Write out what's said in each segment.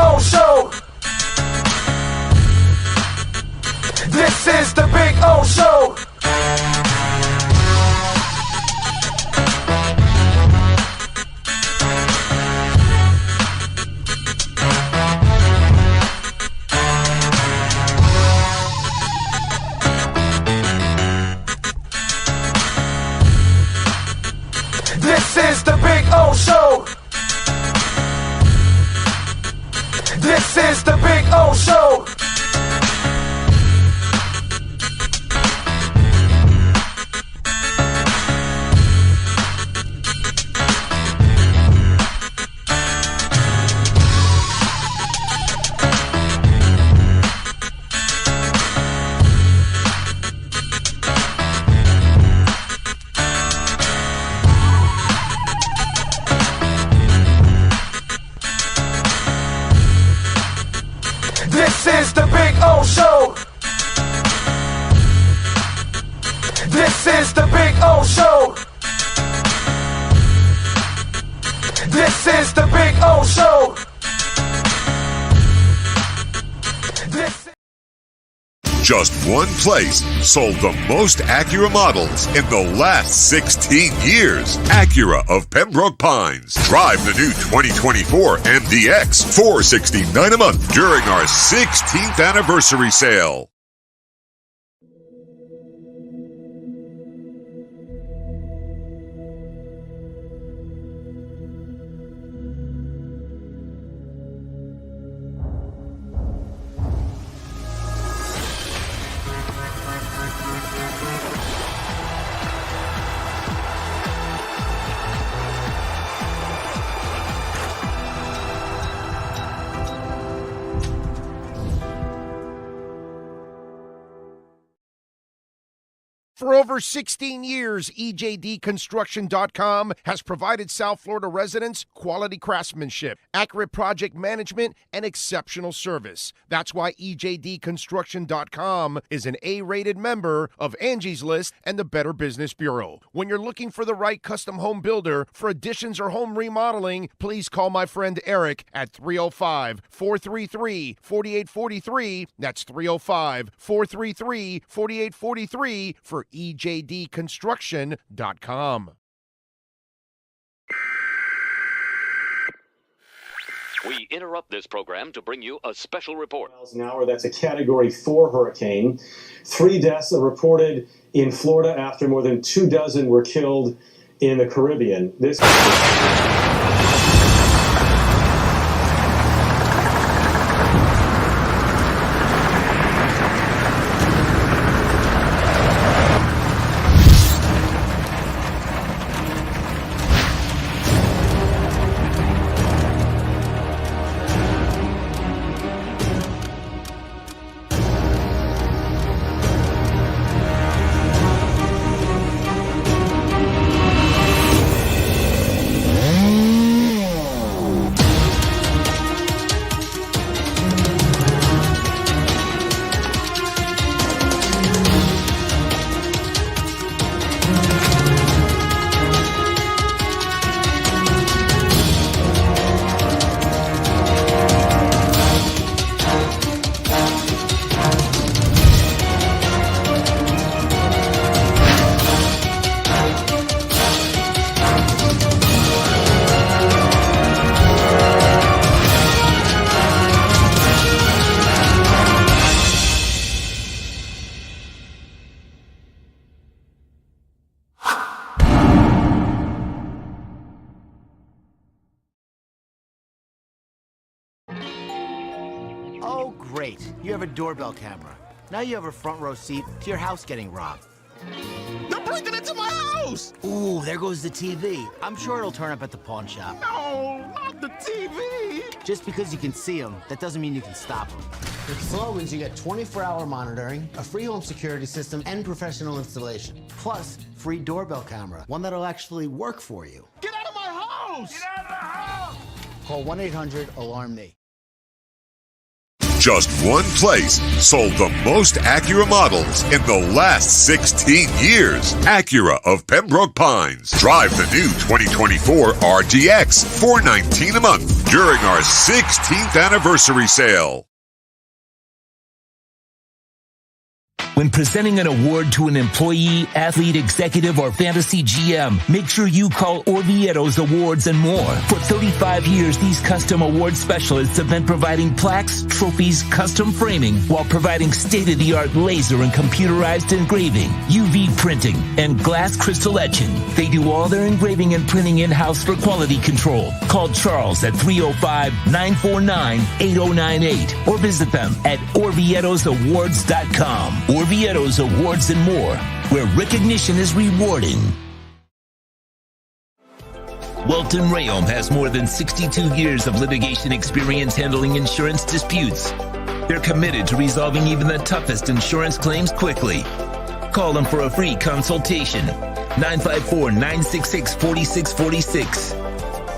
O Show. This is the Big O Show. This is the Big O Show. This is the Big O Show. This is the Big O Show. This is the Big O Show. This is the Big O Show. This. Just one place sold the most Acura models in the last 16 years. Acura of Pembroke Pines. Drive the new 2024 MDX, $469 a month during our 16th anniversary sale. For over 16 years, EJDconstruction.com has provided South Florida residents quality craftsmanship, accurate project management, and exceptional service. That's why EJDconstruction.com is an A-rated member of Angie's List and the Better Business Bureau. When you're looking for the right custom home builder for additions or home remodeling, please call my friend Eric at 305-433-4843. That's 305-433-4843 for EJDconstruction.com. We interrupt this program to bring you a special report. Miles an hour, that's a Category 4 hurricane. 3 deaths are reported in Florida after more than 24 were killed in the Caribbean. This Oh, great. You have a doorbell camera. Now you have a front row seat to your house getting robbed. They're breaking into my house! Ooh, there goes the TV. I'm sure it'll turn up at the pawn shop. No, not the TV! Just because you can see them, that doesn't mean you can stop them. With Slogans, you get 24-hour monitoring, a free home security system, and professional installation. Plus, free doorbell camera, one that'll actually work for you. Get out of my house! Get out of the house! Call 1-800-ALARM-ME. Just one place sold the most Acura models in the last 16 years. Acura of Pembroke Pines. Drive the new 2024 RDX, $419 a month during our 16th anniversary sale. When presenting an award to an employee, athlete, executive, or fantasy GM, make sure you call Orvieto's Awards and More. For 35 years, these custom award specialists have been providing plaques, trophies, custom framing, while providing state-of-the-art laser and computerized engraving, UV printing, and glass crystal etching. They do all their engraving and printing in-house for quality control. Call Charles at 305-949-8098 or visit them at orvietosawards.com. Orvieto's Awards and More, where recognition is rewarding. Welton Rayom has more than 62 years of litigation experience handling insurance disputes. They're committed to resolving even the toughest insurance claims quickly. Call them for a free consultation. 954-966-4646.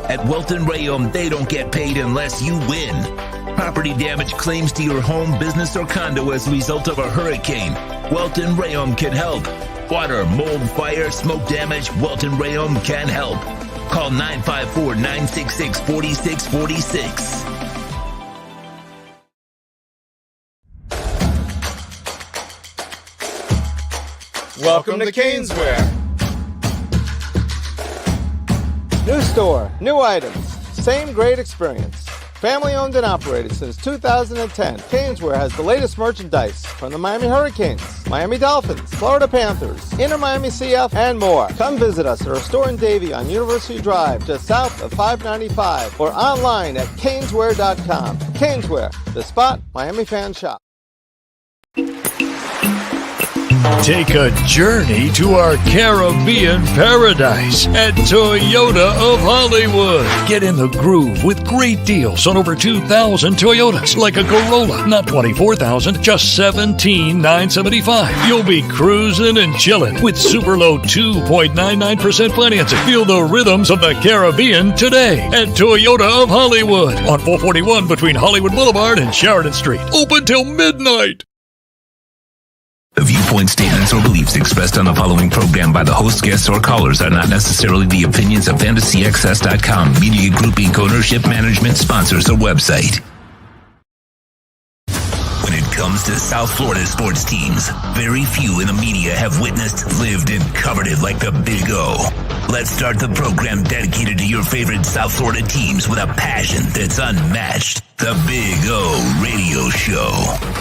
At Welton Rayom, they don't get paid unless you win. Property damage claims to your home, business, or condo as a result of a hurricane. Welton Rayom can help. Water, mold, fire, smoke damage, Welton Rayom can help. Call 954-966-4646. Welcome to Caneswear. New store, new items, same great experience. Family owned and operated since 2010, Caneswear has the latest merchandise from the Miami Hurricanes, Miami Dolphins, Florida Panthers, Inter Miami CF, and more. Come visit us at our store in Davie on University Drive, just south of 595, or online at caneswear.com. Caneswear, the spot Miami fans shop. Take a journey to our Caribbean paradise at Toyota of Hollywood. Get in the groove with great deals on over 2,000 Toyotas, like a Corolla, not 24,000, just 17,975. You'll be cruising and chilling with super low 2.99% financing. Feel the rhythms of the Caribbean today at Toyota of Hollywood on 441 between Hollywood Boulevard and Sheridan Street. Open till midnight. The viewpoint, statements, or beliefs expressed on the following program by the host, guests, or callers are not necessarily the opinions of FantasyXS.com, Media Group Inc. ownership, management, sponsors, or website. When it comes to South Florida sports teams, very few in the media have witnessed, lived, and covered it like the Big O. Let's start the program dedicated to your favorite South Florida teams with a passion that's unmatched. The Big O Radio Show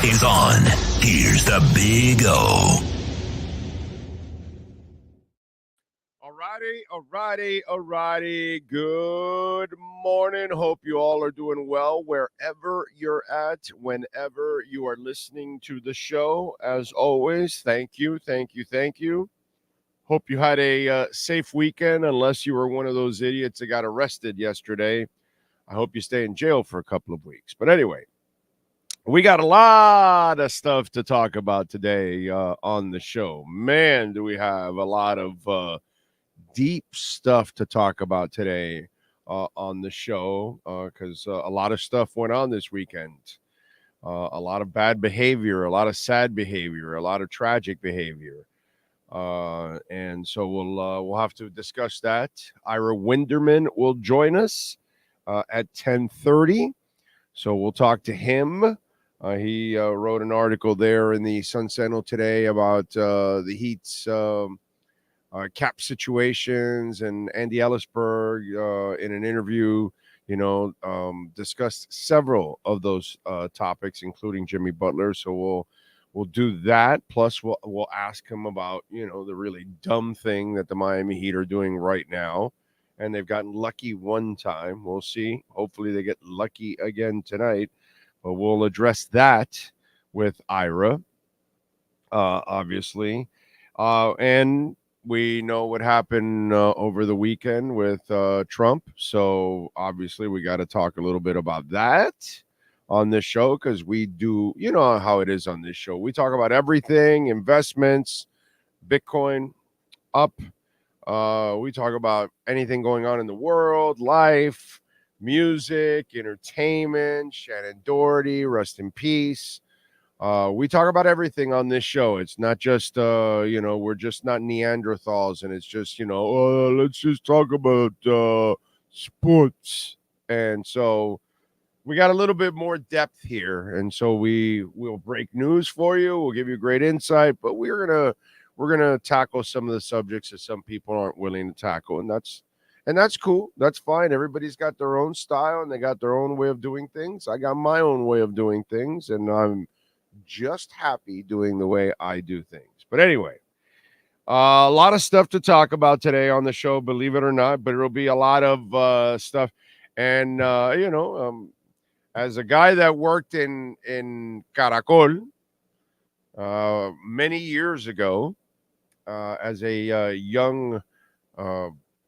is on. Here's the Big O. Alrighty. Good morning. Hope you all are doing well wherever you're at, whenever you are listening to the show. As always, thank you. Hope you had a safe weekend, unless you were one of those idiots that got arrested yesterday. I hope you stay in jail for a couple of weeks. But anyway, we got a lot of stuff to talk about today on the show. Man, do we have a lot of deep stuff to talk about today on the show, because a lot of stuff went on this weekend. A lot of bad behavior, a lot of sad behavior, a lot of tragic behavior. And so we'll have to discuss that. Ira Winderman will join us at 10:30. So we'll talk to him. He wrote an article there in the Sun Sentinel today about the Heat's cap situations, and Andy Ellisberg in an interview, discussed several of those topics, including Jimmy Butler. So we'll do that. Plus we'll ask him about, the really dumb thing that the Miami Heat are doing right now. And they've gotten lucky one time. We'll see. Hopefully they get lucky again tonight. But we'll address that with Ira, obviously. And we know what happened over the weekend with Trump. So obviously we got to talk a little bit about that on this show, because we do, how it is on this show. We talk about everything, investments, Bitcoin up. We talk about anything going on in the world, life, music, entertainment, Shannon Doherty, rest in peace. We talk about everything on this show. It's not just, we're just not Neanderthals, and it's just, let's just talk about sports. And so we got a little bit more depth here, and so we'll break news for you. We'll give you great insight, but we're gonna tackle some of the subjects that some people aren't willing to tackle, and that's cool. That's fine. Everybody's got their own style, and they got their own way of doing things. I got my own way of doing things, and I'm just happy doing the way I do things. But anyway, a lot of stuff to talk about today on the show, believe it or not, but it'll be a lot of stuff. And, as a guy that worked in Caracol many years ago, as a young,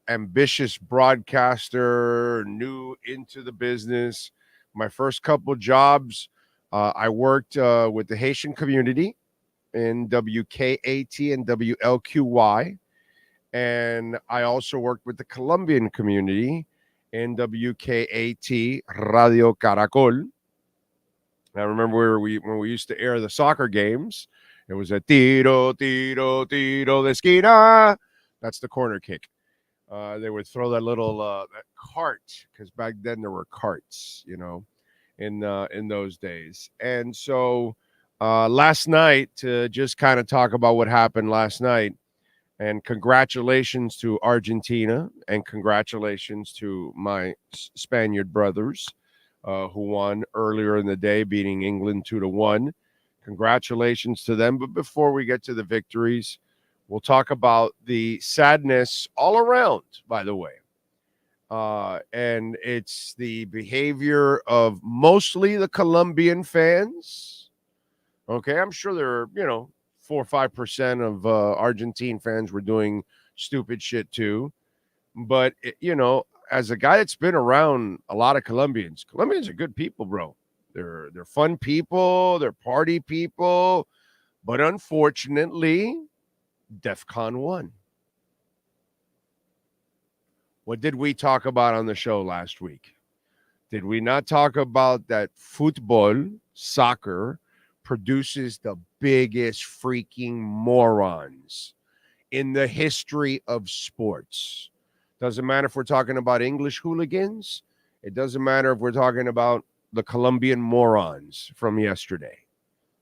ambitious broadcaster, new into the business, my first couple jobs, I worked with the Haitian community in WKAT and WLQY. And I also worked with the Colombian community in WKAT Radio Caracol. I remember when we used to air the soccer games, it was a tiro, tiro, tiro de esquina. That's the corner kick. They would throw that little that cart, because back then there were carts, in those days. And so last night, to just kind of talk about what happened last night, and congratulations to Argentina, and congratulations to my Spaniard brothers who won earlier in the day, beating England 2-1. Congratulations to them. But before we get to the victories, we'll talk about the sadness all around, by the way. And it's the behavior of mostly the Colombian fans. Okay, I'm sure there are, 4 or 5% of Argentine fans were doing stupid shit too. But, as a guy that's been around a lot of Colombians are good people, bro. They're fun people. They're party people. But unfortunately, DEFCON 1. What did we talk about on the show last week? Did we not talk about that football, soccer, produces the biggest freaking morons in the history of sports? Doesn't matter if we're talking about English hooligans. It doesn't matter if we're talking about the Colombian morons from yesterday.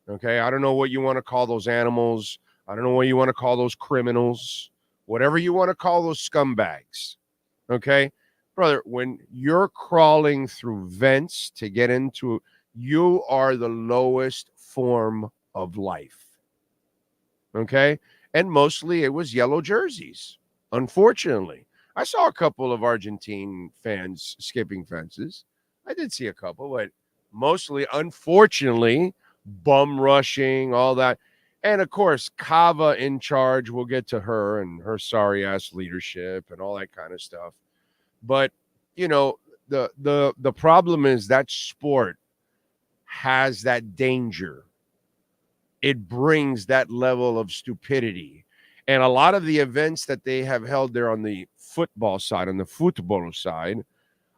Okay, I don't know what you want to call those animals. I don't know what you want to call those criminals. Whatever you want to call those scumbags. Okay, brother, when you're crawling through vents to get into, you are the lowest form of life. Okay, and mostly it was yellow jerseys. Unfortunately, I saw a couple of Argentine fans skipping fences. I did see a couple, but mostly, unfortunately, bum rushing, all that. And of course, Cava in charge. We'll get to her and her sorry ass leadership and all that kind of stuff. But the problem is that sport has that danger. It brings that level of stupidity. And a lot of the events that they have held there on the football side,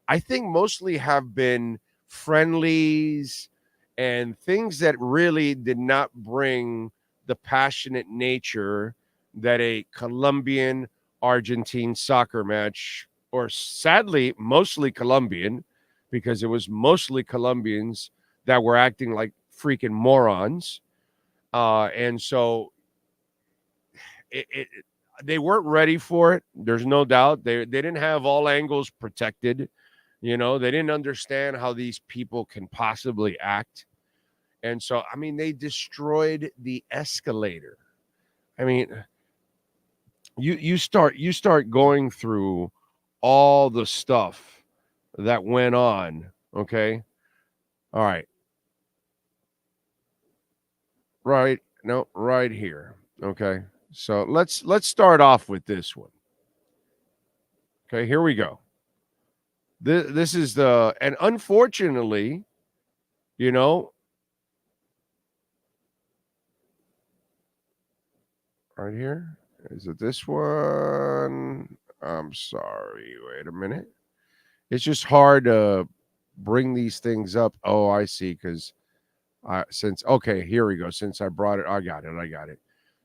I think mostly have been friendlies and things that really did not bring the passionate nature that a Colombian Argentine soccer match, or sadly, mostly Colombian, because it was mostly Colombians that were acting like freaking morons. And so they weren't ready for it. There's no doubt. They didn't have all angles protected. They didn't understand how these people can possibly act. And so, they destroyed the escalator. You start going through all the stuff that went on. Okay. All right. Right. No, right here. Okay. So let's start off with this one. Okay, here we go. This is and unfortunately, right here. Is it this one? I'm sorry. Wait a minute. It's just hard to bring these things up. Oh, I see. Because okay, here we go. Since I brought it, I got it.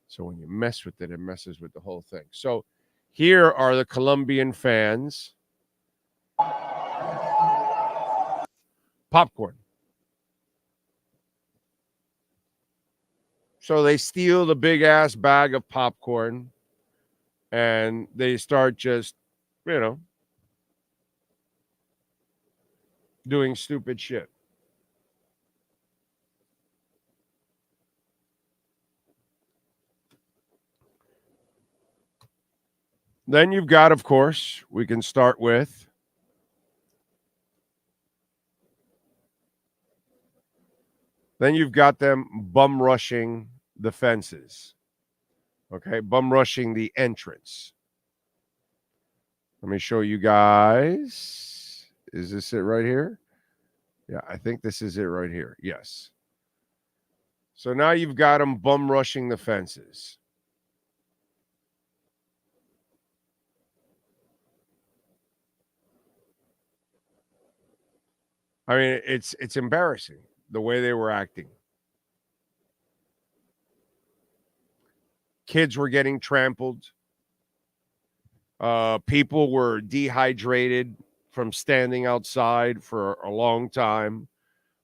So when you mess with it, it messes with the whole thing. So here are the Colombian fans. Popcorn. So they steal the big ass bag of popcorn and they start just, doing stupid shit. Then you've got, of course, we can start with then you've got them bum rushing the fences. Okay, bum rushing the entrance. Let me show you guys. Is this it right here? Yeah, I think this is it right here. Yes. So now you've got them bum rushing the fences. I mean, it's embarrassing the way they were acting. Kids were getting trampled. People were dehydrated from standing outside for a long time.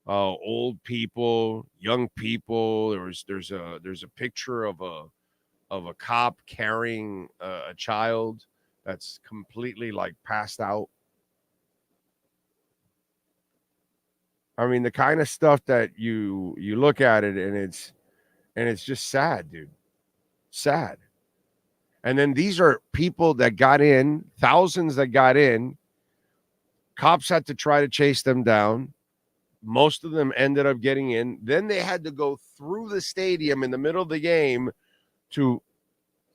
Old people, young people. There's a picture of a cop carrying a child that's completely like passed out. I mean, the kind of stuff that you look at it and it's just sad, dude. Sad. And then these are people that got in, thousands that got in. Cops had to try to chase them down. Most of them ended up getting in. Then they had to go through the stadium in the middle of the game to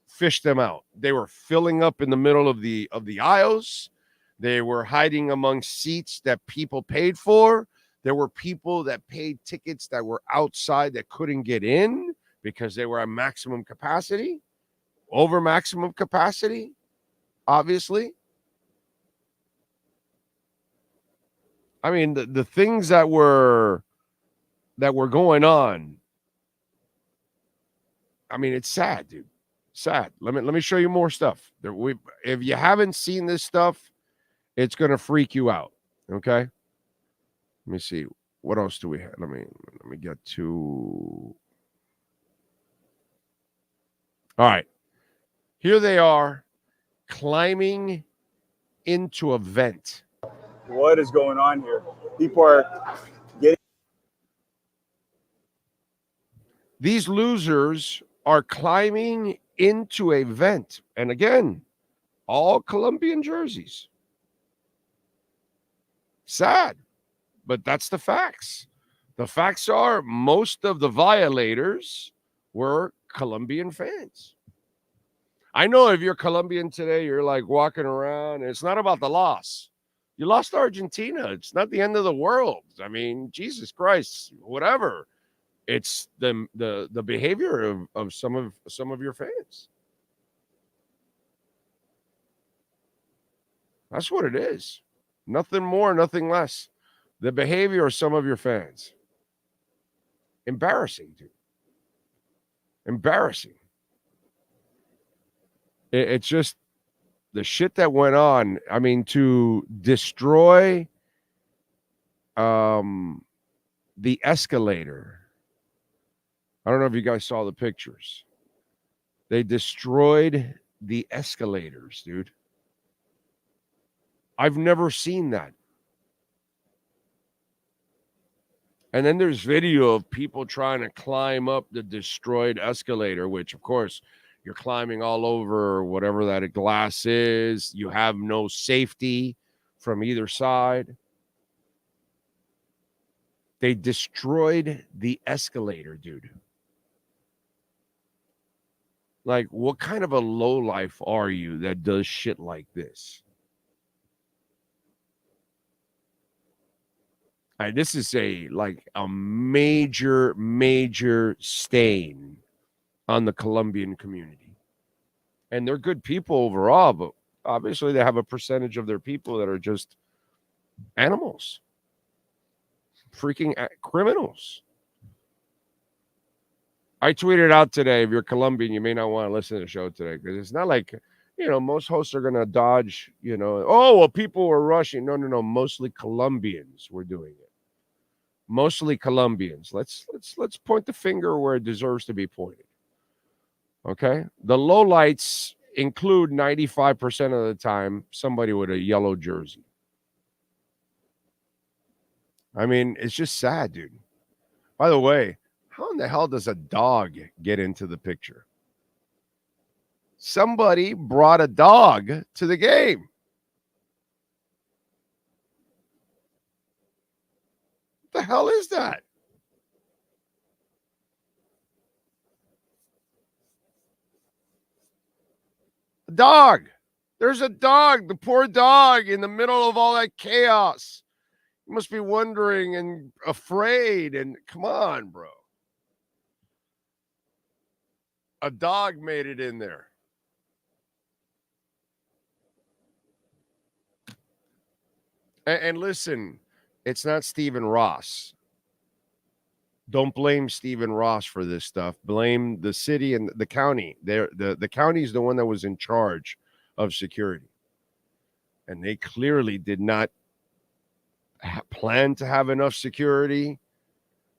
fish them out. They were filling up in the middle of the aisles. They were hiding among seats that people paid for. There were people that paid tickets that were outside that couldn't get in because they were at maximum capacity, over maximum capacity, obviously. I mean, the things that were going on. I mean, it's sad, dude. Sad. Let me show you more stuff. If you haven't seen this stuff, it's gonna freak you out. Okay. Let me see. What else do we have? Let me get to. All right. Here they are climbing into a vent. What is going on here? People are getting. These losers are climbing into a vent. And again, all Colombian jerseys. Sad. But that's the facts. The facts are most of the violators were Colombian fans. I know if you're Colombian today, you're like walking around. And it's not about the loss. You lost to Argentina. It's not the end of the world. I mean, Jesus Christ, whatever. It's the behavior of some of your fans. That's what it is. Nothing more, nothing less. The behavior of some of your fans. Embarrassing, dude. Embarrassing. It's just the shit that went on. I mean, to destroy the escalator. I don't know if you guys saw the pictures. They destroyed the escalators, dude. I've never seen that. And then there's video of people trying to climb up the destroyed escalator, which, of course, you're climbing all over whatever that glass is. You have no safety from either side. They destroyed the escalator, dude. Like, what kind of a lowlife are you that does shit like this? This is a major stain on the Colombian community. And they're good people overall, but obviously they have a percentage of their people that are just Animals. Freaking criminals. I tweeted out today, if you're Colombian, you may not want to listen to the show today because it's not like, most hosts are going to dodge, oh, well, people were rushing. No. Mostly Colombians were doing it. Mostly Colombians. Let's point the finger where it deserves to be pointed. Okay? The lowlights include 95% of the time somebody with a yellow jersey. I mean, it's just sad, dude. By the way, how in the hell does a dog get into the picture? Somebody brought a dog to the game. What the hell is that? A dog. There's a dog, the poor dog in the middle of all that chaos. You must be wondering and afraid. And come on, bro. A dog made it in there. And listen, it's not Stephen Ross. Don't blame Stephen Ross for this stuff. Blame the city and the county. The county is the one that was in charge of security. And they clearly did not plan to have enough security.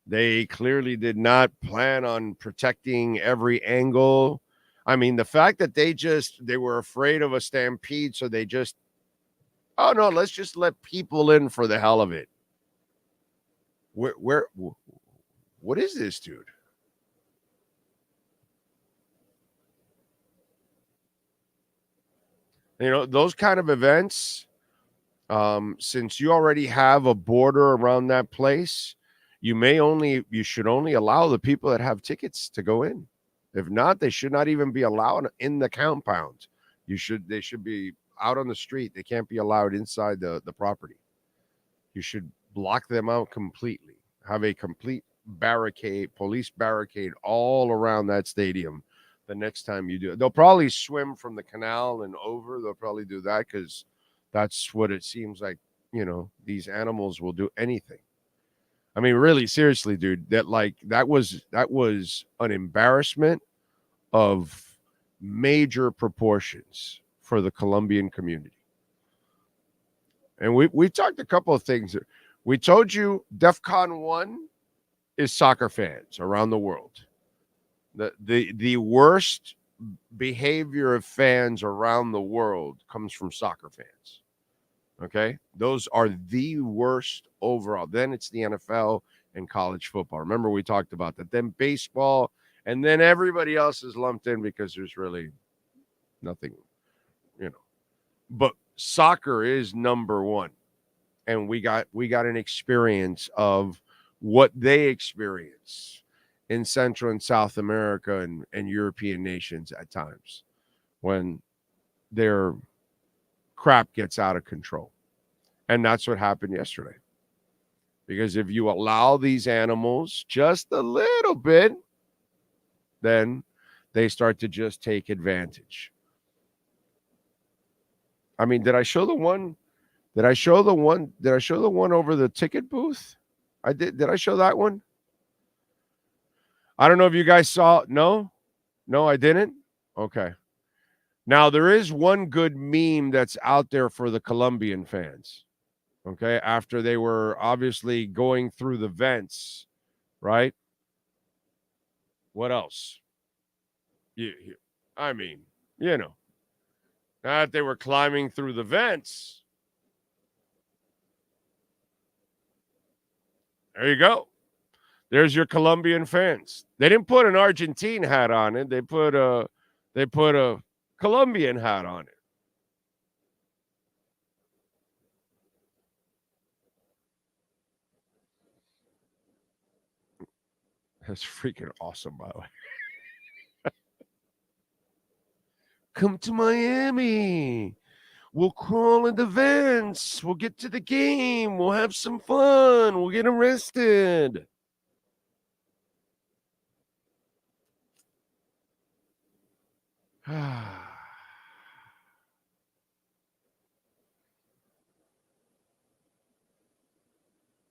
They clearly did not plan on protecting every angle. I mean, the fact that they were afraid of a stampede, so they just, oh no, let's just let people in for the hell of it. What is this, dude? Those kind of events, since you already have a border around that place, you should only allow the people that have tickets to go in. If not, they should not even be allowed in the compound. They should be out on the street. They can't be allowed inside the property. You should block them out completely. Have a complete police barricade all around that stadium the next time you do it. They'll probably swim from the canal and over. They'll probably do that because that's what it seems like, these animals will do anything. I mean, really, seriously, dude, that was an embarrassment of major proportions for the Colombian community. And we talked a couple of things. We told you DEFCON 1 is soccer fans around the world. The worst behavior of fans around the world comes from soccer fans. Okay? Those are the worst overall. Then it's the NFL and college football. Remember, we talked about that. Then baseball, and then everybody else is lumped in because there's really nothing, But soccer is number one. And we got an experience of what they experience in Central and South America and European nations at times when their crap gets out of control. And that's what happened yesterday. Because if you allow these animals just a little bit, then they start to just take advantage. I mean, did I show the one? Did I show the one over the ticket booth? I did. Did I show that one? I don't know if you guys saw. No, I didn't. Okay. Now there is one good meme that's out there for the Colombian fans. Okay, after they were obviously going through the vents, right? What else? I mean, not that they were climbing through the vents. There you go. There's your Colombian fans. They didn't put an Argentine hat on it. They put a Colombian hat on it. That's freaking awesome, by the way. Come to Miami. We'll crawl in the vents. We'll get to the game. We'll have some fun. We'll get arrested.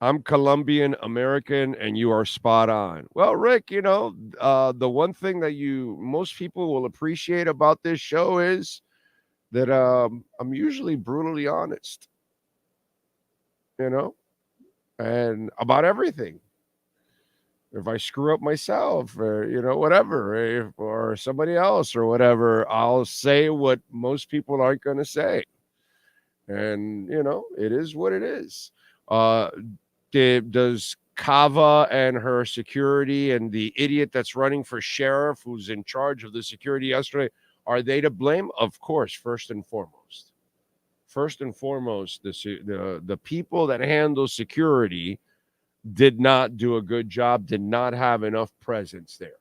I'm Colombian American, and you are spot on. Well, Rick, the one thing that most people will appreciate about this show is that I'm usually brutally honest, and about everything. If I screw up myself or, whatever, or somebody else or whatever, I'll say what most people aren't going to say. And, it is what it is. Does Kava and her security and the idiot that's running for sheriff who's in charge of the security yesterday, are they to blame? Of course, first and foremost. First and foremost, the people that handle security did not do a good job, did not have enough presence there.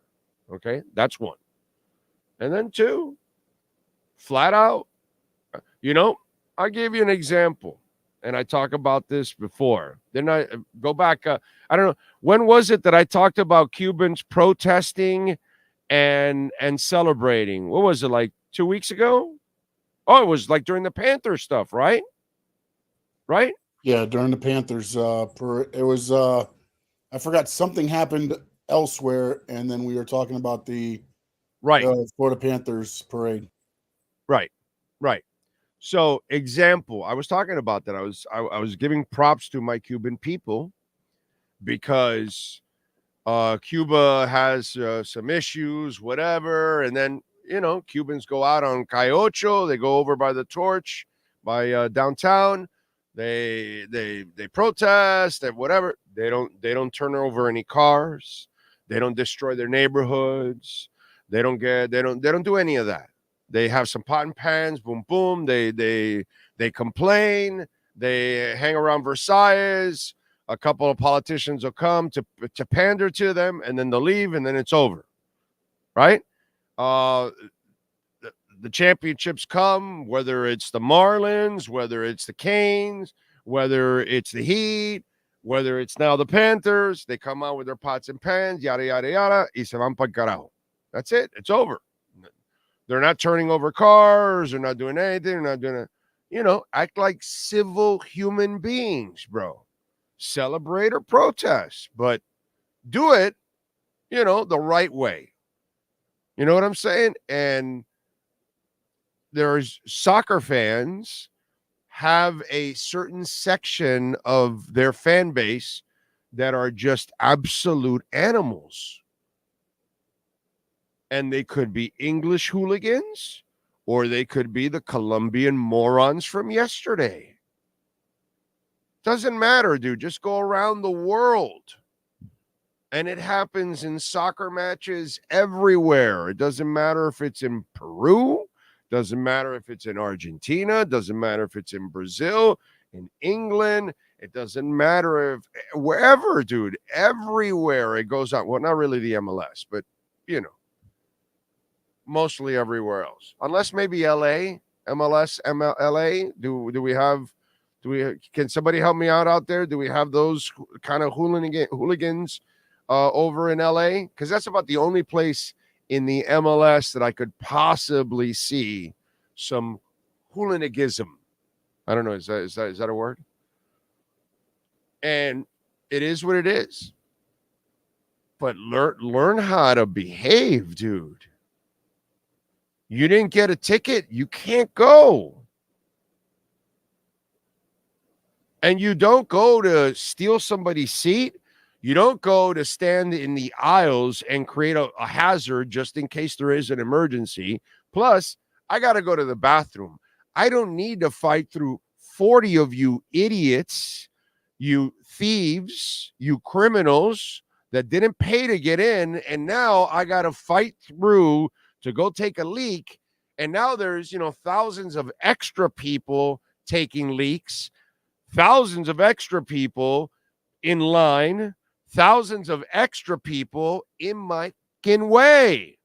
Okay, that's one. And then two, flat out, I'll give you an example. And I talk about this before. Then I go back. I don't know. When was it that I talked about Cubans protesting and celebrating? What was it, like 2 weeks ago? Oh, it was like during the Panther stuff, right? Right? Yeah, during the Panthers. It was, I forgot, something happened elsewhere, and then we were talking about the Florida Panthers parade. Right. So, example, I was talking about that. I was giving props to my Cuban people because Cuba has some issues, whatever, and then Cubans go out on Cayocho. They go over by the Torch, by downtown. They protest and whatever. They don't turn over any cars. They don't destroy their neighborhoods. They don't do any of that. They have some pot and pans, boom, boom. They complain. They hang around Versailles. A couple of politicians will come to pander to them, and then they'll leave, and then it's over, right? The championships come, whether it's the Marlins, whether it's the Canes, whether it's the Heat, whether it's now the Panthers. They come out with their pots and pans, yada, yada, yada, y se van pa'l carajo. That's it. It's over. They're not turning over cars. They're not doing anything. They're not doing act like civil human beings, bro. Celebrate or protest, but do it, the right way. You know what I'm saying? And there's soccer fans have a certain section of their fan base that are just absolute animals. And they could be English hooligans, or they could be the Colombian morons from yesterday. Doesn't matter, dude. Just go around the world. And it happens in soccer matches everywhere. It doesn't matter if it's in Peru. Doesn't matter if it's in Argentina. Doesn't matter if it's in Brazil, in England. It doesn't matter if wherever, dude. Everywhere it goes on. Well, not really the MLS, but, mostly everywhere else. Unless maybe LA, MLS, LA. Can somebody help me out there? Do we have those kind of hooligans over in LA? Because that's about the only place in the MLS that I could possibly see some hooliganism. I don't know. Is that a word? And it is what it is. But learn how to behave, dude. You didn't get a ticket, you can't go. And you don't go to steal somebody's seat. You don't go to stand in the aisles and create a hazard just in case there is an emergency. Plus, I got to go to the bathroom. I don't need to fight through 40 of you idiots, you thieves, you criminals that didn't pay to get in. And now I got to fight through to go take a leak. And now there's, thousands of extra people taking leaks, thousands of extra people in line, thousands of extra people in my fucking way.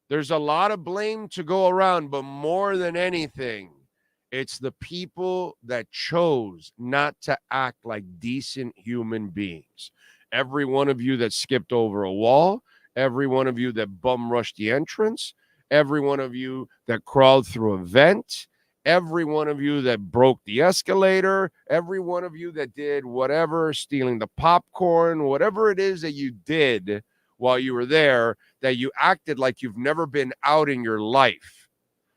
There's a lot of blame to go around, but more than anything, it's the people that chose not to act like decent human beings. Every one of you that skipped over a wall, every one of you that bum rushed the entrance, every one of you that crawled through a vent, every one of you that broke the escalator, every one of you that did whatever, stealing the popcorn, whatever it is that you did while you were there, that you acted like you've never been out in your life.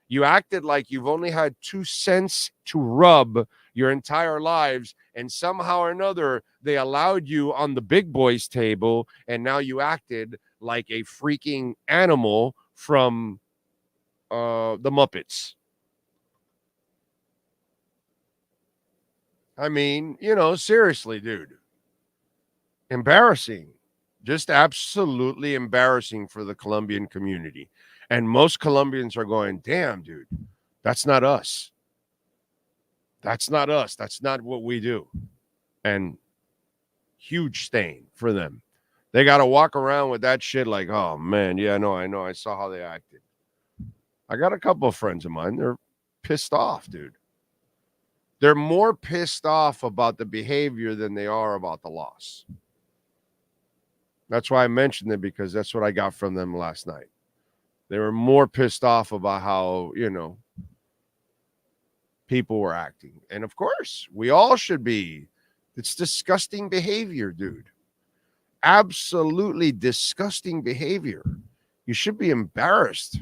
You acted like you've only had 2 cents to rub your entire lives, and somehow or another, they allowed you on the big boys table, and now you acted like a freaking animal from the Muppets. I mean, seriously, dude. Embarrassing. Just absolutely embarrassing for the Colombian community. And most Colombians are going, damn, dude, that's not us. That's not us. That's not what we do. And huge stain for them. They got to walk around with that shit like, oh, man, yeah, I know. I saw how they acted. I got a couple of friends of mine. They're pissed off, dude. They're more pissed off about the behavior than they are about the loss. That's why I mentioned it, because that's what I got from them last night. They were more pissed off about how, people were acting. And of course, we all should be. It's disgusting behavior, dude. Absolutely disgusting behavior. You should be embarrassed.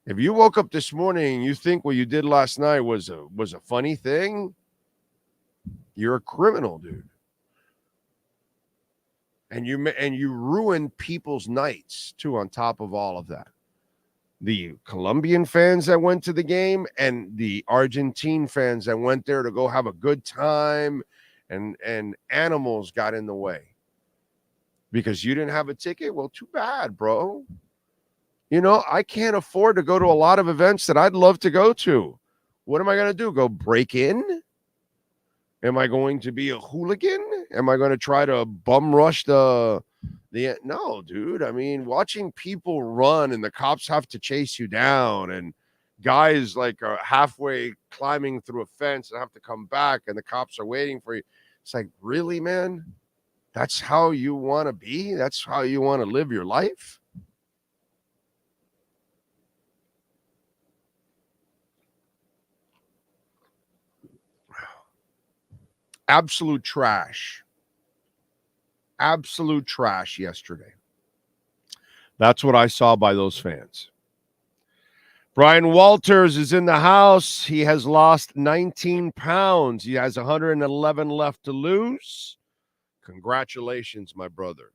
If you woke up this morning and you think what you did last night was a funny thing, you're a criminal, dude. And you ruined people's nights, too, on top of all of that. The Colombian fans that went to the game and the Argentine fans that went there to go have a good time, and animals got in the way. Because you didn't have a ticket? Well, too bad, bro. I can't afford to go to a lot of events that I'd love to go to. What am I going to do? Go break in? Am I going to be a hooligan? Am I going to try to bum rush the no, dude. I mean, watching people run and the cops have to chase you down, and guys like are halfway climbing through a fence and have to come back, and the cops are waiting for you. It's like, really, man? That's how you want to be? That's how you want to live your life? Absolute trash. Absolute trash yesterday. That's what I saw by those fans. Brian Walters is in the house. He has lost 19 pounds. He has 111 left to lose. Congratulations, my brother.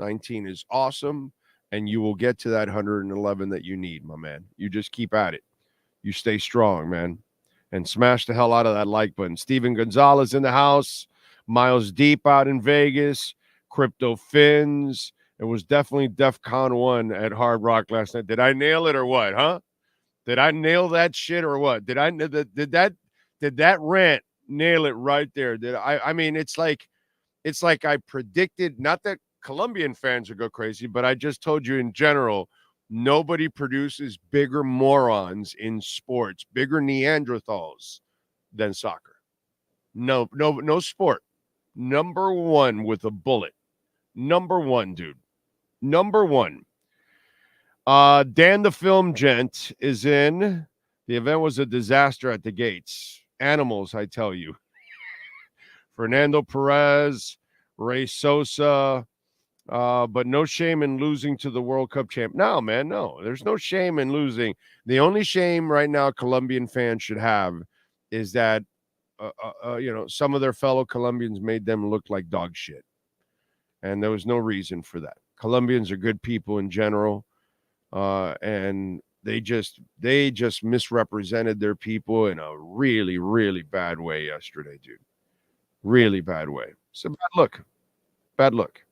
19 is awesome, and you will get to that 111 that you need, my man. You just keep at it. You stay strong, man. And smash the hell out of that like button. Steven Gonzalez in the house. Miles Deep out in Vegas. Crypto Fins. It was definitely DEFCON 1 at Hard Rock last night. Did I nail it or what, huh? Did I nail that shit or what? Did that rant nail it right there? I mean, it's like I predicted, not that Colombian fans would go crazy, but I just told you in general, nobody produces bigger morons in sports, bigger Neanderthals than soccer. No sport. Number one with a bullet. Number one, dude. Number one. Dan the Film Gent is in. The event was a disaster at the gates. Animals, I tell you. Fernando Perez, Ray Sosa, but no shame in losing to the World Cup champ. No, man, no. There's no shame in losing. The only shame right now Colombian fans should have is that, some of their fellow Colombians made them look like dog shit. And there was no reason for that. Colombians are good people in general, and they just misrepresented their people in a really, really bad way yesterday, dude. Really bad way. It's a bad look. Bad look.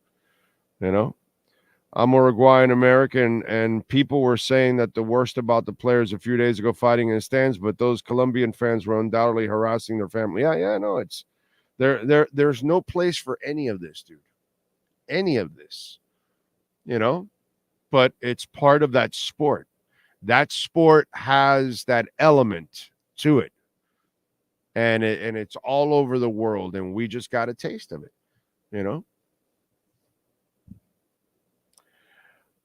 I'm Uruguayan American, and people were saying that the worst about the players a few days ago fighting in the stands, but those Colombian fans were undoubtedly harassing their family. Yeah, no, it's there's no place for any of this, dude. Any of this, but it's part of that sport. That sport has that element to it, and it's all over the world, and we just got a taste of it,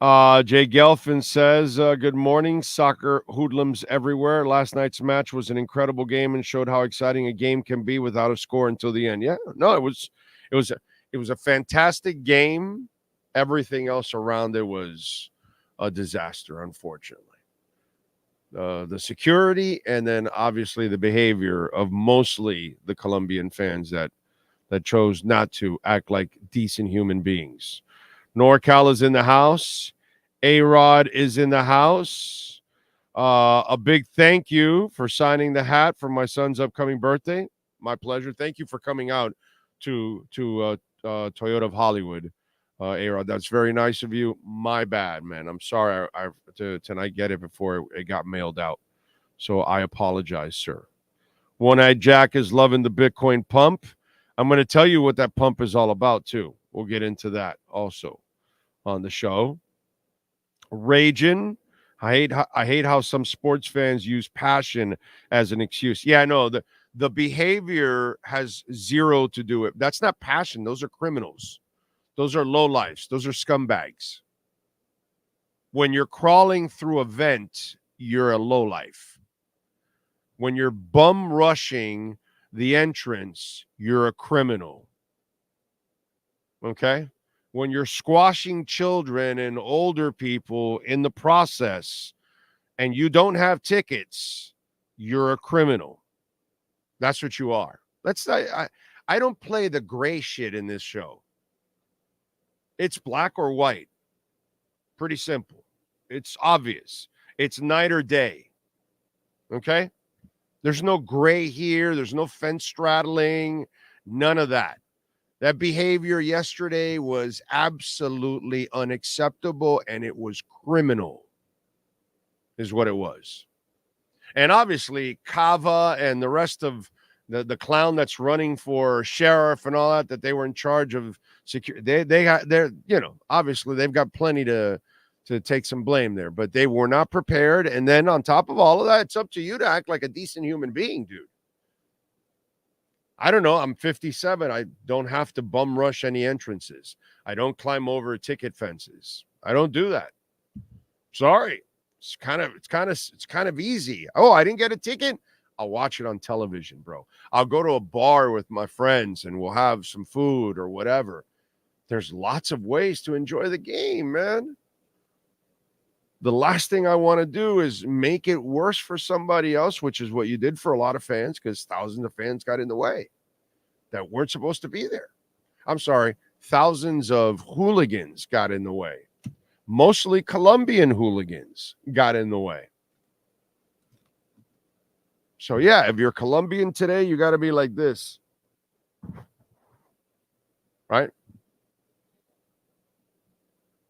Jay Gelfin says, good morning, soccer hoodlums everywhere. Last night's match was an incredible game and showed how exciting a game can be without a score until the end. Yeah, no, it was a fantastic game. Everything else around it was a disaster, unfortunately. The security and then obviously the behavior of mostly the Colombian fans that chose not to act like decent human beings. NorCal is in the house. A-Rod is in the house. A big thank you for signing the hat for my son's upcoming birthday. My pleasure. Thank you for coming out to Toyota of Hollywood, A-Rod. That's very nice of you. My bad, man. I'm sorry I tonight get it before it got mailed out. So I apologize, sir. One-Eyed Jack is loving the Bitcoin pump. I'm going to tell you what that pump is all about, too. We'll get into that also on the show. Raging. I hate how some sports fans use passion as an excuse. Yeah, I know. The behavior has zero to do with it. That's not passion. Those are criminals. Those are lowlifes. Those are scumbags. When you're crawling through a vent, you're a lowlife. When you're bum rushing the entrance, you're a criminal. Okay? When you're squashing children and older people in the process and you don't have tickets, you're a criminal. That's what you are. I don't play the gray shit in this show. It's black or white. Pretty simple. It's obvious. It's night or day. Okay? There's no gray here. There's no fence straddling. None of that. That behavior yesterday was absolutely unacceptable, and it was criminal, is what it was. And obviously, Kava and the rest of the clown that's running for sheriff and all that they were in charge of security. Obviously they've got plenty to take some blame there, but they were not prepared. And then on top of all of that, it's up to you to act like a decent human being, dude. I don't know. I'm 57. I don't have to bum rush any entrances. I don't climb over ticket fences. I don't do that. Sorry. It's kind of easy. Oh, I didn't get a ticket. I'll watch it on television, bro. I'll go to a bar with my friends and we'll have some food or whatever. There's lots of ways to enjoy the game, man. The last thing I want to do is make it worse for somebody else, which is what you did for a lot of fans, because thousands of fans got in the way that weren't supposed to be there. I'm sorry, thousands of hooligans got in the way. Mostly Colombian hooligans got in the way. So, yeah, if you're Colombian today, you got to be like this. Right?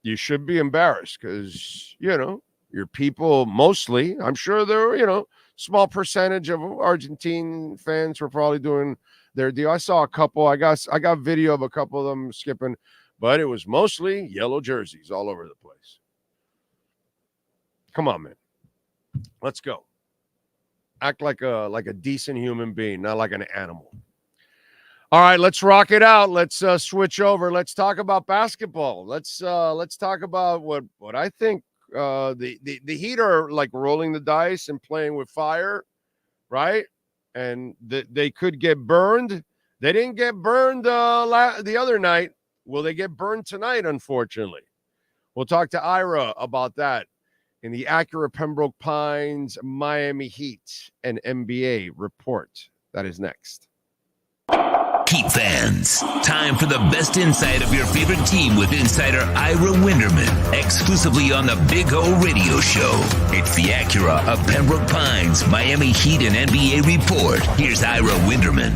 You should be embarrassed because, your people mostly, I'm sure there were, small percentage of Argentine fans were probably doing their deal. I saw a couple. I got video of a couple of them skipping, but it was mostly yellow jerseys all over the place. Come on, man. Let's go. Act like a decent human being, not like an animal. All right, let's rock it out. Let's switch over. Let's talk about basketball. Let's talk about what I think the Heat are like rolling the dice and playing with fire, right? And they could get burned. They didn't get burned the other night. Will they get burned tonight? Unfortunately, we'll talk to Ira about that in the Acura Pembroke Pines Miami Heat and NBA report. That is next. Heat fans, time for the best insight of your favorite team with insider Ira Winderman, exclusively on the Big O Radio Show. It's the Acura of Pembroke Pines Miami Heat and NBA report. Here's Ira Winderman.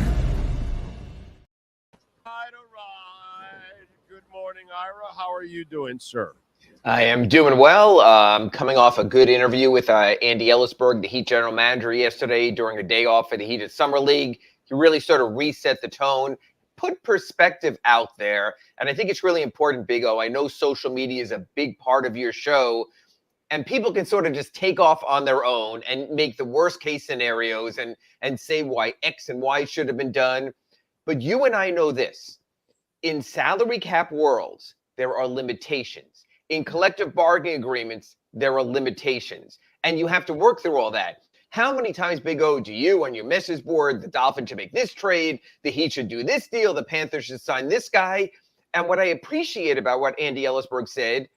Good morning, Ira. How are you doing, sir? I am doing well. I'm coming off a good interview with Andy Ellisberg, the Heat general manager, yesterday during a day off for the Heat at Summer League. He really sort of reset the tone, put perspective out there. And I think it's really important, Big O. I know social media is a big part of your show, and people can sort of just take off on their own and make the worst case scenarios and say why X and Y should have been done. But you and I know this. In salary cap worlds, there are limitations. In collective bargaining agreements, there are limitations, and you have to work through all that. How many times, Big O, do you on your message board, the Dolphins should make this trade, the Heat should do this deal, the Panthers should sign this guy? And what I appreciate about what Andy Ellisberg said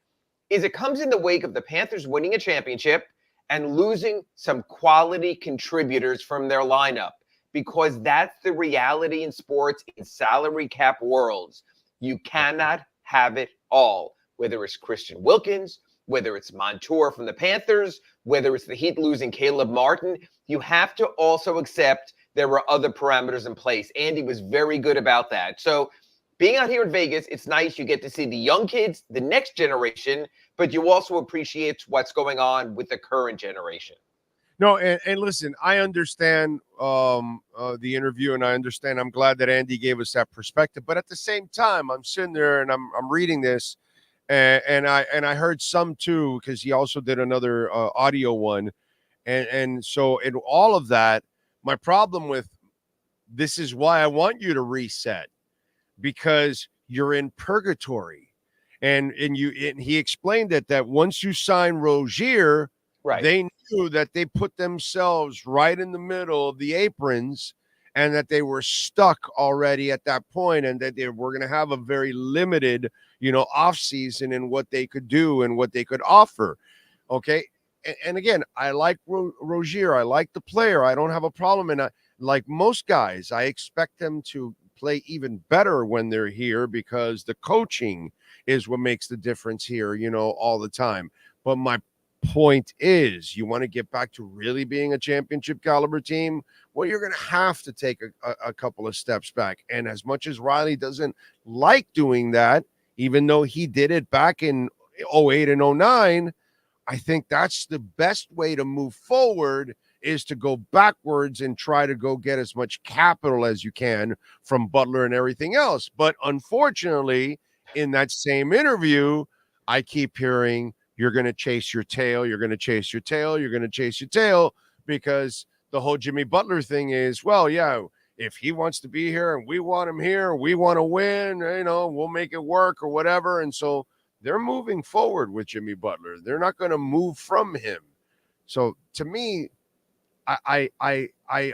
is it comes in the wake of the Panthers winning a championship and losing some quality contributors from their lineup, because that's the reality in sports, in salary cap worlds. You cannot have it all, whether it's Christian Wilkins, whether it's Montour from the Panthers, whether it's the Heat losing Caleb Martin. You have to also accept there were other parameters in place. Andy was very good about that. So being out here in Vegas, it's nice. You get to see the young kids, the next generation, but you also appreciate what's going on with the current generation. No, and listen, I understand the interview, and I understand. I'm glad that Andy gave us that perspective. But at the same time, I'm sitting there and I'm reading this, and I heard some too, because he also did another audio one, and so in all of that, my problem with this is why I want you to reset, because you're in purgatory, and he explained that once you sign Rozier, right, they knew that they put themselves right in the middle of the aprons, and that they were stuck already at that point, and that they were going to have a very limited, off season in what they could do and what they could offer. Okay. And again, I like Rozier. I like the player. I don't have a problem. And like most guys, I expect them to play even better when they're here, because the coaching is what makes the difference here, all the time. But my point is, you want to get back to really being a championship caliber team, well, you're going to have to take a couple of steps back. And as much as Riley doesn't like doing that, even though he did it back in 08 and 09, I think that's the best way to move forward, is to go backwards and try to go get as much capital as you can from Butler and everything else. But unfortunately, in that same interview, I keep hearing, you're going to chase your tail, you're going to chase your tail, you're going to chase your tail, because the whole Jimmy Butler thing is, well, yeah, if he wants to be here and we want him here, we want to win, we'll make it work or whatever. And so they're moving forward with Jimmy Butler. They're not going to move from him. So to me, I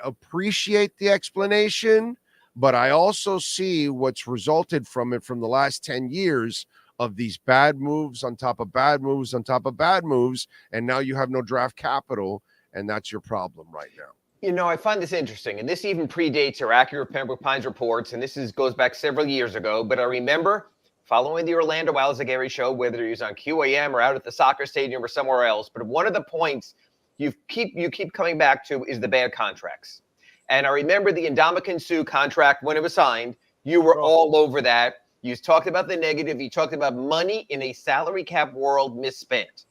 appreciate the explanation, but I also see what's resulted from it from the last 10 years of these bad moves on top of bad moves on top of bad moves. And now you have no draft capital, and that's your problem right now. I find this interesting, and this even predates our accurate Pembroke Pines reports, and this goes back several years ago, but I remember following the Orlando Alzagari show, whether he was on QAM or out at the soccer stadium or somewhere else, but one of the points you keep coming back to is the bad contracts. And I remember the Ndamukong Suh contract when it was signed. You were all over that. You talked about the negative. You talked about money in a salary cap world misspent.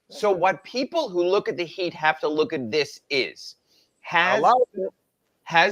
So what people who look at the Heat have to look at this is, has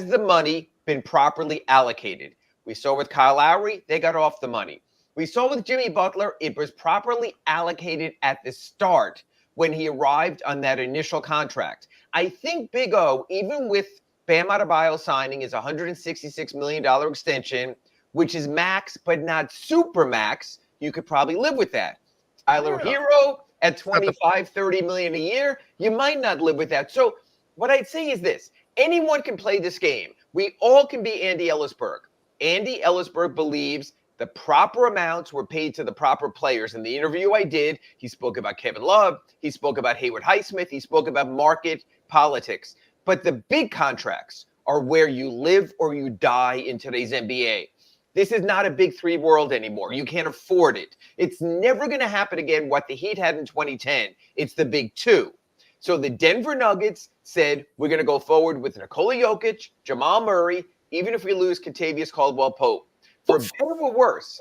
the money been properly allocated? We saw with Kyle Lowry, they got off the money. We saw with Jimmy Butler, it was properly allocated at the start when he arrived on that initial contract. I think Big O, even with Bam Adebayo signing his $166 million extension, which is max, but not super max, you could probably live with that. Tyler Hero at $25-30 million a year, you might not live with that. So what I'd say is this: anyone can play this game. We all can be Andy Ellisberg. Andy Ellisberg believes the proper amounts were paid to the proper players. In the interview I did, he spoke about Kevin Love, he spoke about Haywood Highsmith, he spoke about market politics. But the big contracts are where you live or you die in today's NBA. This is not a big three world anymore. You can't afford it. It's never going to happen again what the Heat had in 2010. It's the big two. So the Denver Nuggets said, we're going to go forward with Nikola Jokic, Jamal Murray, even if we lose Kentavious Caldwell-Pope. For better or worse,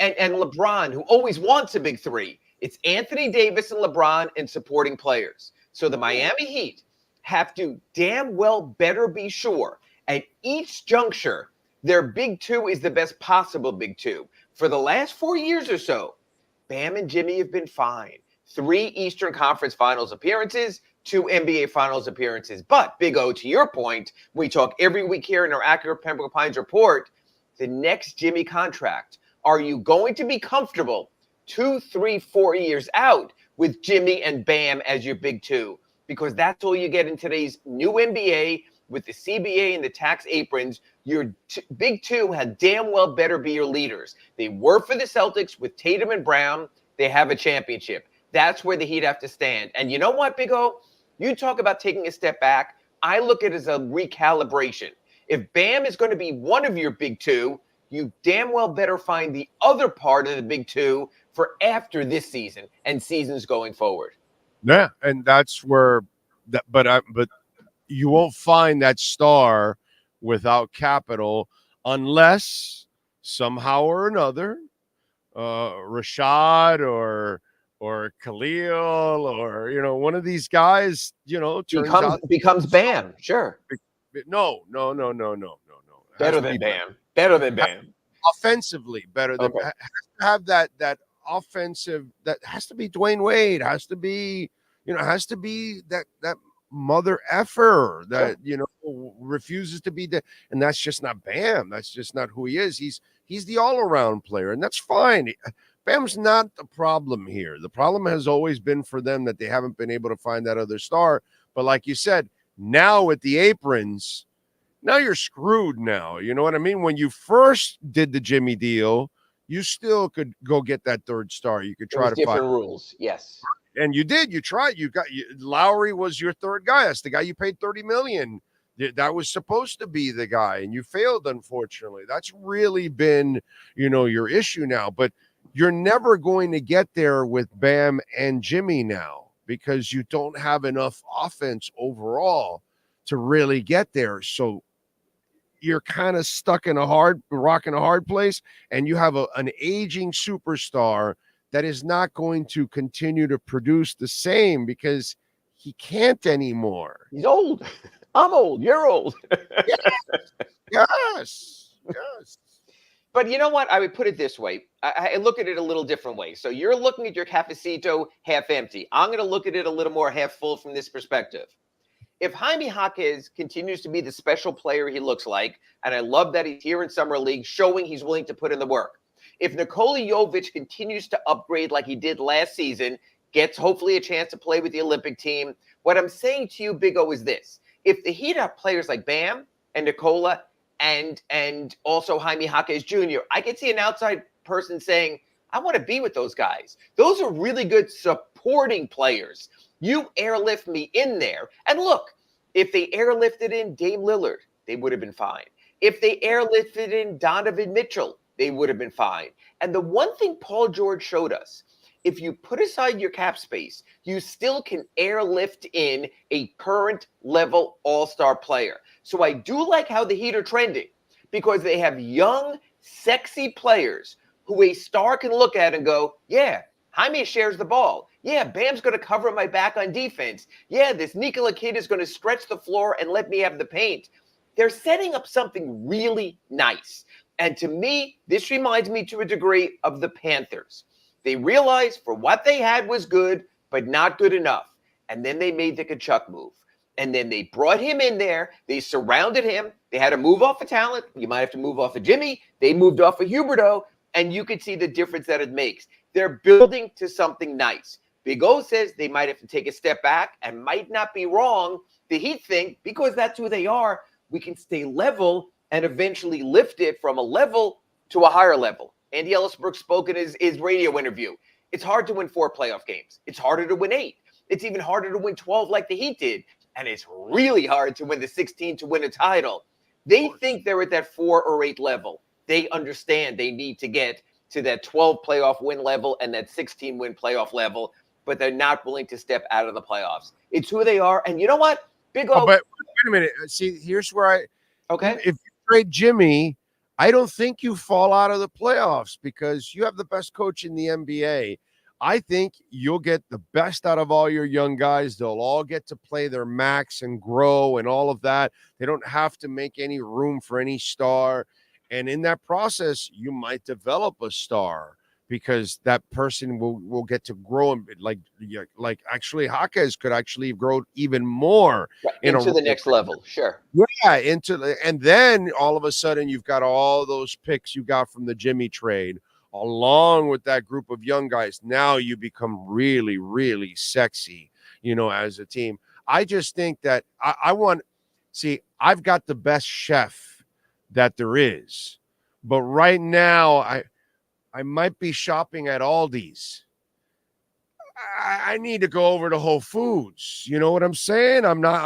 and LeBron, who always wants a big three, it's Anthony Davis and LeBron and supporting players. So the Miami Heat have to damn well better be sure at each juncture their big two is the best possible big two. For the last 4 years or so, Bam and Jimmy have been fine. 3 Eastern Conference Finals appearances, 2 NBA Finals appearances. But, Big O, to your point, we talk every week here in our accurate Pembroke Pines report, the next Jimmy contract. Are you going to be comfortable 2, 3, 4 years out with Jimmy and Bam as your big two, because that's all you get in today's new NBA with the CBA and the tax aprons. Your big two had damn well better be your leaders. They were for the Celtics with Tatum and Brown. They have a championship. That's where the Heat have to stand. And you know what, Big O? You talk about taking a step back. I look at it as a recalibration. If Bam is going to be one of your big two, you damn well better find the other part of the big two for after this season and seasons going forward. Yeah, and that's where that. But you won't find that star without capital unless somehow or another, Rashad or Khalil or one of these guys becomes Bam. Sure. No. Better than Bam. Better than Bam. Offensively, better than has to have that offensive. That has to be Dwayne Wade. Has to be that mother effer that refuses to be and that's just not Bam. That's just not who he is. He's the all-around player, and that's fine. Bam's not the problem here. The problem has always been for them that they haven't been able to find that other star. But like you said, now with the aprons, now you're screwed now. You know what I mean? When you first did the Jimmy deal, you still could go get that third star. You could try to different find rules. Yes. And you did. You tried. Lowry was your third guy. That's the guy you paid $30 million. That was supposed to be the guy, and you failed, unfortunately. That's really been, your issue now. But you're never going to get there with Bam and Jimmy now because you don't have enough offense overall to really get there. So you're kind of stuck in a rock in a hard place, and you have an aging superstar that is not going to continue to produce the same because he can't anymore. He's old. I'm old. You're old. Yes. But you know what? I would put it this way. I look at it a little different way. So you're looking at your cafecito half empty. I'm going to look at it a little more half full from this perspective. If Jaime Jaquez continues to be the special player he looks like, and I love that he's here in Summer League showing he's willing to put in the work. If Nikola Jovic continues to upgrade like he did last season, gets hopefully a chance to play with the Olympic team, what I'm saying to you, Big O, is this. If the Heat have players like Bam and Nikola and also Jaime Jaquez Jr., I could see an outside person saying, I want to be with those guys. Those are really good supporting players. You airlift me in there. And look, if they airlifted in Dame Lillard, they would have been fine. If they airlifted in Donovan Mitchell, they would have been fine. And the one thing Paul George showed us, if you put aside your cap space, you still can airlift in a current level all-star player. So I do like how the Heat are trending because they have young, sexy players who a star can look at and go, yeah, Jaime shares the ball. Yeah, Bam's going to cover my back on defense. Yeah, this Nikola kid is going to stretch the floor and let me have the paint. They're setting up something really nice. And to me, this reminds me to a degree of the Panthers. They realized for what they had was good, but not good enough. And then they made the Kachuk move. And then they brought him in there. They surrounded him. They had to move off of talent. You might have to move off of Jimmy. They moved off of Huberdeau. And you could see the difference that it makes. They're building to something nice. Big O says they might have to take a step back and might not be wrong. The Heat think, because that's who they are, we can stay level and eventually lift it from a level to a higher level. Andy Ellisburg spoke in his radio interview. It's hard to win 4 playoff games. It's harder to win 8. It's even harder to win 12 like the Heat did. And it's really hard to win the 16 to win a title. They think they're at that 4 or 8 level. They understand they need to get to that 12 playoff win level and that 16 win playoff level, but they're not willing to step out of the playoffs. It's who they are. And you know what? Big O. But wait a minute. See, here's where okay. If you trade Jimmy, I don't think you fall out of the playoffs because you have the best coach in the NBA. I think you'll get the best out of all your young guys. They'll all get to play their max and grow and all of that. They don't have to make any room for any star. And in that process, you might develop a star because that person will get to grow and like actually Jaquez could actually grow even more into the next level. Sure. Yeah. And then all of a sudden you've got all those picks you got from the Jimmy trade, along with that group of young guys, now you become really, really sexy, as a team. I just think that I've got the best chef that there is, but right now I might be shopping at Aldi's. I need to go over to Whole Foods. You know what I'm saying? I'm not.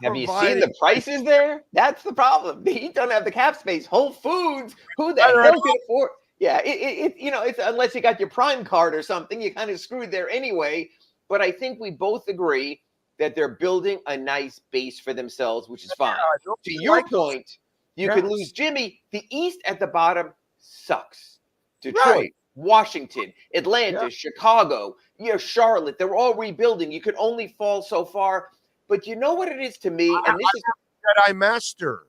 Have you seen the prices there? That's the problem. The Heat don't have the cap space. Whole Foods, who the hell can afford? Yeah, it's unless you got your Prime card or something, you kind of screwed there anyway. But I think we both agree that they're building a nice base for themselves, which is fine. To your point, you could lose Jimmy. The East at the bottom sucks. Detroit, Washington, Atlanta, Chicago, Charlotte, they're all rebuilding. You could only fall so far. But you know what it is to me? And this is Jedi Master.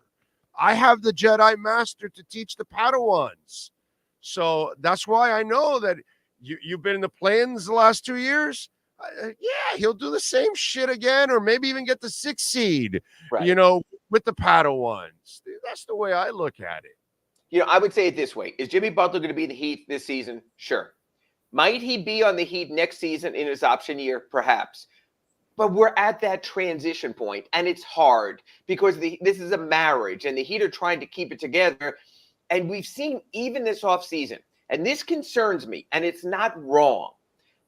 I have the Jedi Master to teach the Padawans. So that's why I know that you've been in the play-ins the last 2 years. He'll do the same shit again, or maybe even get the 6th seed, with the Padawans. That's the way I look at it. I would say it this way. Is Jimmy Butler going to be in the Heat this season? Sure. Might he be on the Heat next season in his option year? Perhaps. But we're at that transition point, and it's hard because this is a marriage, and the Heat are trying to keep it together. And we've seen even this offseason, and this concerns me, and it's not wrong.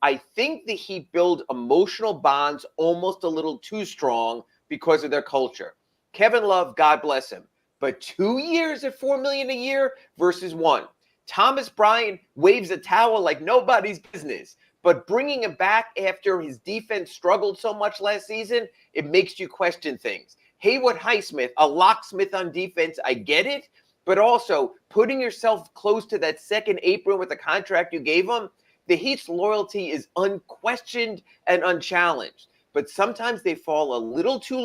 I think the Heat build emotional bonds almost a little too strong because of their culture. Kevin Love, God bless him. But 2 years at $4 million a year versus 1. Thomas Bryant waves a towel like nobody's business. But bringing him back after his defense struggled so much last season, it makes you question things. Haywood Highsmith, a locksmith on defense, I get it. But also putting yourself close to that second apron with the contract you gave him, the Heat's loyalty is unquestioned and unchallenged. But sometimes they fall a little too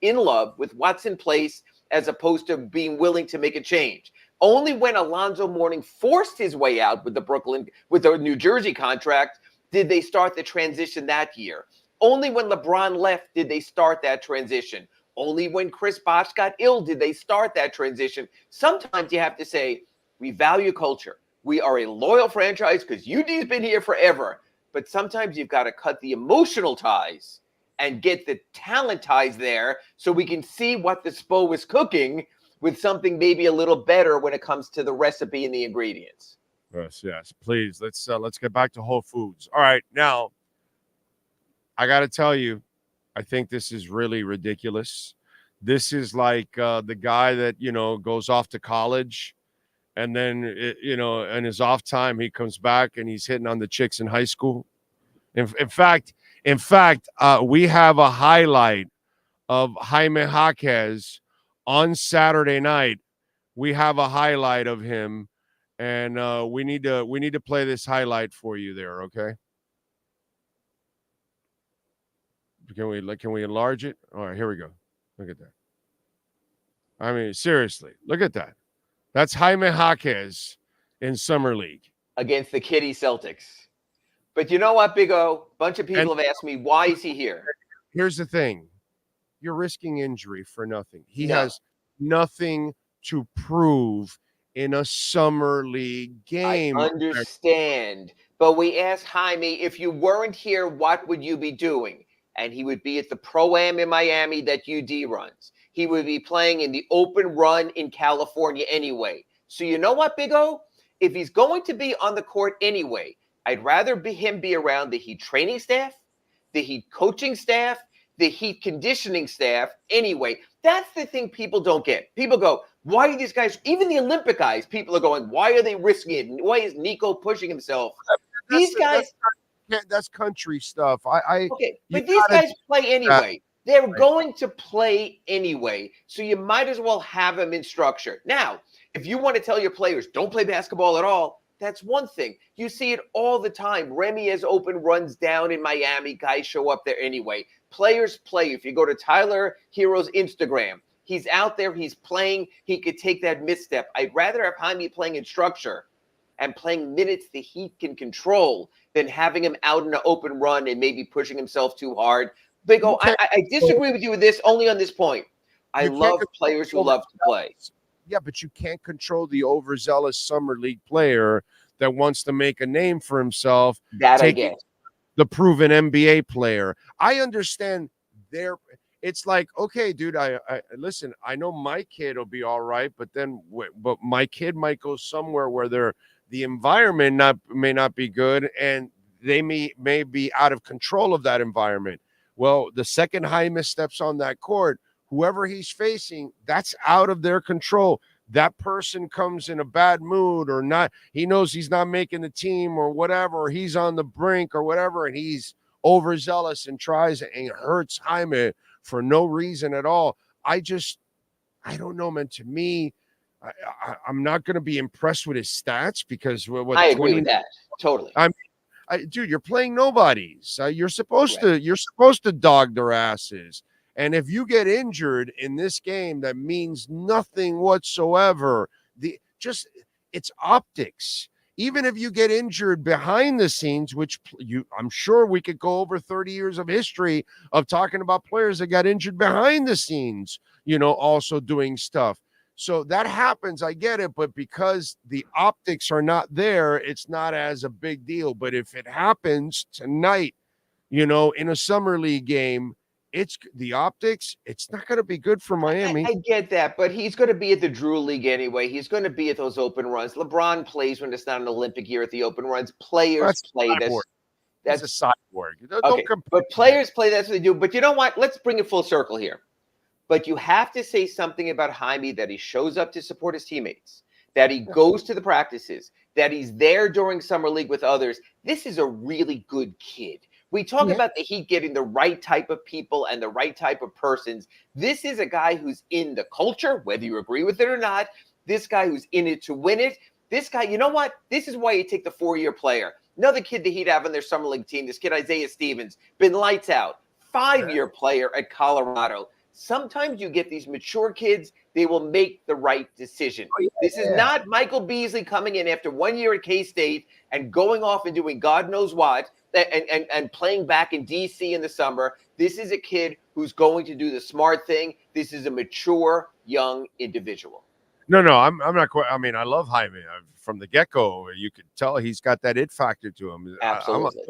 in love with what's in place as opposed to being willing to make a change. Only when Alonzo Mourning forced his way out with the New Jersey contract did they start the transition that year. Only when LeBron left did they start that transition. Only when Chris Bosh got ill did they start that transition. Sometimes you have to say, we value culture. We are a loyal franchise because UD's been here forever. But sometimes you've got to cut the emotional ties and get the talent ties there so we can see what the Spo is cooking with something maybe a little better when it comes to the recipe and the ingredients. Yes, please. Let's get back to Whole Foods. All right, now, I got to tell you, I think this is really ridiculous. This is like the guy that, goes off to college and then, in his off time, he comes back and he's hitting on the chicks in high school. In fact, we have a highlight of Jaime Jaquez on Saturday night. We have a highlight of him, and we need to play this highlight for you there, okay? Can we enlarge it? All right, here we go. Look at that. I mean, seriously, look at that. That's Jaime Jaquez in Summer League against the Kitty Celtics. But you know what, Big O? A bunch of people have asked me, why is he here? Here's the thing. You're risking injury for nothing. He has nothing to prove in a Summer League game. I understand. But we asked Jaime, if you weren't here, what would you be doing? And he would be at the Pro-Am in Miami that UD runs. He would be playing in the Open Run in California anyway. So you know what, Big O? If he's going to be on the court anyway, I'd rather him be around the Heat training staff, the Heat coaching staff, the Heat conditioning staff anyway. That's the thing people don't get. People go, why are these guys, even the Olympic guys, people are going, why are they risking it? Why is Nico pushing himself? These guys. That's country stuff. Okay, but these guys play anyway. They're going to play anyway. So you might as well have them in structure. Now, if you want to tell your players, don't play basketball at all, that's one thing. You see it all the time. Remy has open runs down in Miami. Guys show up there anyway. Players play. If you go to Tyler Hero's Instagram, he's out there. He's playing. He could take that misstep. I'd rather have Jaime playing in structure and playing minutes the Heat can control than having him out in an open run and maybe pushing himself too hard. Big O, I disagree with you with this only on this point. I love players who love to play. Yeah, but you can't control the overzealous Summer League player that wants to make a name for himself. That I get. The proven NBA player. I understand it's like, okay, dude, I listen, I know my kid will be all right, but my kid might go somewhere where the environment may not be good, and they may be out of control of that environment. Well, the second Jaime steps on that court, whoever he's facing, that's out of their control. That person comes in a bad mood or not, he knows he's not making the team or whatever, or he's on the brink or whatever, and he's overzealous and tries and hurts Jaime for no reason at all. I don't know, man. To me, I'm not going to be impressed with his stats because I agree with that totally. Dude, you're playing nobodies. You're supposed to dog their asses. And if you get injured in this game, that means nothing whatsoever. It's optics. Even if you get injured behind the scenes, which I'm sure we could go over 30 years of history of talking about players that got injured behind the scenes, also doing stuff. So that happens. I get it. But because the optics are not there, it's not as a big deal. But if it happens tonight, in a summer league game, it's the optics. It's not going to be good for Miami. I get that, but he's going to be at the Drew League anyway. He's going to be at those open runs. LeBron plays when it's not an Olympic year at the open runs. Players play this. That's a cyborg. Okay, but players play. That's what they do. But you know what? Let's bring it full circle here. But you have to say something about Jaime, that he shows up to support his teammates, that he goes to the practices, that he's there during summer league with others. This is a really good kid. We talk about the Heat getting the right type of people and the right type of persons. This is a guy who's in the culture, whether you agree with it or not. This guy who's in it to win it. This guy, you know what? This is why you take the 4-year player. Another kid the Heat have on their summer league team, this kid Isaiah Stevens, been lights out. 5-year player at Colorado. Sometimes you get these mature kids, they will make the right decision. This is not Michael Beasley coming in after 1 year at K-State and going off and doing God knows what. And playing back in D.C. in the summer. This is a kid who's going to do the smart thing. This is a mature, young individual. No, I'm not quite. I mean, I love Jaime. From the get-go, you could tell he's got that it factor to him. Absolutely.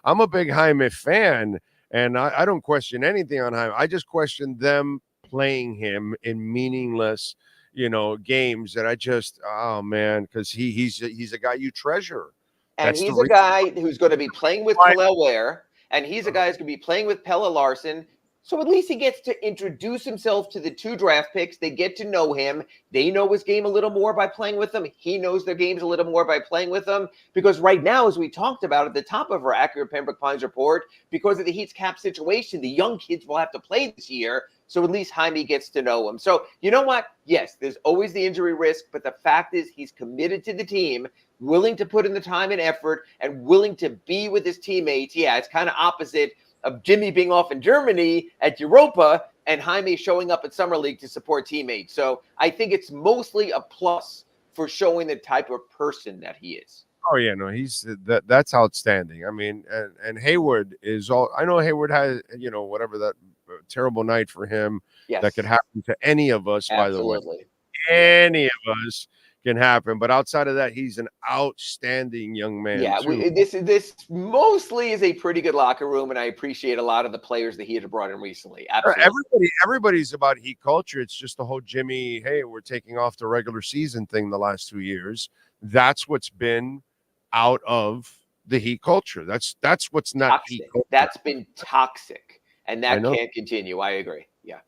I'm a big Jaime fan, and I don't question anything on Jaime. I just question them playing him in meaningless, games that because he's a guy you treasure. And he's a guy who's going to be playing with Khalil Ware, and he's a guy who's going to be playing with Pelle Larsson. So at least he gets to introduce himself to the 2 draft picks. They get to know him. They know his game a little more by playing with him. He knows their games a little more by playing with them. Because right now, as we talked about at the top of our Accurate Pembroke Pines report, because of the Heat's cap situation, the young kids will have to play this year. So at least Jaime gets to know him. So you know what? Yes, there's always the injury risk, but the fact is he's committed to the team, willing to put in the time and effort, and willing to be with his teammates. Yeah, it's kind of opposite of Jimmy being off in Germany at Europa and Jaime showing up at Summer League to support teammates. So I think it's mostly a plus for showing the type of person that he is. Oh yeah, no, that's outstanding. I mean, and Hayward is all. I know Hayward has, whatever that terrible night for him that could happen to any of us. Absolutely. By the way, any of us can happen. But outside of that, he's an outstanding young man. Yeah, this mostly is a pretty good locker room, and I appreciate a lot of the players that he had brought in recently. Absolutely. Everybody's about Heat culture. It's just the whole Jimmy, hey, we're taking off the regular season thing the last 2 years. That's what's been out of the Heat culture. That's what's not toxic. Heat culture. That's been toxic, and that can't continue. I agree. Yeah.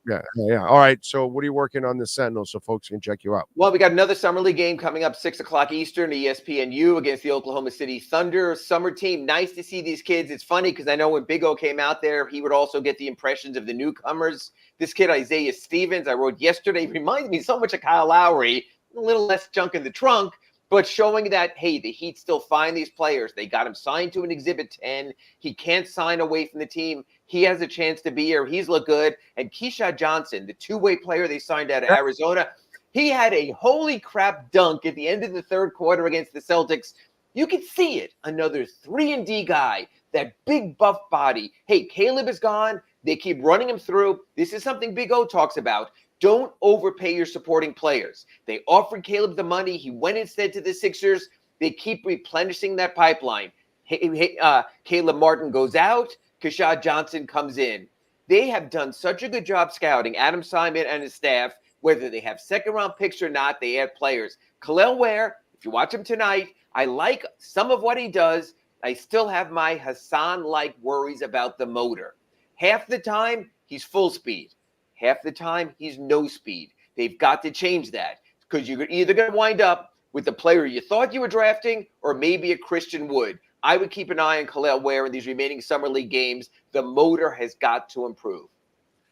All right. So what are you working on this Sentinel so folks can check you out? Well, we got another Summer League game coming up 6 o'clock Eastern, ESPNU against the Oklahoma City Thunder summer team. Nice to see these kids. It's funny because I know when Big O came out there, he would also get the impressions of the newcomers. This kid, Isaiah Stevens, I wrote yesterday, reminds me so much of Kyle Lowry, a little less junk in the trunk, but showing that, hey, the Heat still find these players. They got him signed to an Exhibit 10. He can't sign away from the team. He has a chance to be here. He's looked good. And Keyshawn Johnson, the 2-way player they signed out of Arizona, he had a holy crap dunk at the end of the third quarter against the Celtics. You could see it. Another 3-and-D guy, that big buff body. Hey, Caleb is gone. They keep running him through. This is something Big O talks about. Don't overpay your supporting players. They offered Caleb the money. He went instead to the Sixers. They keep replenishing that pipeline. Caleb Martin goes out. Kashad Johnson comes in. They have done such a good job scouting. Adam Simon and his staff, whether they have second-round picks or not, they add players. Khalil Ware, if you watch him tonight, I like some of what he does. I still have my Hassan-like worries about the motor. Half the time, he's full speed. Half the time, he's no speed. They've got to change that because you're either going to wind up with the player you thought you were drafting or maybe a Christian Wood. I would keep an eye on Khalil Ware in these remaining Summer League games. The motor has got to improve.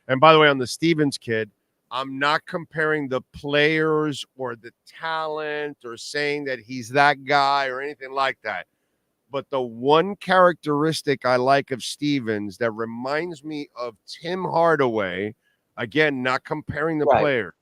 And by the way, on the Stevens kid, I'm not comparing the players or the talent or saying that he's that guy or anything like that. But the one characteristic I like of Stevens that reminds me of Tim Hardaway, again, not comparing the player,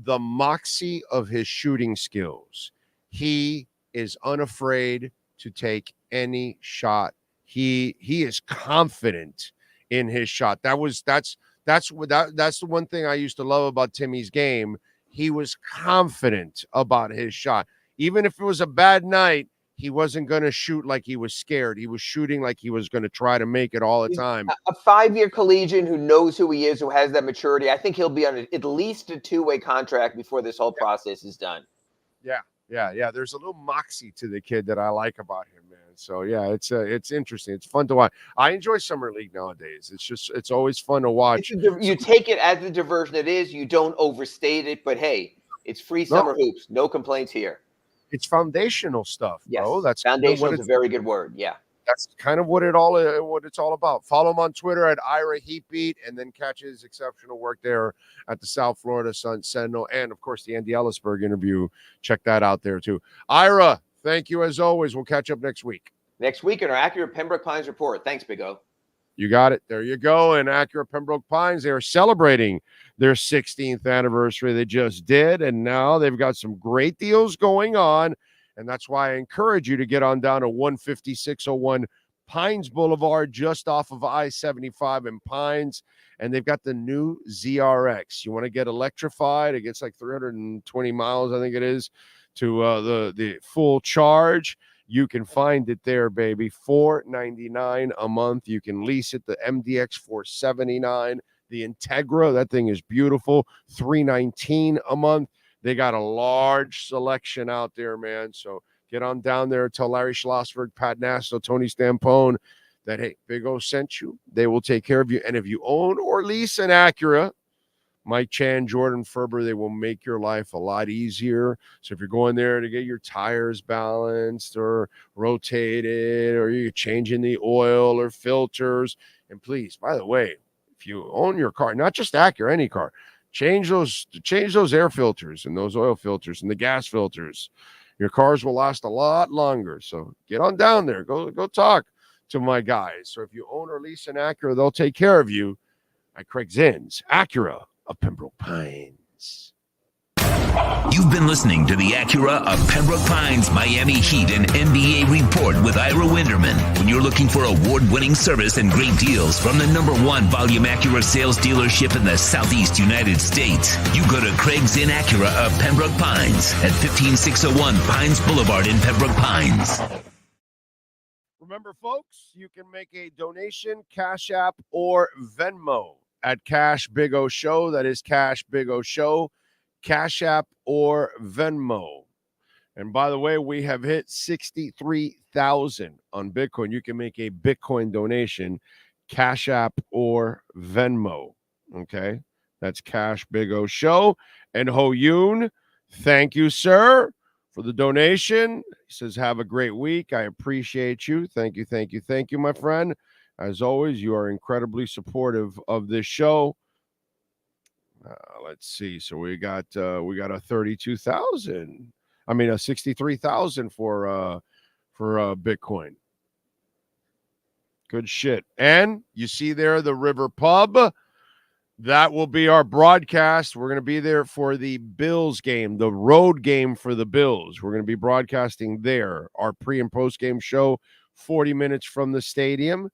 the moxie of his shooting skills. He is unafraid to take any shot. He is confident in his shot. That's the one thing I used to love about Timmy's game. He was confident about his shot. Even if it was a bad night, he wasn't going to shoot like he was scared. He was shooting like he was going to try to make it all the time. A 5-year collegian who knows who he is, who has that maturity. I think he'll be on at least a 2-way contract before this whole process is done. Yeah. There's a little moxie to the kid that I like about him, man. So yeah, it's interesting. It's fun to watch. I enjoy Summer League nowadays. It's always fun to watch. You take it as the diversion it is. You don't overstate it, but hey, it's free summer hoops. No complaints here. It's foundational stuff, bro. Yes. That's foundational is a very good word. Yeah. That's kind of what it's all about. Follow him on Twitter at Ira Heatbeat, and then catch his exceptional work there at the South Florida Sun Sentinel, and of course the Andy Ellisberg interview. Check that out there too. Ira, thank you as always. We'll catch up next week. Next week in our Accurate Pembroke Pines report. Thanks, Big O. You got it. There you go. And Accurate Pembroke Pines, they are celebrating their 16th anniversary. They just did, and now they've got some great deals going on. And that's why I encourage you to get on down to 15601 Pines Boulevard, just off of I-75 in Pines. And they've got the new ZRX. You want to get electrified? It gets like 320 miles, I think it is, to the full charge. You can find it there, baby. $499 a month. You can lease it. The MDX $479. The Integra, that thing is beautiful. $319 a month. They got a large selection out there, man. So get on down there. Tell Larry Schlossberg, Pat Nasto, Tony Stampone that, hey, Big O sent you. They will take care of you. And if you own or lease an Acura, Mike Chan, Jordan Ferber, they will make your life a lot easier. So if you're going there to get your tires balanced or rotated, or you're changing the oil or filters, and please, by the way, if you own your car, not just Acura, any car, change those air filters and those oil filters and the gas filters. Your cars will last a lot longer. So get on down there. Go talk to my guys. So if you own or lease an Acura, they'll take care of you at Craig Zinn's Acura of Pembroke Pines. You've been listening to the Acura of Pembroke Pines Miami Heat and NBA Report with Ira Winderman. When you're looking for award-winning service and great deals from the #1 volume Acura sales dealership in the Southeast United States, you go to Craig Zinn Acura of Pembroke Pines at 15601 Pines Boulevard in Pembroke Pines. Remember, folks, you can make a donation, Cash App, or Venmo at Cash Big O Show. That is Cash Big O Show. Cash App or Venmo. And by the way, we have hit 63,000 on Bitcoin. You can make a Bitcoin donation, Cash App or Venmo. Okay, that's Cash Big O Show. And Ho Yoon, thank you, sir, for the donation. He says, have a great week. I appreciate you. Thank you, my friend. As always, you are incredibly supportive of this show. Let's see. So we got a 32,000. I mean, a 63,000 for Bitcoin. Good shit. And you see there the River Pub. That will be our broadcast. We're going to be there for the Bills game, the road game for the Bills. We're going to be broadcasting there. Our pre and post game show, 40 minutes from the stadium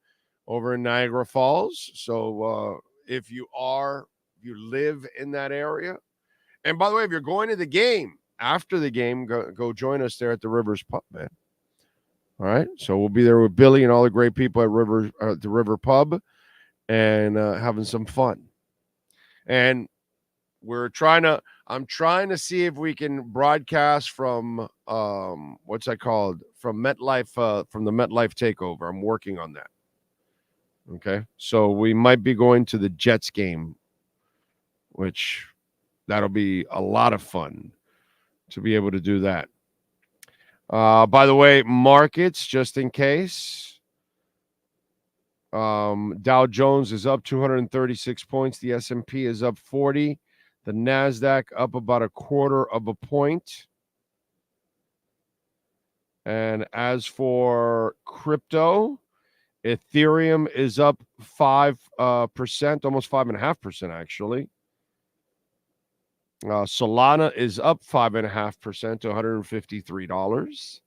over in Niagara Falls. So if you live in that area, and by the way, if you're going to the game, after the game, go join us there at the Rivers Pub, man. All right, so we'll be there with Billy and all the great people at the River Pub, and having some fun. And I'm trying to see if we can broadcast from what's that called? From MetLife, from the MetLife takeover. I'm working on that. Okay, so we might be going to the Jets game, which that'll be a lot of fun to be able to do that. By the way, markets, just in case. Dow Jones is up 236 points. The S&P is up 40. The NASDAQ up about 1/4 point. And as for crypto, Ethereum is up 5%, almost 5.5% actually. Solana is up 5.5% to $153.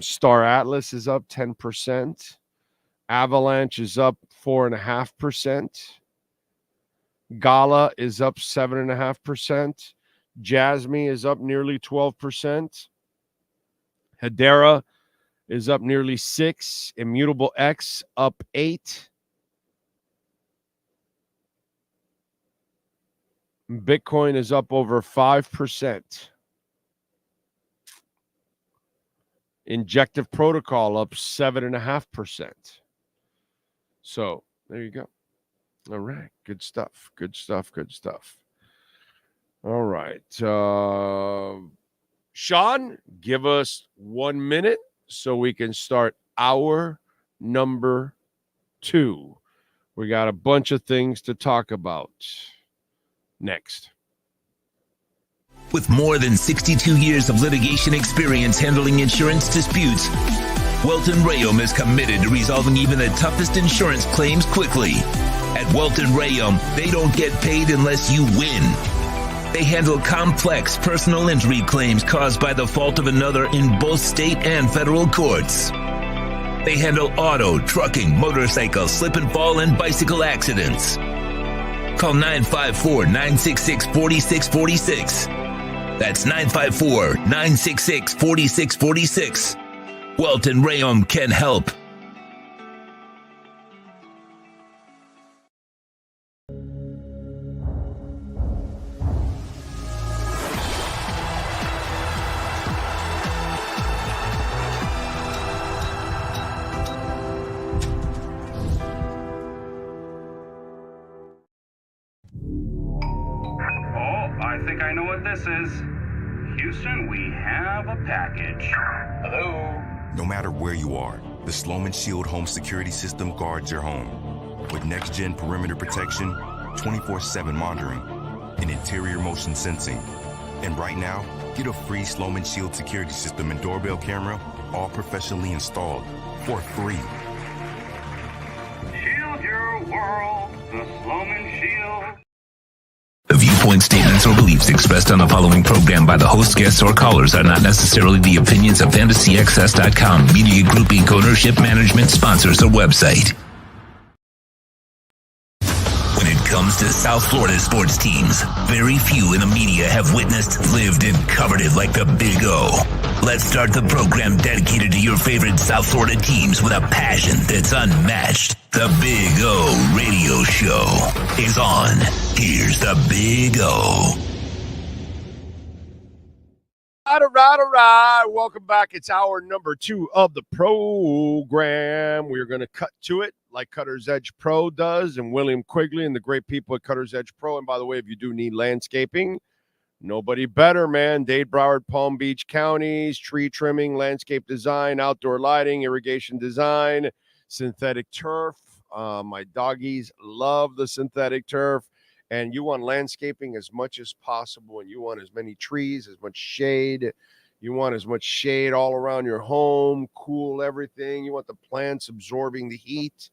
Star Atlas is up 10%. Avalanche is up 4.5%. Gala is up 7.5%. Jasmine is up nearly 12%. Hedera is up nearly 6%. Immutable X up 8%. Bitcoin is up over 5%. Injective Protocol up 7.5%. So there you go. All right. Good stuff. Good stuff. Good stuff. All right. Sean, give us 1 minute so we can start hour number 2. We got a bunch of things to talk about next. With more than 62 years of litigation experience handling insurance disputes, Welton Rayom is committed to resolving even the toughest insurance claims quickly. At Welton Rayom, they don't get paid unless you win. They handle complex personal injury claims caused by the fault of another in both state and federal courts. They handle auto, trucking, motorcycle, slip and fall, and bicycle accidents. Call 954-966-4646. That's 954-966-4646. Welton Rayom can help. I think I know what this is. Houston, we have a package. Hello? No matter where you are, the Sloman Shield Home Security System guards your home. With next-gen perimeter protection, 24/7 monitoring, and interior motion sensing. And right now, get a free Sloman Shield Security System and doorbell camera, all professionally installed, for free. Shield your world, the Sloman Shield. The viewpoint, statements, or beliefs expressed on the following program by the host, guests, or callers are not necessarily the opinions of FantasyAccess.com, Media Group Inc. ownership, management, sponsors, or website. When it comes to South Florida sports teams, very few in the media have witnessed, lived, and covered it like the Big O. Let's start the program dedicated to your favorite South Florida teams with a passion that's unmatched. The Big O Radio Show is on. Here's the Big O. All right. Welcome back. It's hour number 2 of the program. We're going to cut to it like Cutter's Edge Pro does, and William Quigley and the great people at Cutter's Edge Pro. And by the way, if you do need landscaping, nobody better, man. Dade, Broward, Palm Beach counties, tree trimming, landscape design, outdoor lighting, irrigation design, synthetic turf. My doggies love the synthetic turf. And you want landscaping as much as possible, and you want as many trees, as much shade. You want as much shade all around your home, cool everything. You want the plants absorbing the heat.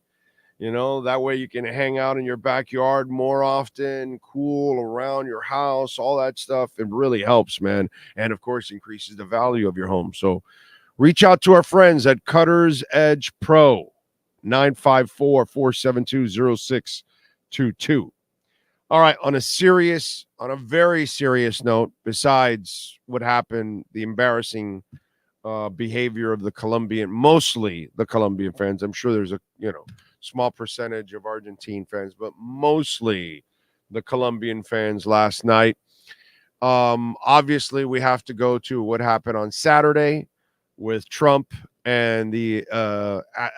You know, that way you can hang out in your backyard more often, cool around your house, all that stuff. It really helps, man. And, of course, increases the value of your home. So reach out to our friends at Cutter's Edge Pro, 954-472-0622. All right, on a very serious note, besides what happened, the embarrassing behavior of mostly the Colombian fans. I'm sure there's a small percentage of Argentine fans, but mostly the Colombian fans last night. Obviously, we have to go to what happened on Saturday with Trump and the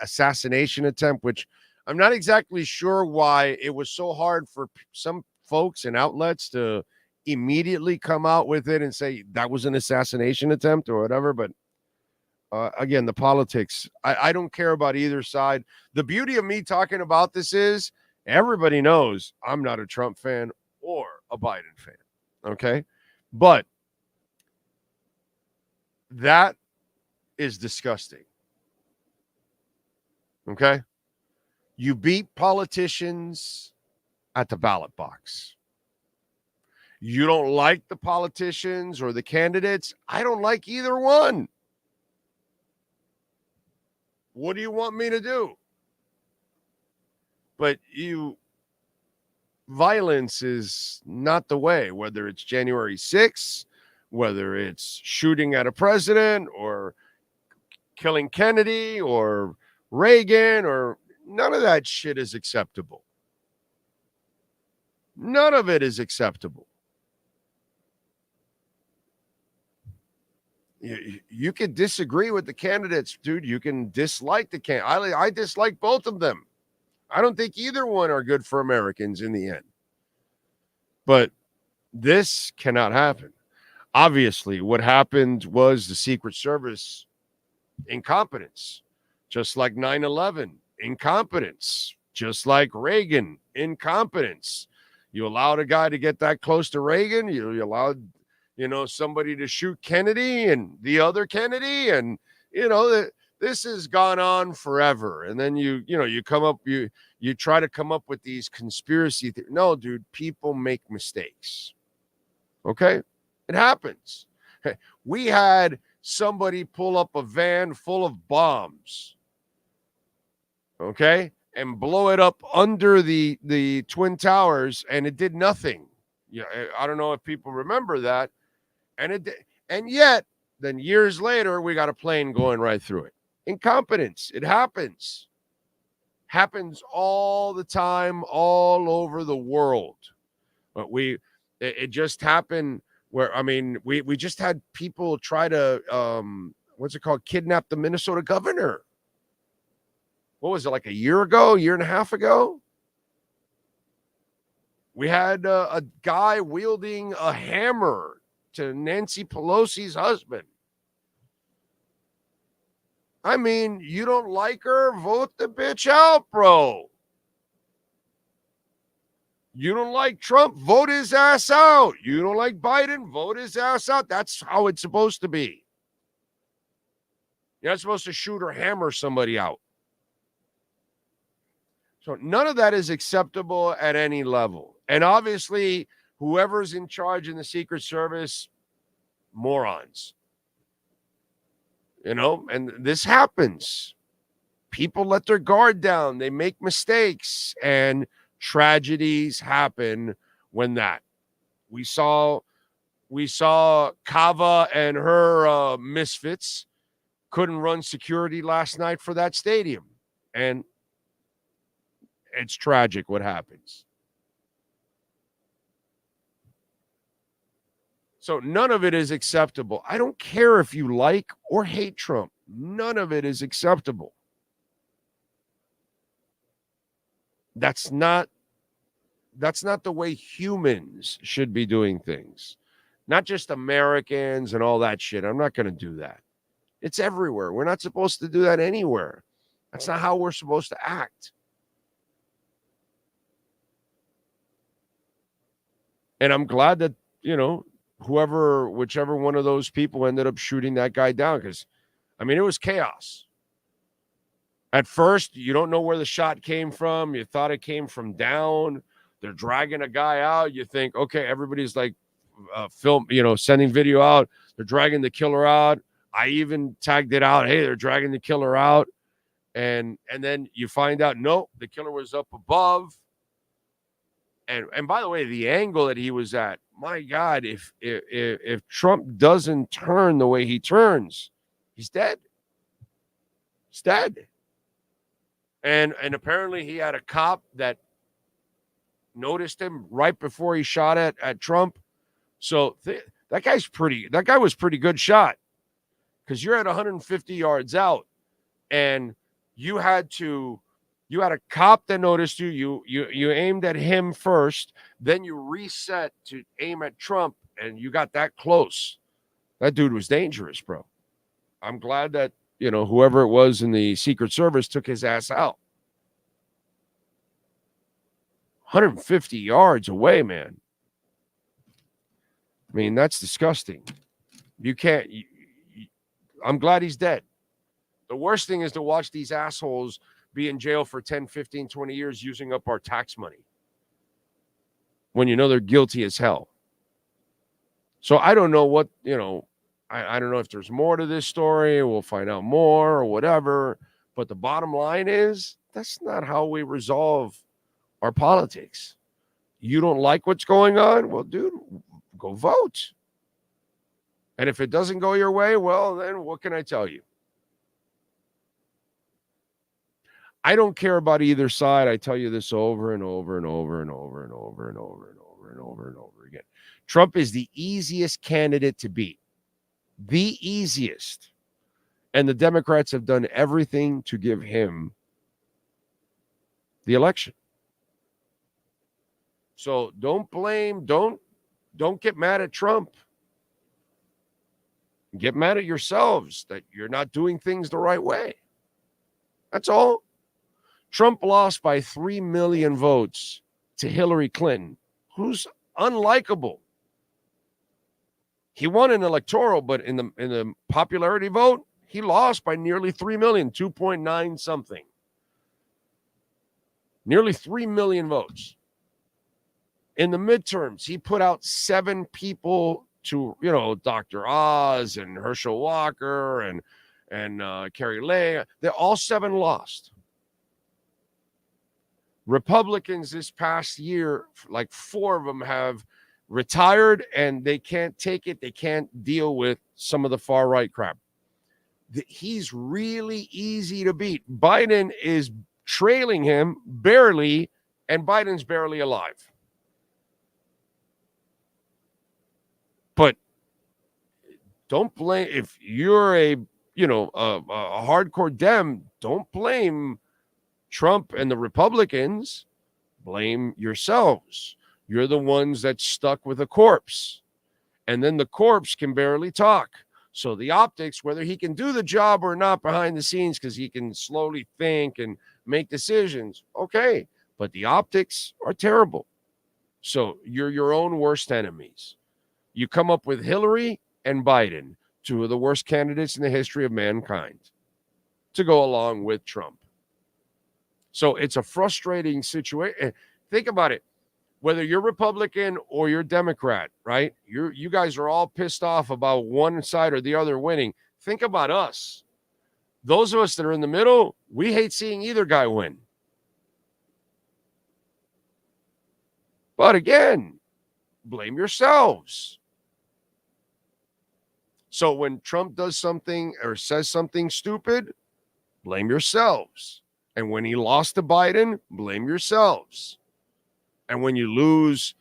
assassination attempt, which I'm not exactly sure why it was so hard for some folks and outlets to immediately come out with it and say that was an assassination attempt or whatever. But again, the politics, I don't care about either side. The beauty of me talking about this is everybody knows I'm not a Trump fan or a Biden fan. Okay. But that is disgusting. Okay. You beat politicians at the ballot box. You don't like the politicians or the candidates. I don't like either one. What do you want me to do? But violence is not the way, whether it's January 6th, whether it's shooting at a president or killing Kennedy or Reagan, or none of that shit is acceptable. None of it is acceptable. You can disagree with the candidates, dude. You can dislike the candidate. I dislike both of them. I don't think either one are good for Americans in the end. But this cannot happen. Obviously, what happened was the Secret Service incompetence, just like 9/11, incompetence, just like Reagan, incompetence. You allowed a guy to get that close to Reagan. You allowed somebody to shoot Kennedy and the other Kennedy, and this has gone on forever. And then you try to come up with these conspiracy theories. No, dude, people make mistakes. Okay, it happens. We had somebody pull up a van full of bombs, okay, and blow it up under the Twin Towers, and it did nothing. I don't know if people remember that. And yet, then years later, we got a plane going right through it. Incompetence. It happens. Happens all the time, all over the world. But it just happened where, we just had people try to, kidnap the Minnesota governor. What was it, like a year and a half ago? We had a guy wielding a hammer to Nancy Pelosi's husband. You don't like her? Vote the bitch out, bro. You don't like Trump? Vote his ass out. You don't like Biden? Vote his ass out. That's how it's supposed to be. You're not supposed to shoot or hammer somebody out. So none of that is acceptable at any level. And obviously, whoever's in charge in the Secret Service, morons. And this happens. People let their guard down. They make mistakes, and tragedies happen when that. We saw Kava and her misfits couldn't run security last night for that stadium. And it's tragic what happens. So none of it is acceptable. I don't care if you like or hate Trump. None of it is acceptable. That's not the way humans should be doing things. Not just Americans and all that shit. I'm not going to do that. It's everywhere. We're not supposed to do that anywhere. That's not how we're supposed to act. And I'm glad that, whichever one of those people ended up shooting that guy down, because, it was chaos. At first, you don't know where the shot came from. You thought it came from down. They're dragging a guy out. You think, okay, everybody's like sending video out. They're dragging the killer out. I even tagged it out. Hey, they're dragging the killer out. And then you find out, nope, the killer was up above. And by the way, the angle that he was at, my God, if Trump doesn't turn the way he turns, he's dead. He's dead. And apparently he had a cop that noticed him right before he shot at Trump. So that guy was pretty good shot, because you're at 150 yards out, and you had a cop that noticed you aimed at him first, then you reset to aim at Trump, and you got that close. That dude was dangerous, bro. I'm glad that, whoever it was in the Secret Service took his ass out. 150 yards away, man. I mean, that's disgusting. You can't. I'm glad he's dead. The worst thing is to watch these assholes be in jail for 10, 15, 20 years using up our tax money when they're guilty as hell. So I don't know what, I don't know if there's more to this story. We'll find out more or whatever. But the bottom line is, that's not how we resolve our politics. You don't like what's going on? Well, dude, go vote. And if it doesn't go your way, well, then what can I tell you? I don't care about either side. I tell you this over and over and over and over and over and over and over and over and over again. Trump is the easiest candidate to beat. The easiest. And the Democrats have done everything to give him the election. So don't get mad at Trump. Get mad at yourselves that you're not doing things the right way. That's all. Trump lost by 3 million votes to Hillary Clinton, who's unlikable. He won an electoral, but in the popularity vote, he lost by nearly 3 million, 2.9 something. Nearly 3 million votes. In the midterms, he put out 7 people to, Dr. Oz and Herschel Walker and Carrie Lake. They all 7 lost. Republicans this past year, like 4 of them have retired, and they can't take it. They can't deal with some of the far right crap. He's really easy to beat. Biden is trailing him barely, and Biden's barely alive. But don't blame, if you're a hardcore Dem, don't blame Trump and the Republicans. Blame yourselves. You're the ones that stuck with a corpse. And then the corpse can barely talk. So the optics, whether he can do the job or not behind the scenes, because he can slowly think and make decisions, okay. But the optics are terrible. So you're your own worst enemies. You come up with Hillary and Biden, 2 of the worst candidates in the history of mankind, to go along with Trump. So it's a frustrating situation. Think about it. Whether you're Republican or you're Democrat, right? You guys are all pissed off about one side or the other winning. Think about us. Those of us that are in the middle, we hate seeing either guy win. But again, blame yourselves. So when Trump does something or says something stupid, blame yourselves. And when he lost to Biden, blame yourselves. And when you lose,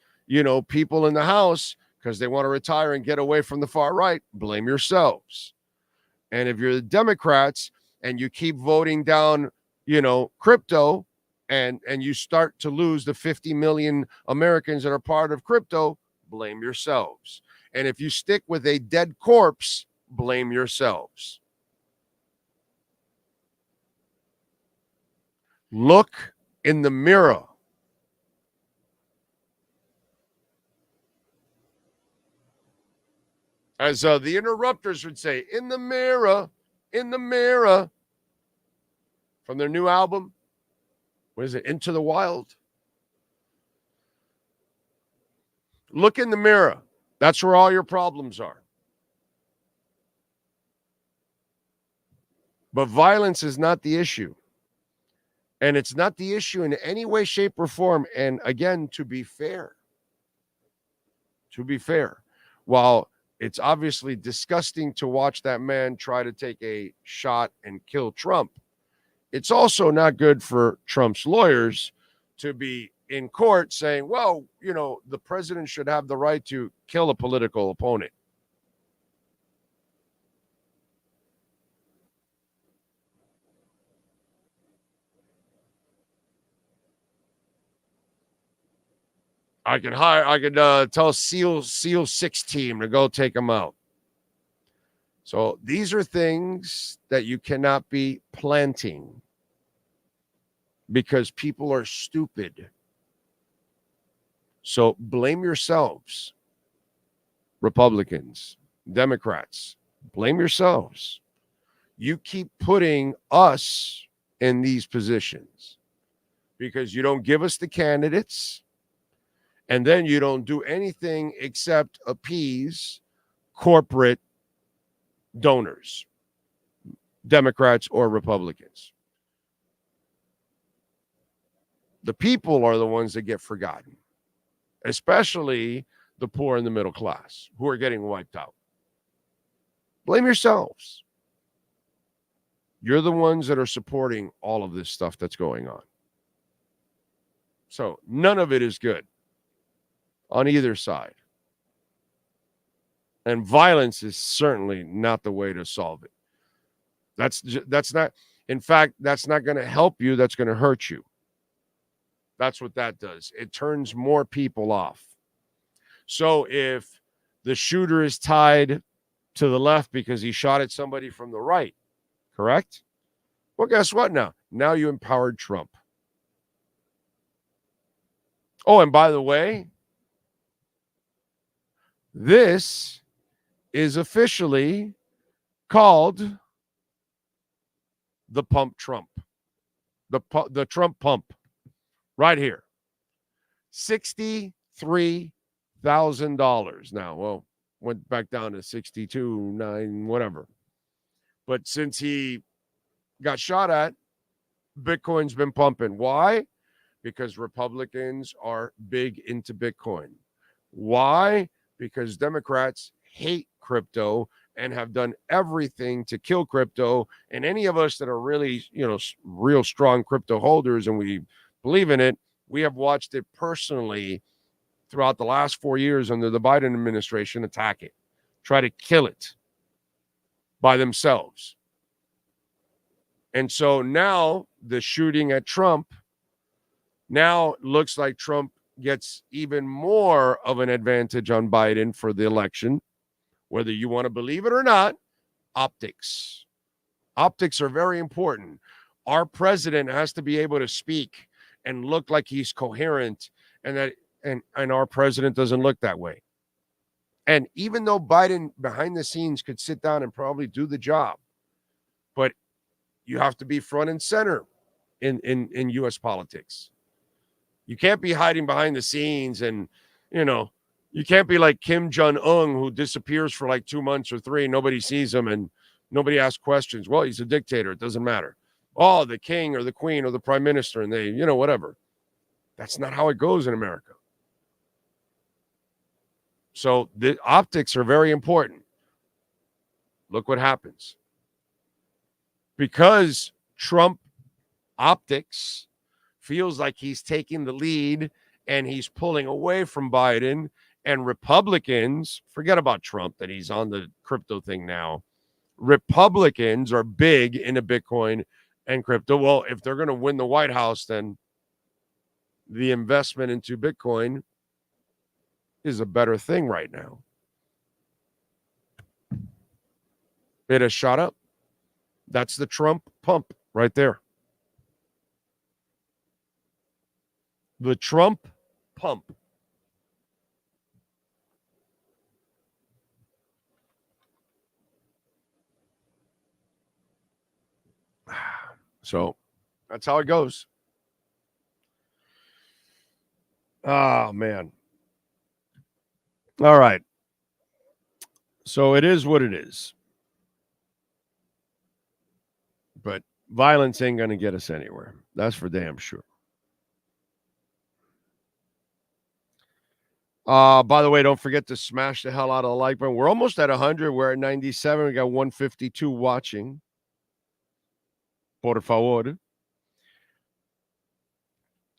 people in the House because they want to retire and get away from the far right, blame yourselves. And if you're the Democrats and you keep voting down, crypto, and you start to lose the 50 million Americans that are part of crypto, blame yourselves. And if you stick with a dead corpse, blame yourselves. Look in the mirror. As the Interrupters would say, in the mirror, from their new album. What is it? Into the Wild. Look in the mirror. That's where all your problems are. But violence is not the issue. And it's not the issue in any way, shape, or form. And again, to be fair, while it's obviously disgusting to watch that man try to take a shot and kill Trump, it's also not good for Trump's lawyers to be in court saying, well, the president should have the right to kill a political opponent. I could tell SEAL 6 team to go take him out. So these are things that you cannot be planting because people are stupid. So blame yourselves, Republicans, Democrats, blame yourselves. You keep putting us in these positions because you don't give us the candidates. And then you don't do anything except appease corporate donors, Democrats or Republicans. The people are the ones that get forgotten, especially the poor and the middle class who are getting wiped out. Blame yourselves. You're the ones that are supporting all of this stuff that's going on. So none of it is good on either side. And violence is certainly not the way to solve it. That's not, in fact, that's not going to help you. That's going to hurt you. That's what that does. It turns more people off. So if the shooter is tied to the left because he shot at somebody from the right, correct? Well, guess what now? Now you empowered Trump. Oh, and by the way, this is officially called the pump Trump. The Trump pump. Right here. $63,000 now. Well, went back down to 62,900, whatever. But since he got shot at, Bitcoin's been pumping. Why? Because Republicans are big into Bitcoin. Why? Because Democrats hate crypto and have done everything to kill crypto. And any of us that are really, real strong crypto holders and we believe in it, we have watched it personally throughout the last 4 years under the Biden administration attack it, try to kill it by themselves. And so now the shooting at Trump now looks like Trump gets even more of an advantage on Biden for the election, whether you want to believe it or not. Optics are very important. Our president has to be able to speak and look like he's coherent, and our president doesn't look that way. And even though Biden behind the scenes could sit down and probably do the job, but you have to be front and center in U.S. politics. You can't be hiding behind the scenes and, you can't be like Kim Jong-un who disappears for like 2 months or 3. Nobody sees him and nobody asks questions. Well, he's a dictator. It doesn't matter. Oh, the king or the queen or the prime minister and they, whatever. That's not how it goes in America. So the optics are very important. Look what happens. Because Trump optics feels like he's taking the lead and he's pulling away from Biden, and Republicans, forget about Trump that he's on the crypto thing now. Republicans are big into Bitcoin and crypto. Well, if they're going to win the White House, then the investment into Bitcoin is a better thing right now. It has shot up. That's the Trump pump right there. The Trump pump. So that's how it goes. Oh, man. All right. So it is what it is. But Violence ain't going to get us anywhere. That's for damn sure. By the way, don't forget to smash the hell out of the like button. We're almost at 100. We're at 97. We got 152 watching. Por favor.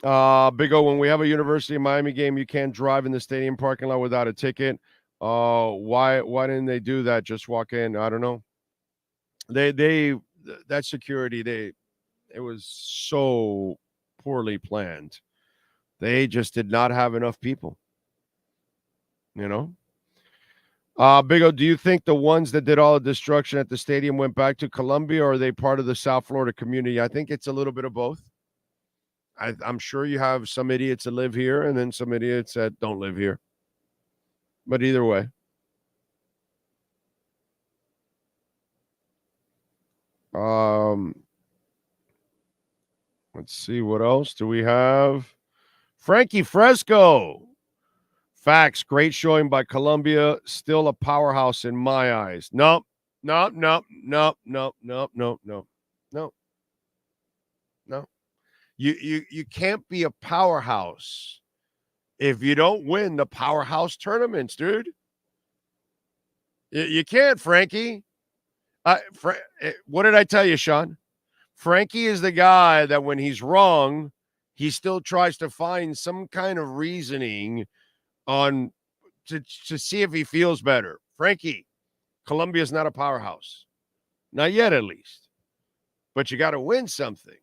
Big O, when we have a University of Miami game, you can't drive in the stadium parking lot without a ticket. Why didn't they do that? Just walk in. I don't know. That security, it was so poorly planned. They just did not have enough people. You know? Big O, do you think the ones that did all the destruction at the stadium went back to Colombia, or are they part of the South Florida community? I think it's a little bit of both. I'm sure you have some idiots that live here and then some idiots that don't live here. But either way. Let's see, what else do we have? Frankie Fresco. Facts, great showing by Colombia. Still a powerhouse in my eyes. Nope. You can't be a powerhouse if you don't win the powerhouse tournaments, dude. You can't, Frankie. What did I tell you, Sean? Frankie is the guy that when he's wrong, he still tries to find some kind of reasoning on to see if he feels better. Frankie, Colombia's not a powerhouse. Not yet, at least. But you got to win something.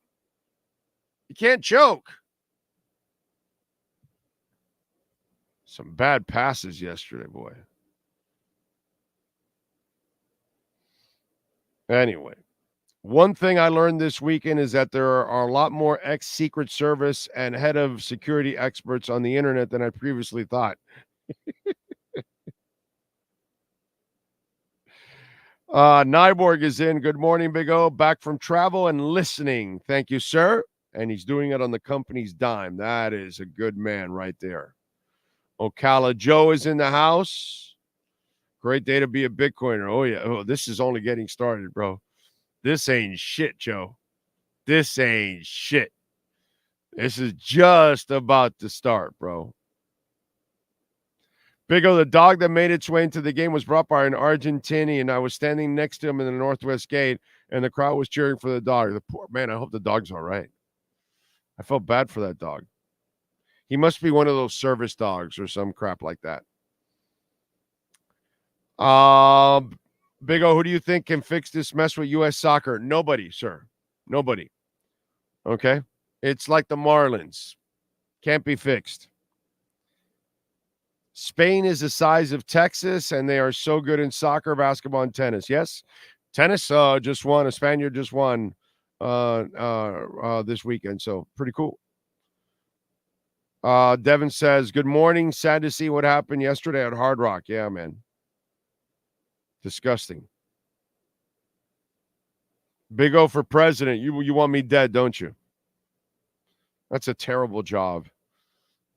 You can't choke. Some bad passes yesterday, boy. Anyway, one thing I learned this weekend is that there are a lot more ex-Secret Service and head of security experts on the internet than I previously thought. Nyborg is in. Good morning, Big O. Back from travel and listening. Thank you, sir. And he's doing it on the company's dime. That is a good man right there. Ocala Joe is in the house. Great day to be a Bitcoiner. Oh, yeah. Oh, this is only getting started, bro. This ain't shit, Joe. This ain't shit. This is just about to start, bro. Big O, the dog that made its way into the game was brought by an Argentinian. I was standing next to him in the Northwest Gate, and the crowd was cheering for the dog. The poor man, I hope the dog's all right. I felt bad for that dog. He must be one of those service dogs or some crap like that. Big O, who do you think can fix this mess with U.S. soccer? Nobody, sir. Nobody. Okay? It's like the Marlins. Can't be fixed. Spain is the size of Texas, and they are so good in soccer, basketball, and tennis. Yes? Tennis just won. A Spaniard just won this weekend, so pretty cool. Devin says, good morning. Sad to see what happened yesterday at Hard Rock. Yeah, man. Disgusting. Big O for president. You want me dead, don't you? That's a terrible job.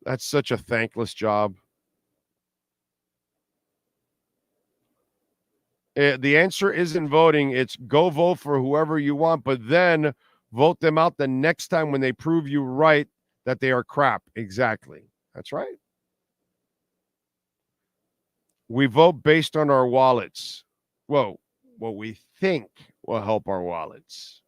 That's such a thankless job. The answer isn't voting. It's go vote for whoever you want, but then vote them out the next time when they prove you right that they are crap. Exactly. That's right. We vote based on our wallets. Whoa, what we think will help our wallets.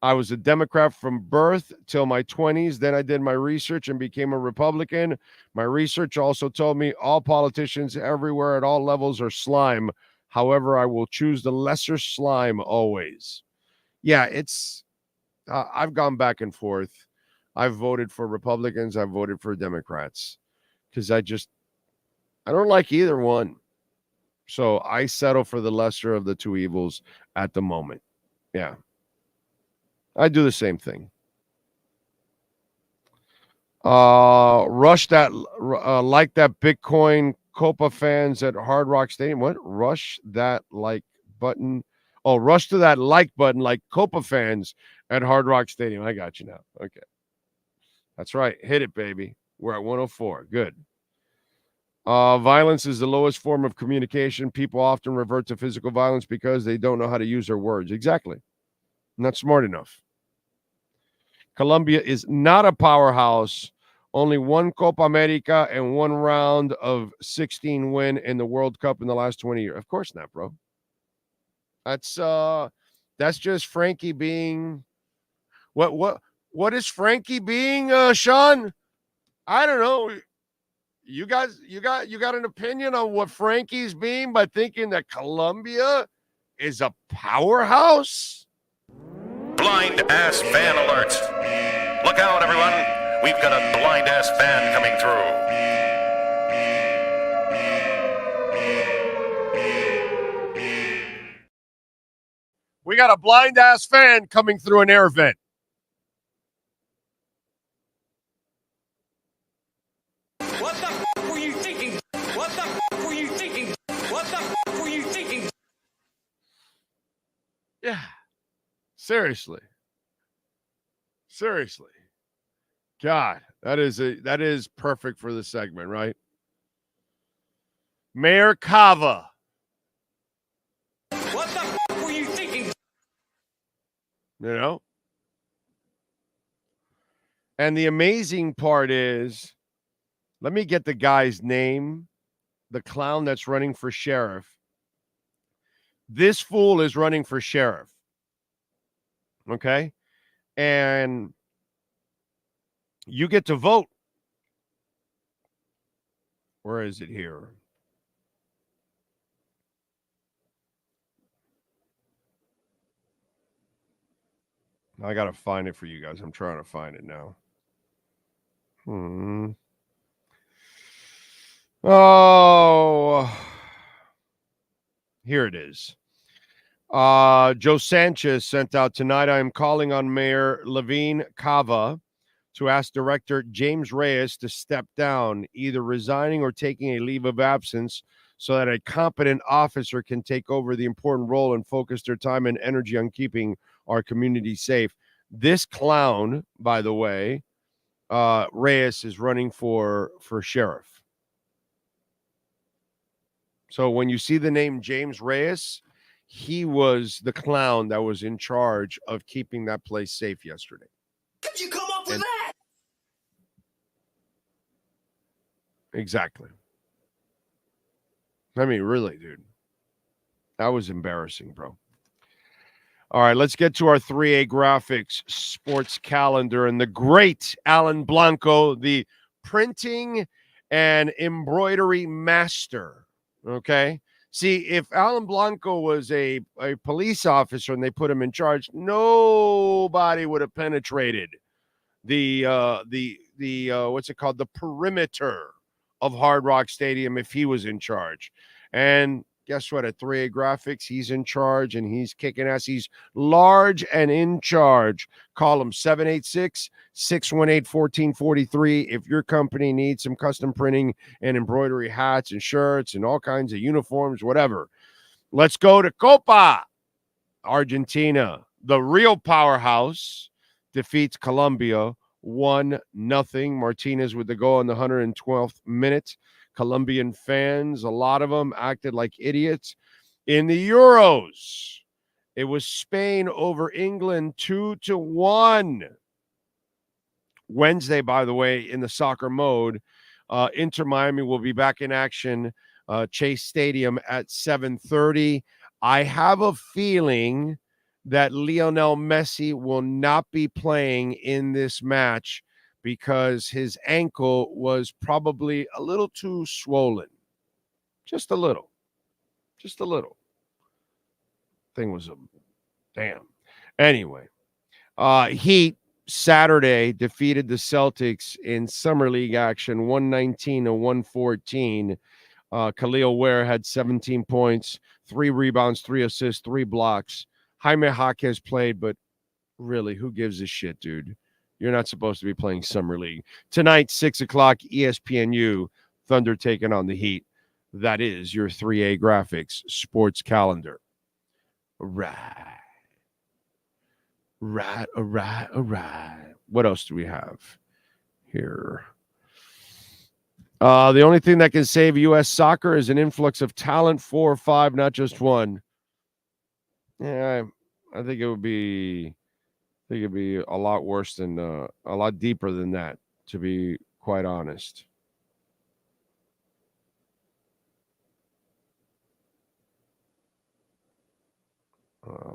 I was a Democrat from birth till my 20s. Then I did my research and became a Republican. My research also told me all politicians everywhere at all levels are slime. However, I will choose the lesser slime always. Yeah, it's I've gone back and forth. I've voted for Republicans. I've voted for Democrats because I don't like either one. So I settle for the lesser of the two evils at the moment. Yeah. I do the same thing. Rush that like that Bitcoin Copa fans at Hard Rock Stadium. What? Rush that like button. Oh, rush to that like button like Copa fans at Hard Rock Stadium. I got you now. Okay. That's right. Hit it, baby. We're at 104. Good. Violence is the lowest form of communication. People often revert to physical violence because they don't know how to use their words. Exactly. Not smart enough. Colombia is not a powerhouse. Only one Copa America and one round of 16 win in the World Cup in the last 20 years. Of course not, bro. That's just Frankie being what is Frankie being, Sean? I don't know. You got an opinion on what Frankie's being by thinking that Colombia is a powerhouse? Blind ass fan alert. Look out, everyone. We've got a blind ass fan coming through. We got a blind ass fan coming through an air vent. What the f were you thinking? What the f were you thinking? What the f were you thinking? Yeah. Seriously. God, that is perfect for the segment, right? Mayor Cava. What the f were you thinking? You know? And the amazing part is, let me get the guy's name, the clown that's running for sheriff. This fool is running for sheriff. Okay? And you get to vote. Where is it here? I got to find it for you guys. I'm trying to find it now. Oh, here it is. Joe Sanchez sent out tonight. I am calling on Mayor Levine Cava to ask Director James Reyes to step down, either resigning or taking a leave of absence so that a competent officer can take over the important role and focus their time and energy on keeping our community safe. This clown, by the way, Reyes is running for sheriff. So when you see the name James Reyes, he was the clown that was in charge of keeping that place safe yesterday. Could you come up with that? Exactly. I mean, really, dude. That was embarrassing, bro. All right, let's get to our 3A Graphics sports calendar. And the great Alan Blanco, the printing and embroidery master. Okay? See, if Alan Blanco was a police officer and they put him in charge, nobody would have penetrated the what's it called? The perimeter of Hard Rock Stadium if he was in charge. And guess what? At 3A Graphics, he's in charge and he's kicking ass. He's large and in charge. Call him 786-618-1443 if your company needs some custom printing and embroidery hats and shirts and all kinds of uniforms, whatever. Let's go to Copa. Argentina, the real powerhouse, defeats Colombia 1-0. Martinez with the goal in the 112th minute. Colombian fans, a lot of them acted like idiots. In the Euros, it was Spain over England 2-1. Wednesday, by the way, in the soccer mode, Inter Miami will be back in action, Chase Stadium at 7:30. I have a feeling that Lionel Messi will not be playing in this match because his ankle was probably a little too swollen. Just a little. Thing was a damn. Anyway, Heat Saturday defeated the Celtics in Summer League action, 119-114. Khalil Ware had 17 points, 3 rebounds, 3 assists, 3 blocks. Jaime Jaquez played, but really, who gives a shit, dude? You're not supposed to be playing Summer League. Tonight, 6 o'clock, ESPNU, Thunder taking on the Heat. That is your 3A Graphics sports calendar. All right. What else do we have here? The only thing that can save U.S. soccer is an influx of talent, 4 or 5, not just one. Yeah, I think it would be. I think it'd be a lot worse than, a lot deeper than that, to be quite honest.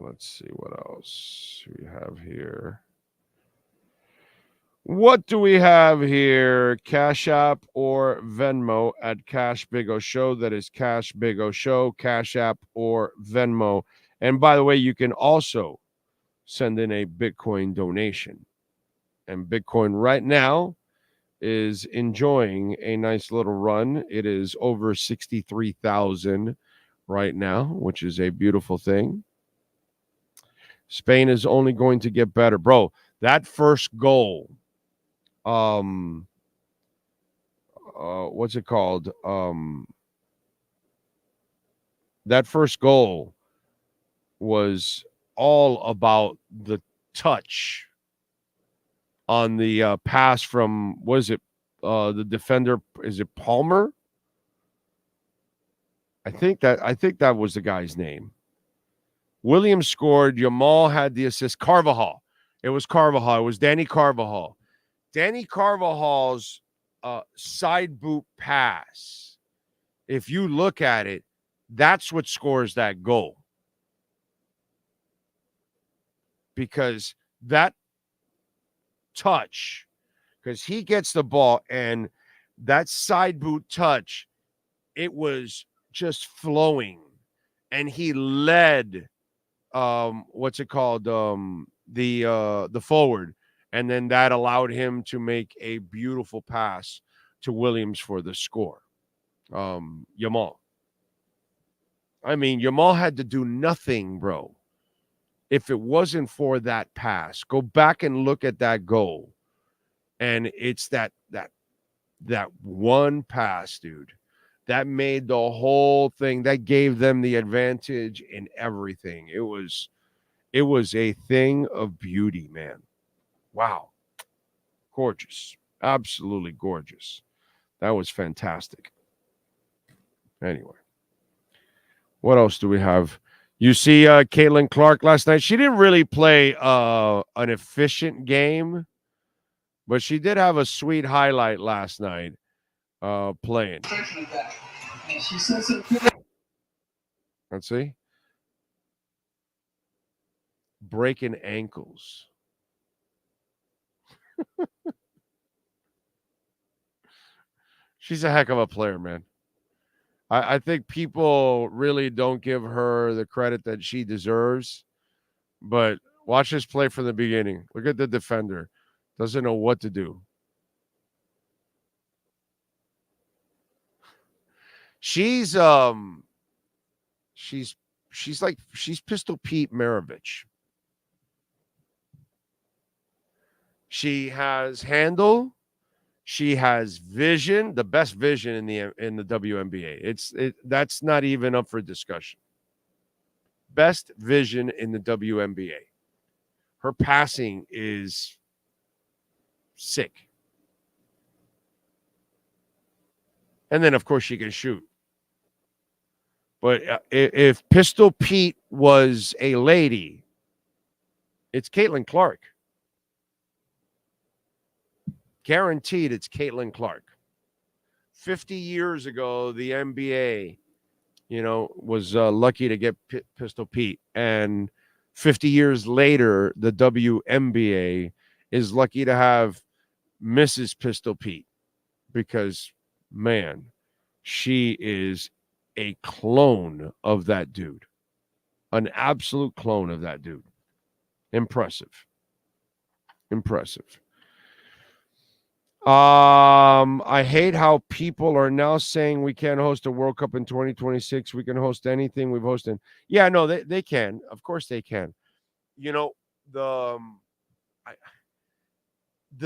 Let's see what else we have here. What do we have here? Cash App or Venmo at Cash Big O Show. That is Cash Big O Show, Cash App or Venmo. And by the way, you can also send in a Bitcoin donation. And Bitcoin right now is enjoying a nice little run. It is over 63,000 right now, which is a beautiful thing. Spain is only going to get better. Bro, that first goal, what's it called? That first goal was all about the touch on the pass from, was it the defender? Is it Palmer? I think that was the guy's name. Williams scored. Yamal had the assist. Carvajal. It was Carvajal. It was Danny Carvajal. Danny Carvajal's side boot pass, if you look at it, that's what scores that goal. Because that touch, because he gets the ball and that side boot touch, it was just flowing. And he led what's it called? The forward. And then that allowed him to make a beautiful pass to Williams for the score. Yamal. I mean, Yamal had to do nothing, bro. If it wasn't for that pass, go back and look at that goal. And it's that one pass, dude, that made the whole thing, that gave them the advantage in everything. It was a thing of beauty, man. Wow. Gorgeous. Absolutely gorgeous. That was fantastic. Anyway. What else do we have? You see Caitlin Clark last night. She didn't really play an efficient game, but she did have a sweet highlight last night playing. Let's see. Breaking ankles. She's a heck of a player, man. I think people really don't give her the credit that she deserves. But watch this play from the beginning. Look at the defender. Doesn't know what to do. She's Pistol Pete Maravich. She has handle. She has vision, the best vision in the WNBA. That's not even up for discussion. Best vision in the WNBA. Her passing is sick. And then, of course, she can shoot. But if Pistol Pete was a lady, it's Caitlin Clark. Guaranteed it's Caitlin Clark. 50 years ago, the NBA, was lucky to get Pistol Pete. And 50 years later, the WNBA is lucky to have Mrs. Pistol Pete. Because, man, she is a clone of that dude. An absolute clone of that dude. Impressive. I hate how people are now saying we can't host a World Cup in 2026. We can host anything we've hosted. Yeah, no, they can. Of course they can. The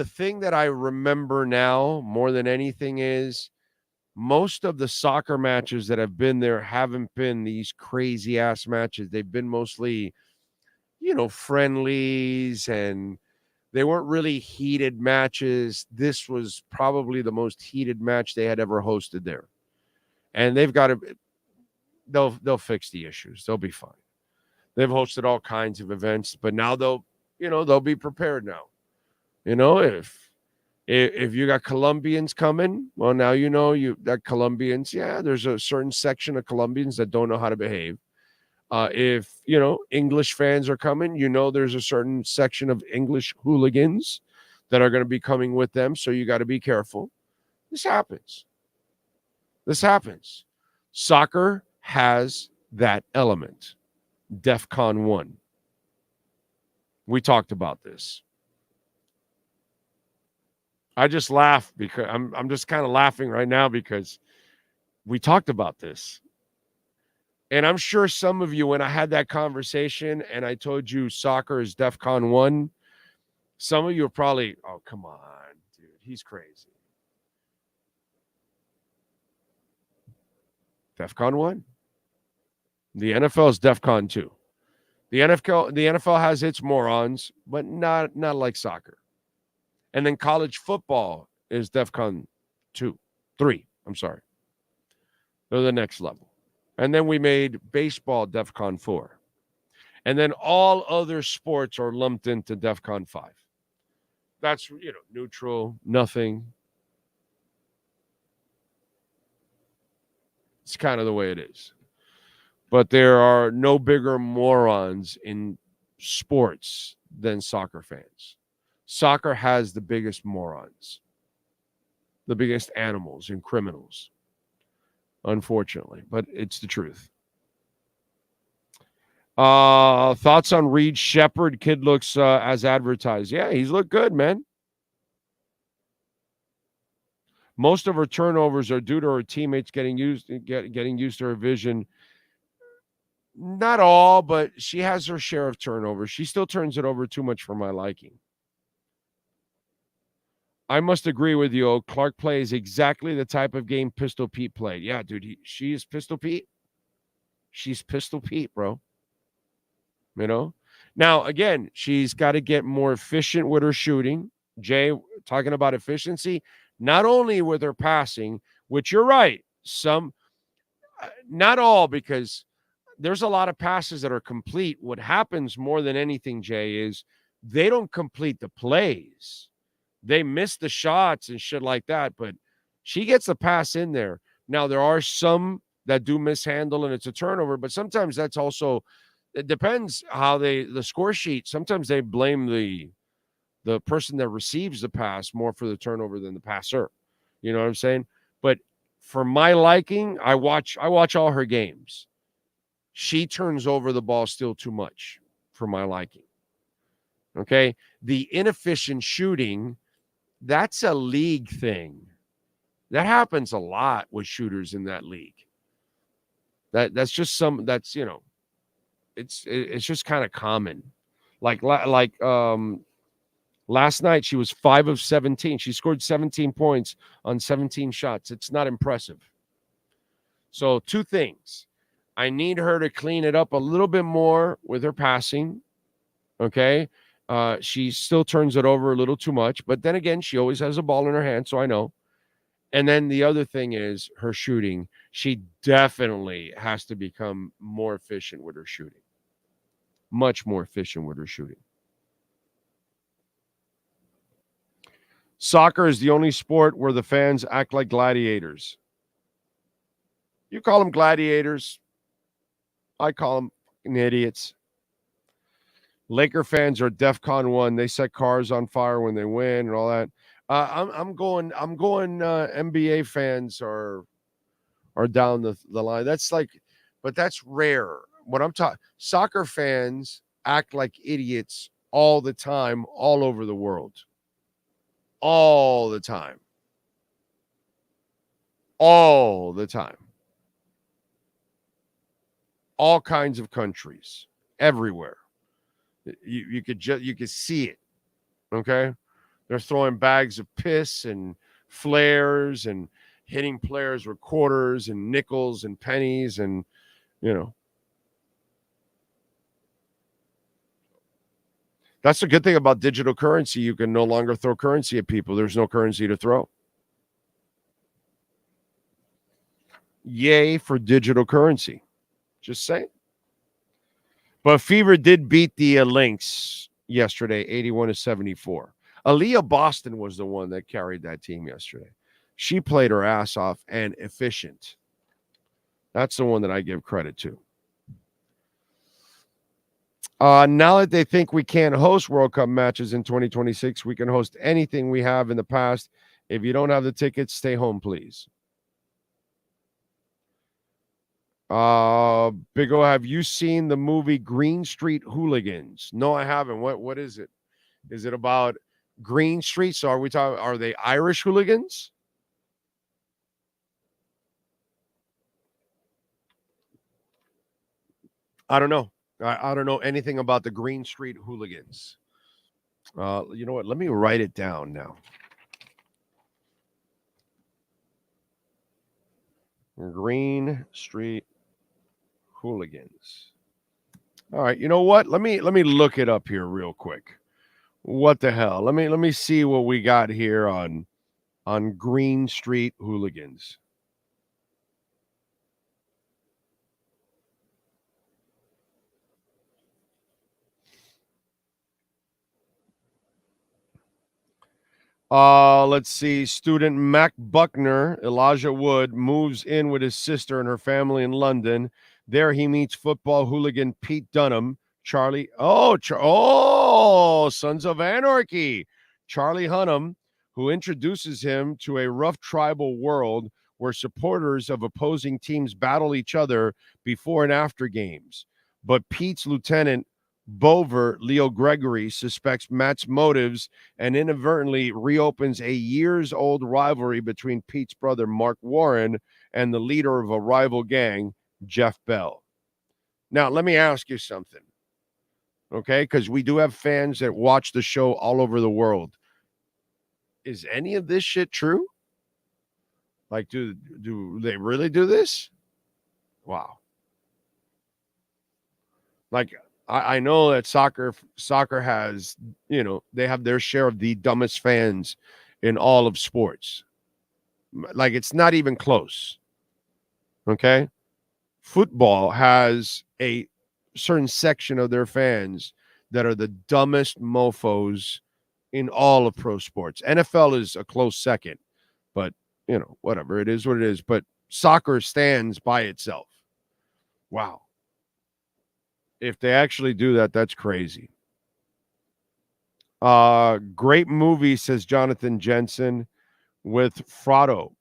thing that I remember now more than anything is most of the soccer matches that have been there haven't been these crazy ass matches. They've been mostly, friendlies and They weren't really heated matches. This was probably the most heated match they had ever hosted there. And they've got to, they'll fix the issues. They'll be fine. They've hosted all kinds of events, but now they'll be prepared now. If you got Colombians coming, well, now you that Colombians, there's a certain section of Colombians that don't know how to behave. If English fans are coming, there's a certain section of English hooligans that are going to be coming with them, so you got to be careful. This happens. Soccer has that element. DEFCON 1. We talked about this. I just laugh because I'm just kind of laughing right now because we talked about this. And I'm sure some of you, when I had that conversation and I told you soccer is DEFCON 1, some of you are probably, oh, come on, dude, he's crazy. DEFCON 1. The NFL is DEFCON 2. The NFL has its morons, but not like soccer. And then college football is DEFCON 3. I'm sorry. They're the next level. And then we made baseball DEFCON 4. And then all other sports are lumped into DEFCON 5. That's, neutral, nothing. It's kind of the way it is. But there are no bigger morons in sports than soccer fans. Soccer has the biggest morons, the biggest animals and criminals, unfortunately, but it's the truth. Thoughts on Reed Shepherd? Kid looks as advertised. Yeah, he's looked good, man. Most of her turnovers are due to her teammates getting used to her vision. Not all, but she has her share of turnovers. She still turns it over too much for my liking. I must agree with you. Clark plays exactly the type of game Pistol Pete played. Yeah, dude, she is Pistol Pete. She's Pistol Pete, bro. Now, again, she's got to get more efficient with her shooting. Jay, talking about efficiency, not only with her passing, which you're right, not all, because there's a lot of passes that are complete. What happens more than anything, Jay, is they don't complete the plays. They miss the shots and shit like that, but she gets the pass in there. Now, there are some that do mishandle and it's a turnover, but sometimes that's also, it depends how the score sheet, sometimes they blame the person that receives the pass more for the turnover than the passer. You know what I'm saying? But for my liking, I watch all her games. She turns over the ball still too much for my liking. Okay? The inefficient shooting, that's a league thing. That happens a lot with shooters in that league. That's just it's just kind of common. Like last night she was 5 of 17. She scored 17 points on 17 shots. It's not impressive. So 2 things. I need her to clean it up a little bit more with her passing. Okay? She still turns it over a little too much, but then again, she always has a ball in her hand, so I know. And then the other thing is her shooting. She definitely has to become more efficient with her shooting. Much more efficient with her shooting. Soccer is the only sport where the fans act like gladiators. You call them gladiators. I call them idiots. Laker fans are DEFCON 1. They set cars on fire when they win and all that. I'm going. NBA fans are down the line. That's like, but that's rare. What I'm talking, soccer fans act like idiots all the time, all over the world. All the time. All the time. All kinds of countries, everywhere. You could see it. Okay? They're throwing bags of piss and flares and hitting players with quarters and nickels and pennies and, That's the good thing about digital currency. You can no longer throw currency at people. There's no currency to throw. Yay for digital currency. Just saying. But Fever did beat the Lynx yesterday, 81-74. Aaliyah Boston was the one that carried that team yesterday. She played her ass off and efficient. That's the one that I give credit to. Now that they think we can't host World Cup matches in 2026, we can host anything we have in the past. If you don't have the tickets, stay home, please. Big O, have you seen the movie Green Street Hooligans? No, I haven't. What is it? Is it about Green Street? So are they Irish hooligans? I don't know. I don't know anything about the Green Street Hooligans. You know what? Let me write it down now. Green Street Hooligans. All right, you know what? Let me look it up here real quick. What the hell? Let me see what we got here on Green Street Hooligans. Let's see. Student Mac Buckner, Elijah Wood, moves in with his sister and her family in London. There he meets football hooligan Pete Dunham, Sons of Anarchy. Charlie Hunnam, who introduces him to a rough tribal world where supporters of opposing teams battle each other before and after games. But Pete's lieutenant, Bover Leo Gregory, suspects Matt's motives and inadvertently reopens a years-old rivalry between Pete's brother, Mark Warren, and the leader of a rival gang, Jeff Bell. Now, let me ask you something, okay? Because we do have fans that watch the show all over the world. Is any of this shit true? Like, do they really do this? Wow. Like, I know that soccer has, they have their share of the dumbest fans in all of sports. Like, it's not even close. Okay? Football has a certain section of their fans that are the dumbest mofos in all of pro sports. NFL is a close second, but, whatever. It is what it is. But soccer stands by itself. Wow. If they actually do that, that's crazy. Great movie, says Jonathan Jensen, with Frodo.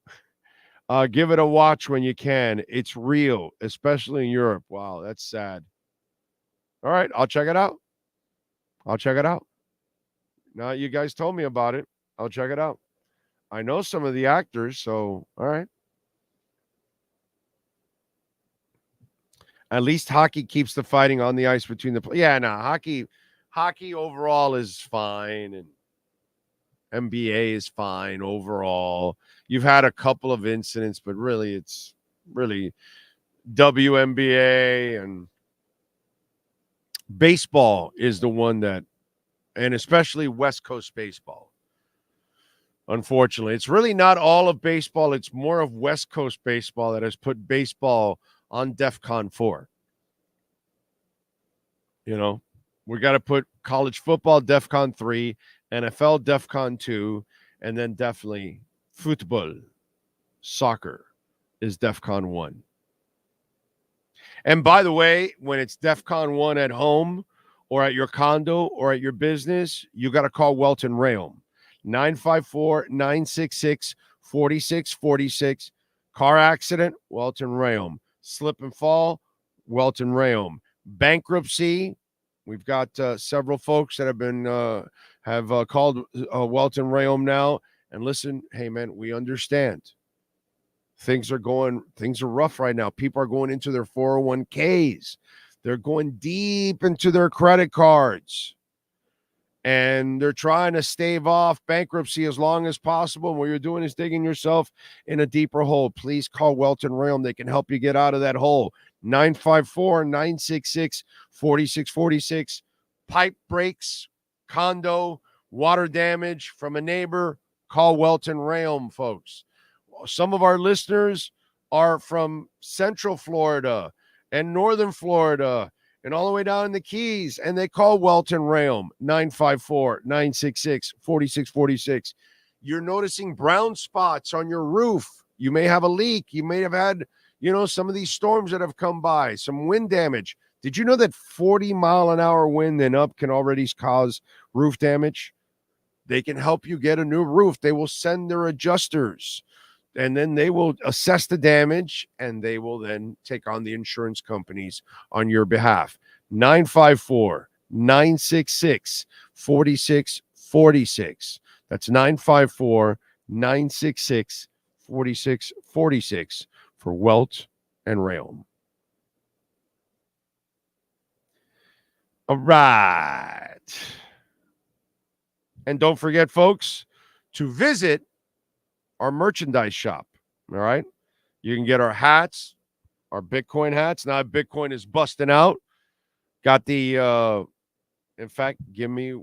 Give it a watch when you can. It's real, especially in Europe. Wow, that's sad. All right, I'll check it out. Now you guys told me about it. I'll check it out. I know some of the actors, so all right. At least hockey keeps the fighting on the ice between the hockey overall is fine, and NBA is fine overall. You've had a couple of incidents, but really it's really WNBA, and baseball is the one that, and especially West Coast baseball. Unfortunately, it's really not all of baseball. It's more of West Coast baseball that has put baseball on DEFCON 4. We got to put college football DEFCON 3, NFL DEFCON 2, and then definitely football, soccer is DEFCON 1. And by the way, when it's DEFCON 1 at home or at your condo or at your business, you got to call Welton Rayom. 954-966-4646. Car accident, Welton Rayom. Slip and fall, Welton Rayom. Bankruptcy, we've got several folks that have been called Welton Rayom now. And listen, hey man, we understand. Things are rough right now. People are going into their 401ks. They're going deep into their credit cards. And they're trying to stave off bankruptcy as long as possible. And what you're doing is digging yourself in a deeper hole. Please call Welton Rayom. They can help you get out of that hole. 954-966-4646. Pipe breaks, condo, water damage from a neighbor, call Welton Rayom, folks. Some of our listeners are from Central Florida and Northern Florida and all the way down in the Keys, and they call Welton Rayom, 954-966-4646. You're noticing brown spots on your roof. You may have a leak. You may have had, some of these storms that have come by, some wind damage. Did you know that 40-mile-an-hour wind and up can already cause roof damage? They can help you get a new roof. They will send their adjusters, and then they will assess the damage, and they will then take on the insurance companies on your behalf. 954-966-4646. That's 954-966-4646 for Welt and Rayom. All right. And don't forget, folks, to visit our merchandise shop. All right. You can get our hats, our Bitcoin hats. Now Bitcoin is busting out. Got the, in fact, give me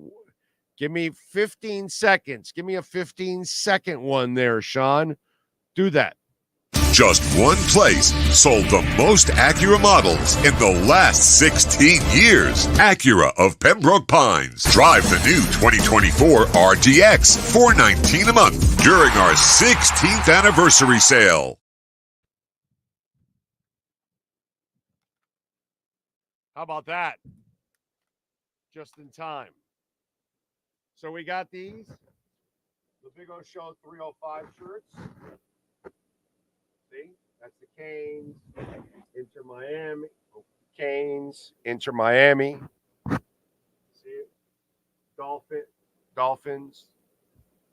15 seconds. Give me a 15-second one there, Sean. Do that. Just one place sold the most Acura models in the last 16 years. Acura of Pembroke Pines. Drive the new 2024 RGX, $419 a month during our 16th anniversary sale. How about that? Just in time. So we got these, the Big O Show 305 shirts. See, that's the Canes, Inter Miami, Canes, Inter Miami. See it? Dolphins.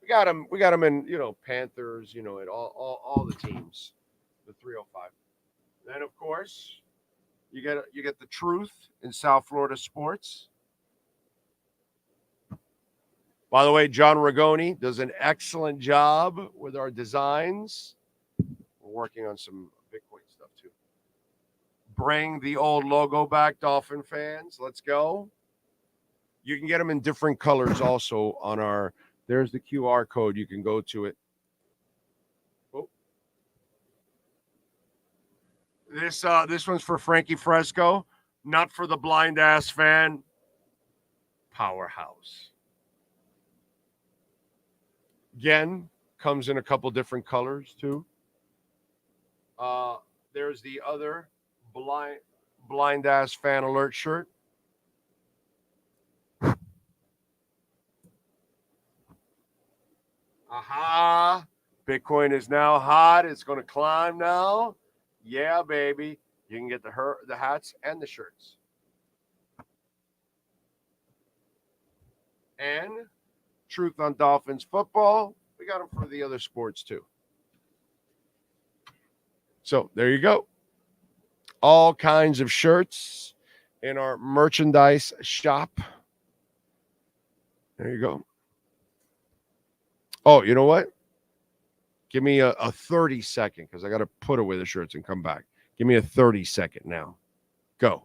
We got them in, Panthers, at all the teams, the 305. Then of course, you get the truth in South Florida sports. By the way, John Rigoni does an excellent job with our designs. We're working on some Bitcoin stuff too. Bring the old logo back, Dolphin fans. Let's go. You can get them in different colors also on our, there's the QR code. You can go to it. Oh. This one's for Frankie Fresco, not for the blind ass fan. Powerhouse. Again, comes in a couple different colors too. There's the other blind ass fan alert shirt. Aha! Bitcoin is now hot. It's going to climb now. Yeah, baby. You can get the hats and the shirts. And Truth on Dolphins football. We got them for the other sports too. So there you go. All kinds of shirts in our merchandise shop. There you go. Oh, you know what? Give me a 30-second because I got to put away the shirts and come back. Give me a 30-second now. Go.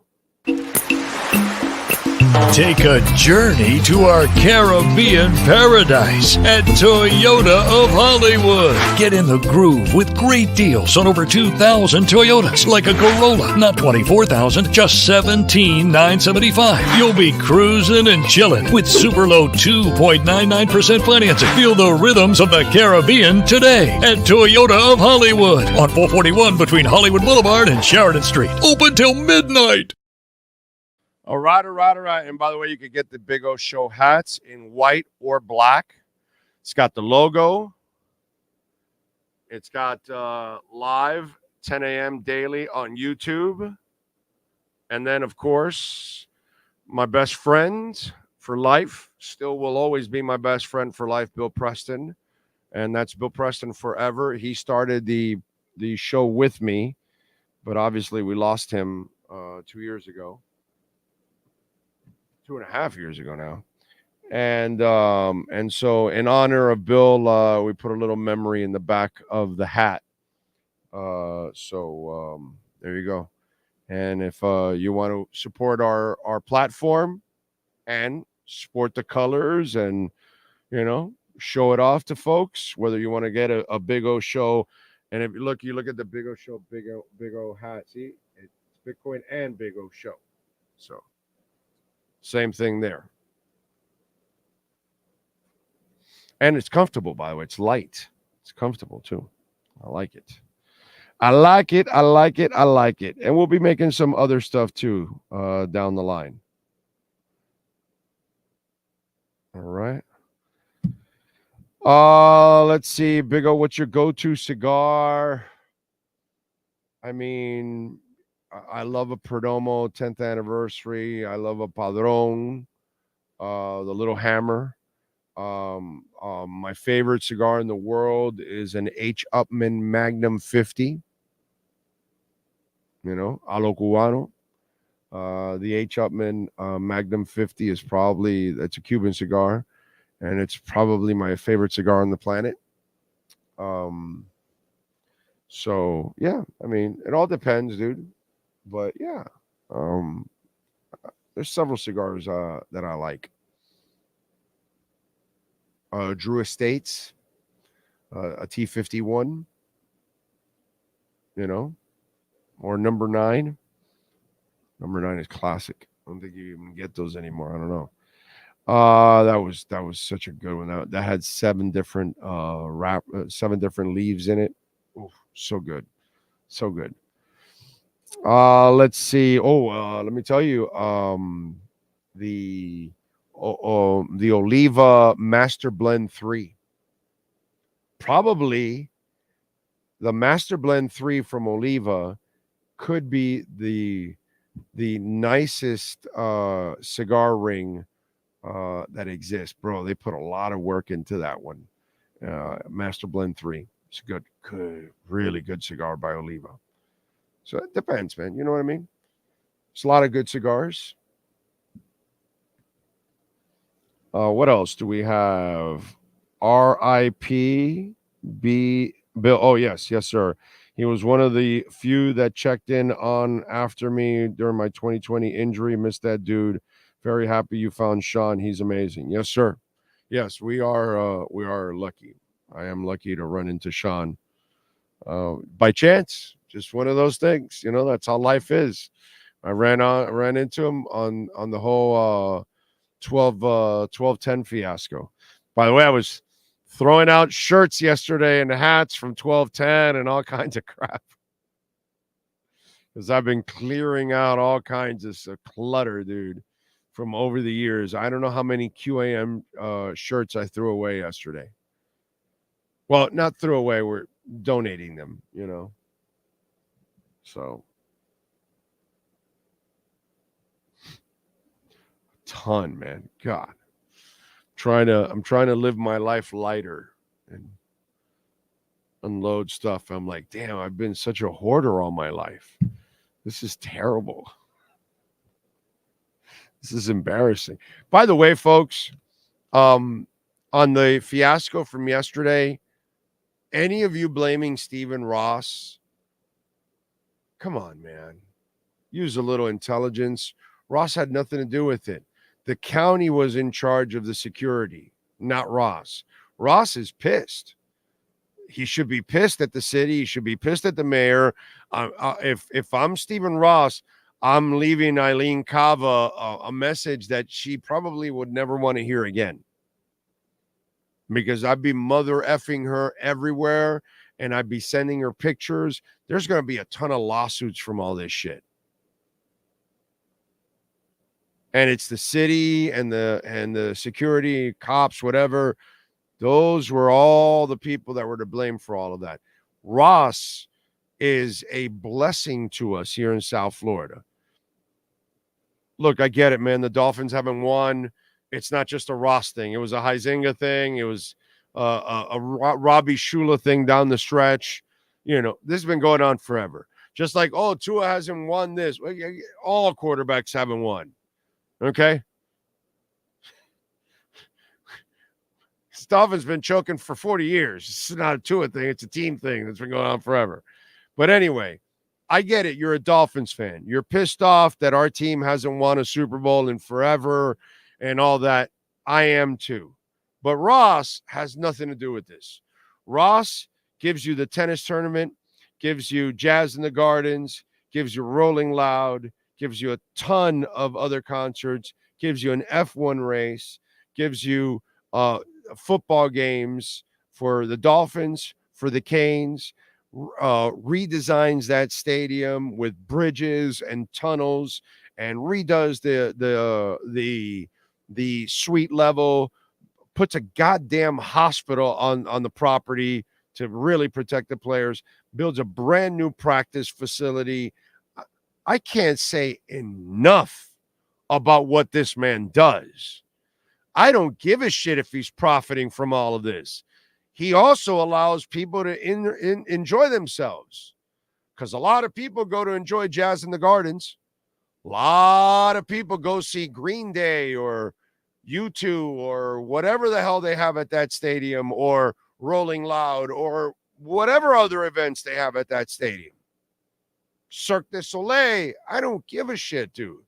Take a journey to our Caribbean paradise at Toyota of Hollywood. Get in the groove with great deals on over 2,000 Toyotas, like a Corolla, not $24,000, just $17,975. You'll be cruising and chilling with super low 2.99% financing. Feel the rhythms of the Caribbean today at Toyota of Hollywood on 441 between Hollywood Boulevard and Sheridan Street. Open till midnight. All right. And by the way, you can get the Big O Show hats in white or black. It's got the logo. It's got live 10 a.m. daily on YouTube. And then, of course, my best friend for life, still will always be my best friend for life, Bill Preston. And that's Bill Preston forever. He started the show with me, but obviously we lost him 2 years ago. 2.5 years ago now. And so in honor of Bill, we put a little memory in the back of the hat. So there you go. And if you want to support our platform and sport the colors and, show it off to folks, whether you want to get a Big O show. And if you look at the Big O show, Big O hat. See, it's Bitcoin and Big O show. So same thing there. And it's comfortable, by the way. It's light. It's comfortable too. I like it. I like it. I like it. I like it. And we'll be making some other stuff too down the line. All right. Let's see. Big O, what's your go-to cigar? I mean, I love a Perdomo 10th anniversary. I love a Padron, the little hammer. My favorite cigar in the world is an H. Upmann Magnum 50. A lo cubano. The H. Upmann Magnum 50 is it's a Cuban cigar, and it's probably my favorite cigar on the planet. So yeah, I mean, it all depends, dude. But yeah, there's several cigars that I like. Drew Estates, a T51, or number 9. Number 9 is classic. I don't think you even get those anymore. I don't know. That was such a good one. That had 7 different 7 different leaves in it. Oh, so good. So good. Let's see. Let me tell you, the Oliva Master Blend 3. Probably the Master Blend 3 from Oliva could be the nicest cigar ring that exists, bro. They put a lot of work into that one. Master Blend 3. It's a good, really good cigar by Oliva. So it depends, man. You know what I mean? It's a lot of good cigars. What else do we have? R.I.P. Bill. Oh, yes, sir. He was one of the few that checked in on after me during my 2020 injury. Missed that dude. Very happy you found Sean. He's amazing. Yes, sir. Yes, we are lucky. I am lucky to run into Sean by chance. Just one of those things. That's how life is. I ran into him on the whole 12-10 fiasco. By the way, I was throwing out shirts yesterday and hats from 1210 and all kinds of crap. Because I've been clearing out all kinds of clutter, dude, from over the years. I don't know how many QAM shirts I threw away yesterday. Well, not threw away. We're donating them, So, ton, man. God. I'm trying to live my life lighter and unload stuff. I'm like, damn, I've been such a hoarder all my life. This is terrible. This is embarrassing. By the way, folks, on the fiasco from yesterday, any of you blaming Stephen Ross? Come on, man. Use a little intelligence. Ross had nothing to do with it. The county was in charge of the security, not Ross. Ross is pissed. He should be pissed at the city. He should be pissed at the mayor. If I'm Stephen Ross, I'm leaving Eileen Cava a message that she probably would never want to hear again. Because I'd be mother effing her everywhere, and I'd be sending her pictures. There's going to be a ton of lawsuits from all this shit. And it's the city and the security, cops, whatever. Those were all the people that were to blame for all of that. Ross is a blessing to us here in South Florida. Look, I get it, man. The Dolphins haven't won. It's not just a Ross thing. It was a Huizenga thing. It was a Robbie Shula thing down the stretch. This has been going on forever. Just like, Tua hasn't won this. All quarterbacks haven't won. Okay? Dolphins been choking for 40 years. It's not a Tua thing. It's a team thing that's been going on forever. But anyway, I get it. You're a Dolphins fan. You're pissed off that our team hasn't won a Super Bowl in forever. and all that. I am too. But Ross has nothing to do with this. Ross gives you the tennis tournament, gives you Jazz in the Gardens, gives you Rolling Loud, gives you a ton of other concerts, gives you an F1 race, gives you football games for the Dolphins, for the Canes, redesigns that stadium with bridges and tunnels, and redoes the suite level, puts a goddamn hospital on the property to really protect the players, builds a brand new practice facility. I can't say enough about what this man does. I don't give a shit if he's profiting from all of this. He also allows people to enjoy themselves, because a lot of people go to enjoy Jazz in the Gardens. A lot of people go see Green Day or U2 or whatever the hell they have at that stadium, or Rolling Loud, or whatever other events they have at that stadium. Cirque du Soleil, I don't give a shit, dude.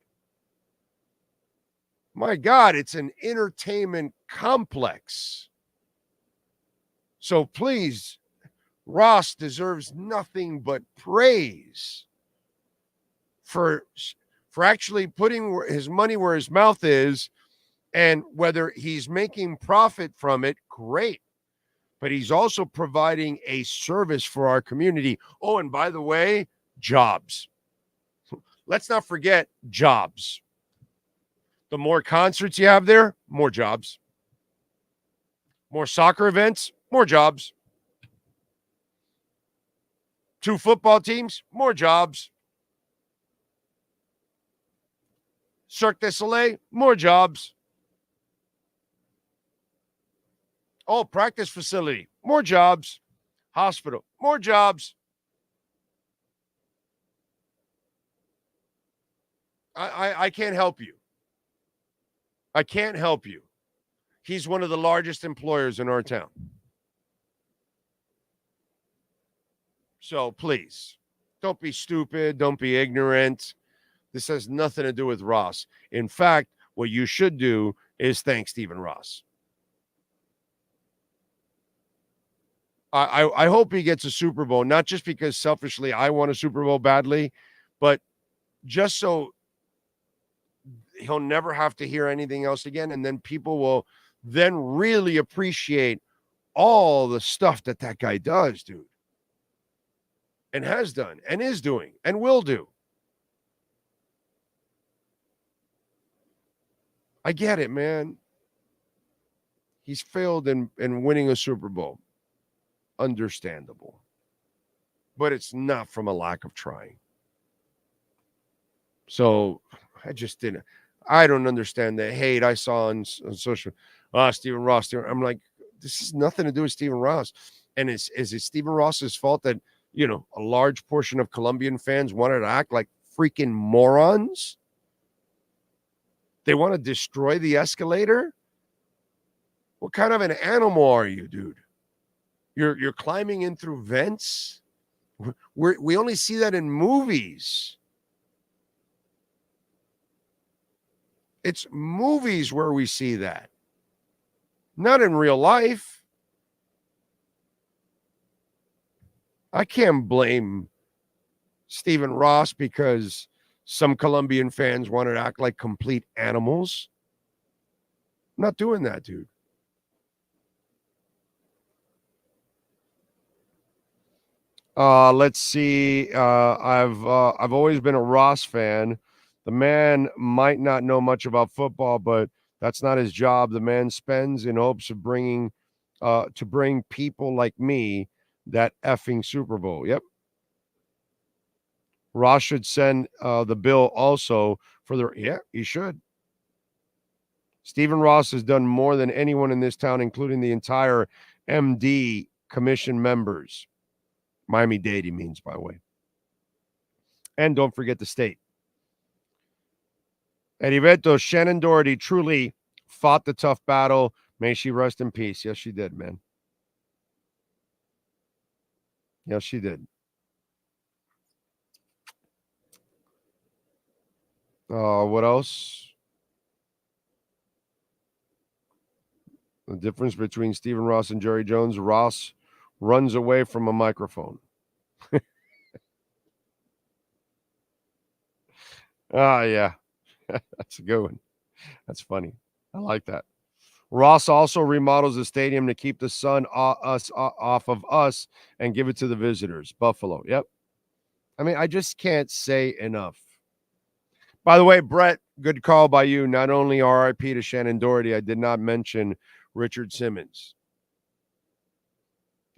My God, it's an entertainment complex. So please, Ross deserves nothing but praise for actually putting his money where his mouth is, and whether he's making profit from it, great. But he's also providing a service for our community. Oh, and by the way, jobs. Let's not forget jobs. The more concerts you have there, more jobs. More soccer events, more jobs. 2 football teams, more jobs. Cirque du Soleil, more jobs. Oh, practice facility, more jobs. Hospital, more jobs. I can't help you. I can't help you. He's one of the largest employers in our town. So please, don't be stupid. Don't be ignorant. This has nothing to do with Ross. In fact, what you should do is thank Stephen Ross. I hope he gets a Super Bowl, not just because selfishly I want a Super Bowl badly, but just so he'll never have to hear anything else again. And then people will then really appreciate all the stuff that guy does, dude. And has done, and is doing, and will do. I get it, man. He's failed in winning a Super Bowl. Understandable. But it's not from a lack of trying. So I don't understand the hate I saw on social. Stephen Ross. I'm like, this has nothing to do with Stephen Ross. And is it Stephen Ross's fault that, a large portion of Colombian fans wanted to act like freaking morons? They want to destroy the escalator? What kind of an animal are you, dude? You're climbing in through vents? We only see that in movies. It's movies where we see that. Not in real life. I can't blame Stephen Ross because some Colombian fans wanted to act like complete animals. I'm not doing that, dude. Let's see. I've always been a Ross fan. The man might not know much about football, but that's not his job. The man spends in hopes of bring people like me that effing Super Bowl. Yep. Ross should send the bill also for he should. Stephen Ross has done more than anyone in this town, including the entire MD commission members. Miami-Dade, he means, by the way. And don't forget the state. Heriberto, Shannon Doherty truly fought the tough battle. May she rest in peace. Yes, she did, man. Yes, she did. What else? The difference between Stephen Ross and Jerry Jones, Ross runs away from a microphone. Yeah. That's a good one. That's funny. I like that. Ross also remodels the stadium to keep the sun off of us and give it to the visitors. Buffalo. Yep. I mean, I just can't say enough. By the way, Brett, good call by you. Not only RIP to Shannon Doherty, I did not mention Richard Simmons.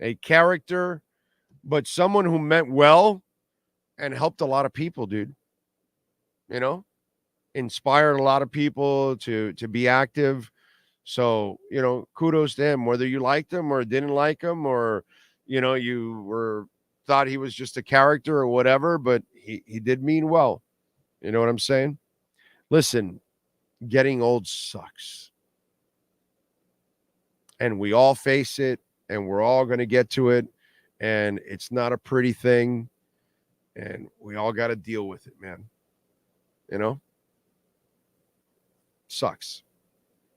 A character, but someone who meant well and helped a lot of people, dude. You know, inspired a lot of people to be active. So, kudos to him, whether you liked him or didn't like him, or, you thought he was just a character or whatever, but he did mean well. You know what I'm saying? Listen, getting old sucks. And we all face it, and we're all going to get to it. And it's not a pretty thing. And we all got to deal with it, man. Sucks.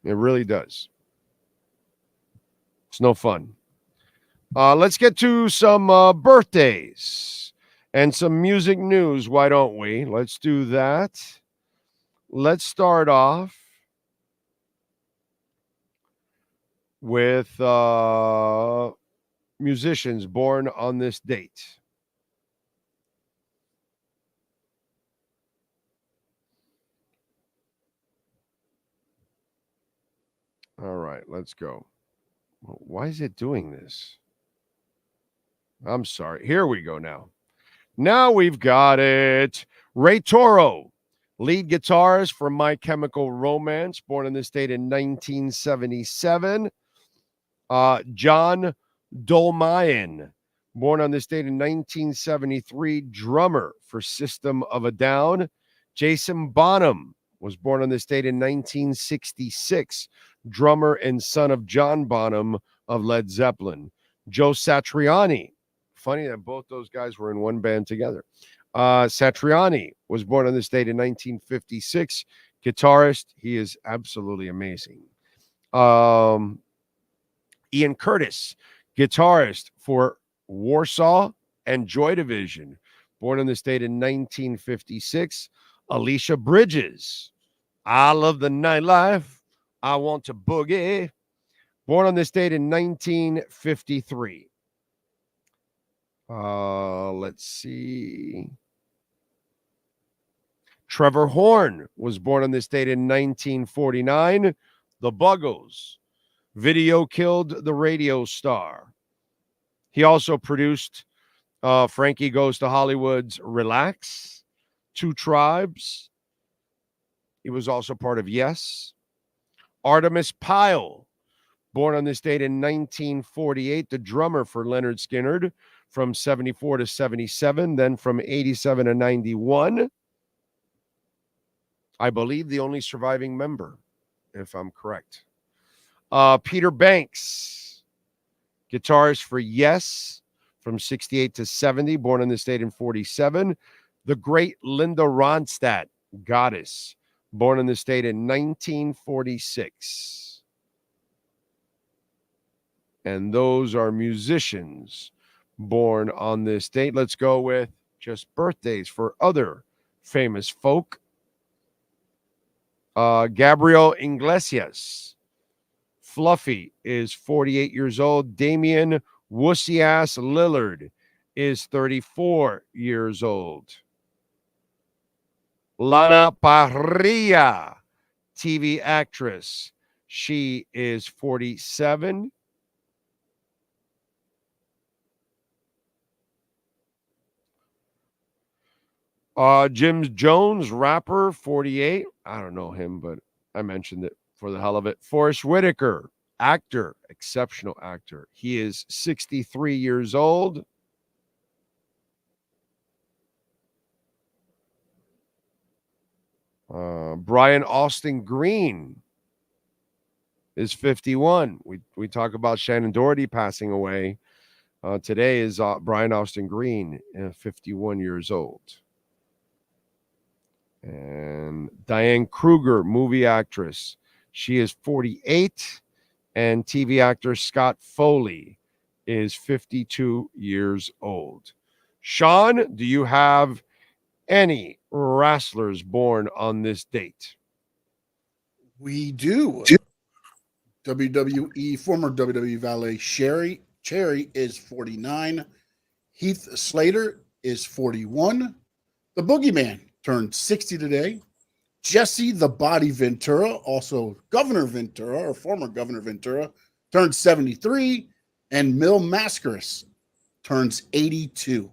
It really does. It's no fun. Let's get to some birthdays and some music news. Why don't we? Let's do that. Let's start off with musicians born on this date. All right, let's go. Why is it doing this? I'm sorry. Here we go now. Now we've got it. Ray Toro, lead guitarist for My Chemical Romance, born in this date in 1977. John Dolmayan, born on this date in 1973, drummer for System of a Down. Jason Bonham was born on this date in 1966, drummer and son of John Bonham of Led Zeppelin. Joe Satriani, funny that both those guys were in one band together. Satriani was born on this date in 1956, guitarist. He is absolutely amazing. Ian Curtis, guitarist for Warsaw and Joy Division, born on this date in 1956. Alicia Bridges, I love the nightlife, I want to boogie, born on this date in 1953. Let's see. Trevor Horn was born on this date in 1949. The Buggles. Video killed the radio star. He also produced Frankie Goes to Hollywood's Relax, Two Tribes. He was also part of Yes. Artemis Pyle, born on this date in 1948, the drummer for Lynyrd Skynyrd from 74 to 77, then from 87 to 91. I believe the only surviving member, if I'm correct. Peter Banks, guitarist for Yes from 68 to 70, born on this date in 47. The great Linda Ronstadt, Goddess, born in this date in 1946. And those are musicians born on this date. Let's go with just birthdays for other famous folk. Gabriel Iglesias, Fluffy, is 48 years old. Damian Wussy-ass Lillard is 34 years old. Lana Parrilla, TV actress. She is 47. Jim Jones, rapper, 48. I don't know him, but I mentioned it for the hell of it. Forrest Whitaker, actor, exceptional actor. He is 63 years old. Brian Austin Green is 51. We talk about Shannon Doherty passing away. Today is Brian Austin Green, 51 years old. And Diane Kruger, movie actress. She is 48. And TV actor Scott Foley is 52 years old. Sean, do you have any wrestlers born on this date? We do. WWE, former WWE valet Cherry is 49. Heath Slater is 41. The Boogeyman turned 60 today. Jesse the Body Ventura, also Governor Ventura, or former Governor Ventura, turned 73. And Mil Mascaris turns 82.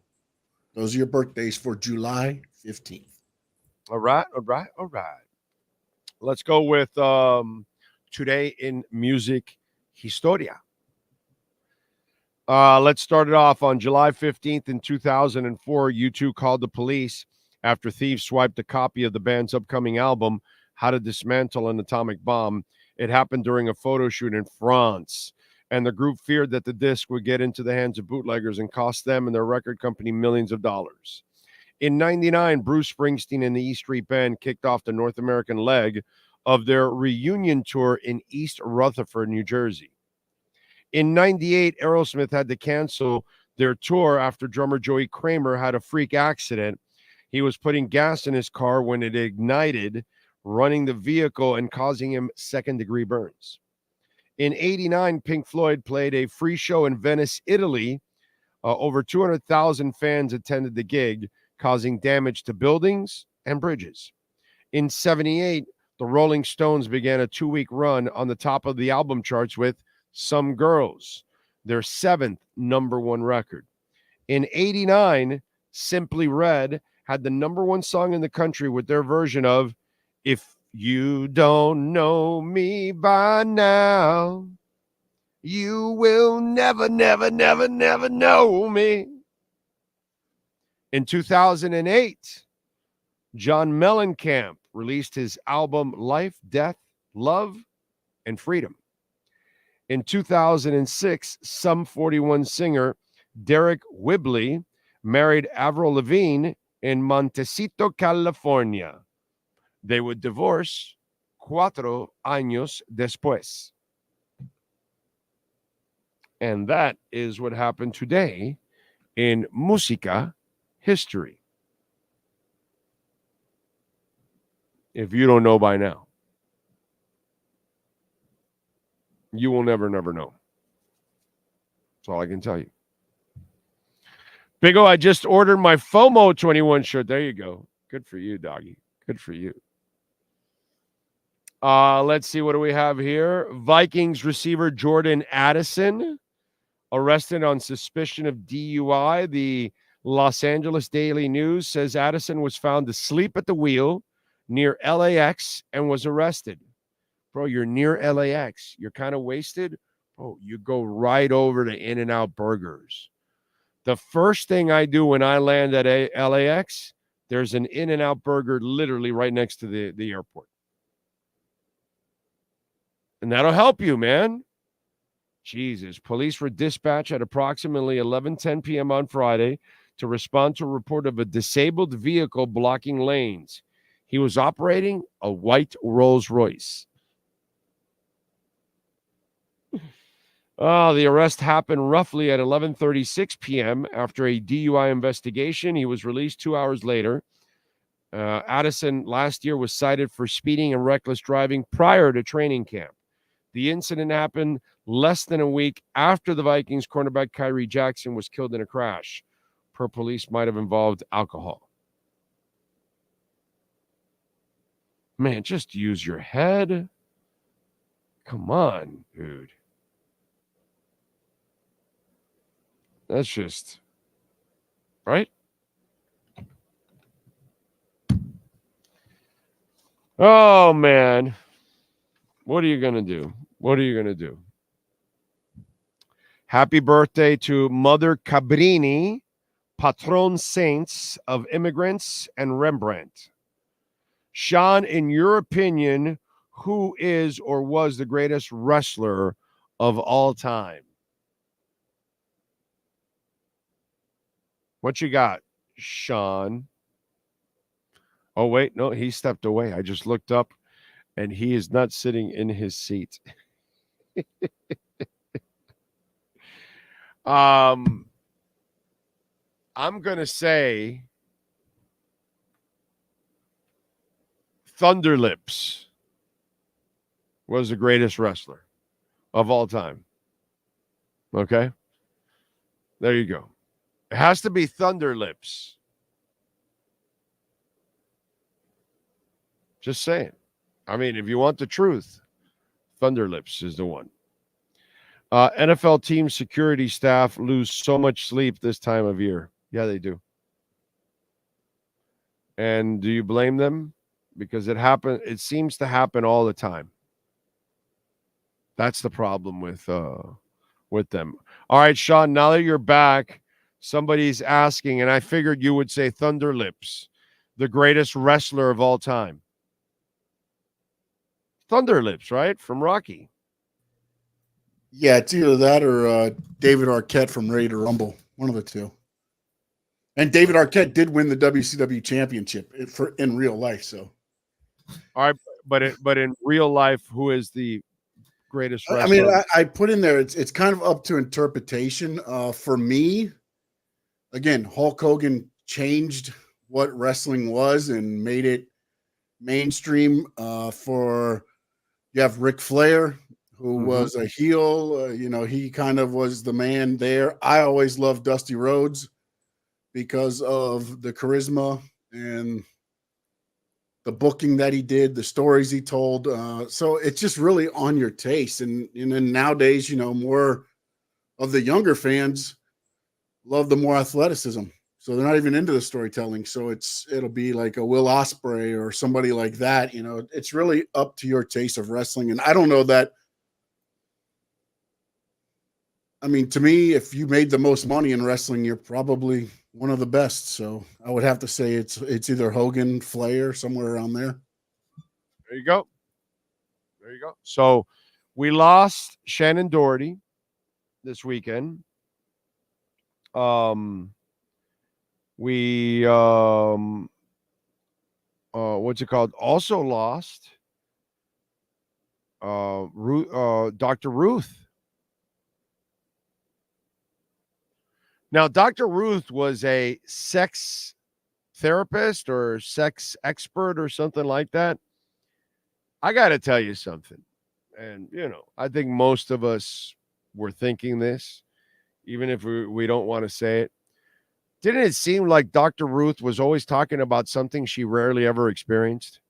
Those are your birthdays for July 15th. All right. Let's go with today in music historia. Let's start it off on July 15th in 2004. U2 called the police after thieves swiped a copy of the band's upcoming album, How to Dismantle an Atomic Bomb. It happened during a photo shoot in France, and the group feared that the disc would get into the hands of bootleggers and cost them and their record company millions of dollars. In 99, Bruce Springsteen and the E Street Band kicked off the North American leg of their reunion tour in East Rutherford, New Jersey. In 98, Aerosmith had to cancel their tour after drummer Joey Kramer had a freak accident. He was putting gas in his car when it ignited, running the vehicle and causing him second-degree burns. In 89, Pink Floyd played a free show in Venice, Italy. Over 200,000 fans attended the gig, causing damage to buildings and bridges. In 78, the Rolling Stones began a 2-week run on the top of the album charts with Some Girls, their 7th number one record. In 89, Simply Red had the number one song in the country with their version of If You Don't Know Me By Now, You Will Never, Never, Never, Never Know Me. In 2008, John Mellencamp released his album Life, Death, Love, and Freedom. In 2006, Sum 41 singer Derek Whibley married Avril Lavigne in Montecito, California. They would divorce 4 años después. And that is what happened today in Música History. If you don't know by now, you will never know. That's all I can tell you. Big O, I just ordered my FOMO 21 shirt. There you go. Good for you, doggy. Good for you. Let's see. What do we have here? Vikings receiver Jordan Addison arrested on suspicion of DUI. The Los Angeles Daily News says Addison was found asleep at the wheel near LAX and was arrested. Bro, you're near LAX. You're kind of wasted. Oh, you go right over to In-N-Out Burgers. The first thing I do when I land at LAX, there's an In-N-Out Burger literally right next to the airport. And that'll help you, man. Jesus. Police were dispatched at approximately 11:10 p.m. on Friday to respond to a report of a disabled vehicle blocking lanes. He was operating a white Rolls Royce. The arrest happened roughly at 11:36 p.m. after a DUI investigation. He was released 2 hours later. Addison last year was cited for speeding and reckless driving prior to training camp. The incident happened less than a week after the Vikings cornerback Kyrie Jackson was killed in a crash. Per police, might have involved alcohol. Man, just use your head. Come on, dude. That's just, right? Oh, man. What are you going to do? What are you going to do? Happy birthday to Mother Cabrini, patron saints of immigrants and Rembrandt. Sean, in your opinion, who is or was the greatest wrestler of all time? What you got, Sean? Oh, wait. No, he stepped away. I just looked up, and he is not sitting in his seat. I'm going to say Thunderlips was the greatest wrestler of all time. Okay? There you go. It has to be Thunderlips. Just saying. I mean, if you want the truth, Thunderlips is the one. NFL team security staff lose so much sleep this time of year. Yeah, they do. And do you blame them? Because it seems to happen all the time. That's the problem with them. All right, Sean, now that you're back, somebody's asking, and I figured you would say Thunderlips, the greatest wrestler of all time. Thunderlips, right? From Rocky. Yeah, it's either that or David Arquette from Ready to Rumble. One of the two. And David Arquette did win the WCW championship in real life. So, all right, but in real life, who is the greatest wrestler? I mean, I put in there. It's kind of up to interpretation. For me, again, Hulk Hogan changed what wrestling was and made it mainstream. You have Ric Flair, who was a heel. He kind of was the man there. I always loved Dusty Rhodes because of the charisma and the booking that he did, the stories he told. So it's just really on your taste. And then nowadays, more of the younger fans love the more athleticism. So they're not even into the storytelling. So it'll be like a Will Ospreay or somebody like that. It's really up to your taste of wrestling. And I don't know that. I mean, to me, if you made the most money in wrestling, you're probably one of the best. So I would have to say it's either Hogan, Flair, somewhere around there. There you go. So we lost Shannon Doherty this weekend. We what's it called? Also lost Dr. Ruth. Now, Dr. Ruth was a sex therapist or sex expert or something like that. I got to tell you something. And, I think most of us were thinking this, even if we don't want to say it. Didn't it seem like Dr. Ruth was always talking about something she rarely ever experienced?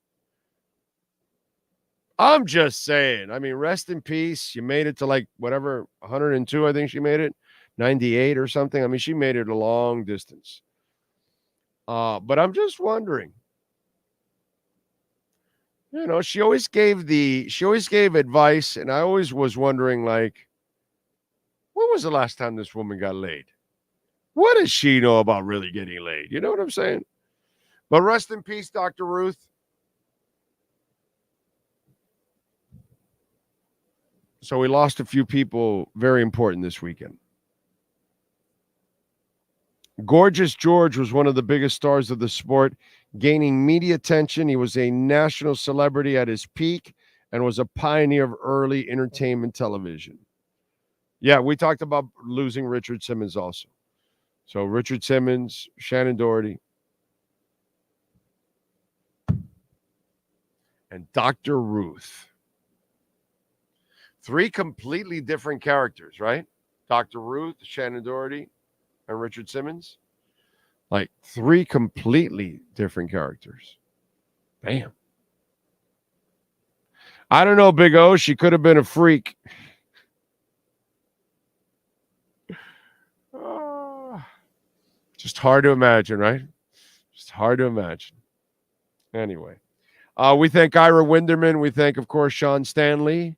I'm just saying. I mean, rest in peace. You made it to 102, I think she made it. 98 or something. I mean, she made it a long distance. But I'm just wondering. She always gave advice, and I always was wondering, when was the last time this woman got laid? What does she know about really getting laid? You know what I'm saying? But rest in peace, Dr. Ruth. So we lost a few people very important this weekend. Gorgeous George was one of the biggest stars of the sport, gaining media attention. He was a national celebrity at his peak and was a pioneer of early entertainment television. Yeah, we talked about losing Richard Simmons also. So Richard Simmons, Shannon Doherty, and Dr. Ruth. 3 completely different characters, right? Dr. Ruth, Shannon Doherty, and Richard Simmons. 3 completely different characters. Bam. I don't know, Big O. She could have been a freak. Just hard to imagine, right? Just hard to imagine. Anyway, we thank Ira Winderman. We thank, of course, Sean Stanley,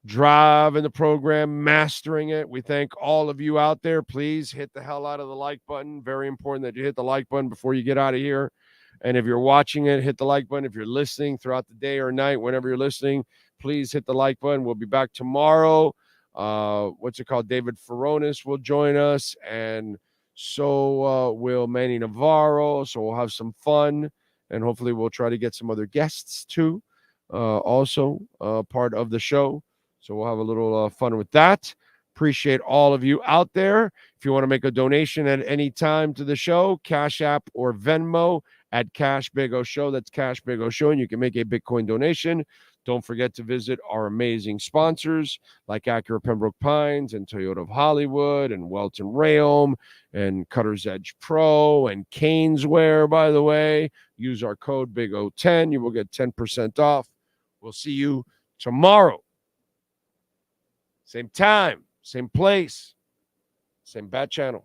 driving the program, mastering it. We thank all of you out there. Please hit the hell out of the like button. Very important that you hit the like button before you get out of here. And if you're watching it, hit the like button. If you're listening throughout the day or night, whenever you're listening, please hit the like button. We'll be back tomorrow. David Furones will join us, and so will Manny Navarro. So we'll have some fun, and hopefully we'll try to get some other guests too, also part of the show. So we'll have a little fun with that. Appreciate all of you out there. If you want to make a donation at any time to the show, Cash App or Venmo at Cash Big O Show. That's Cash Big O Show, and you can make a Bitcoin donation. Don't forget to visit our amazing sponsors like Acura Pembroke Pines and Toyota of Hollywood and Welton Rayom and Cutter's Edge Pro and Caneswear, by the way. Use our code BIG010. You will get 10% off. We'll see you tomorrow. Same time, same place, same bat channel.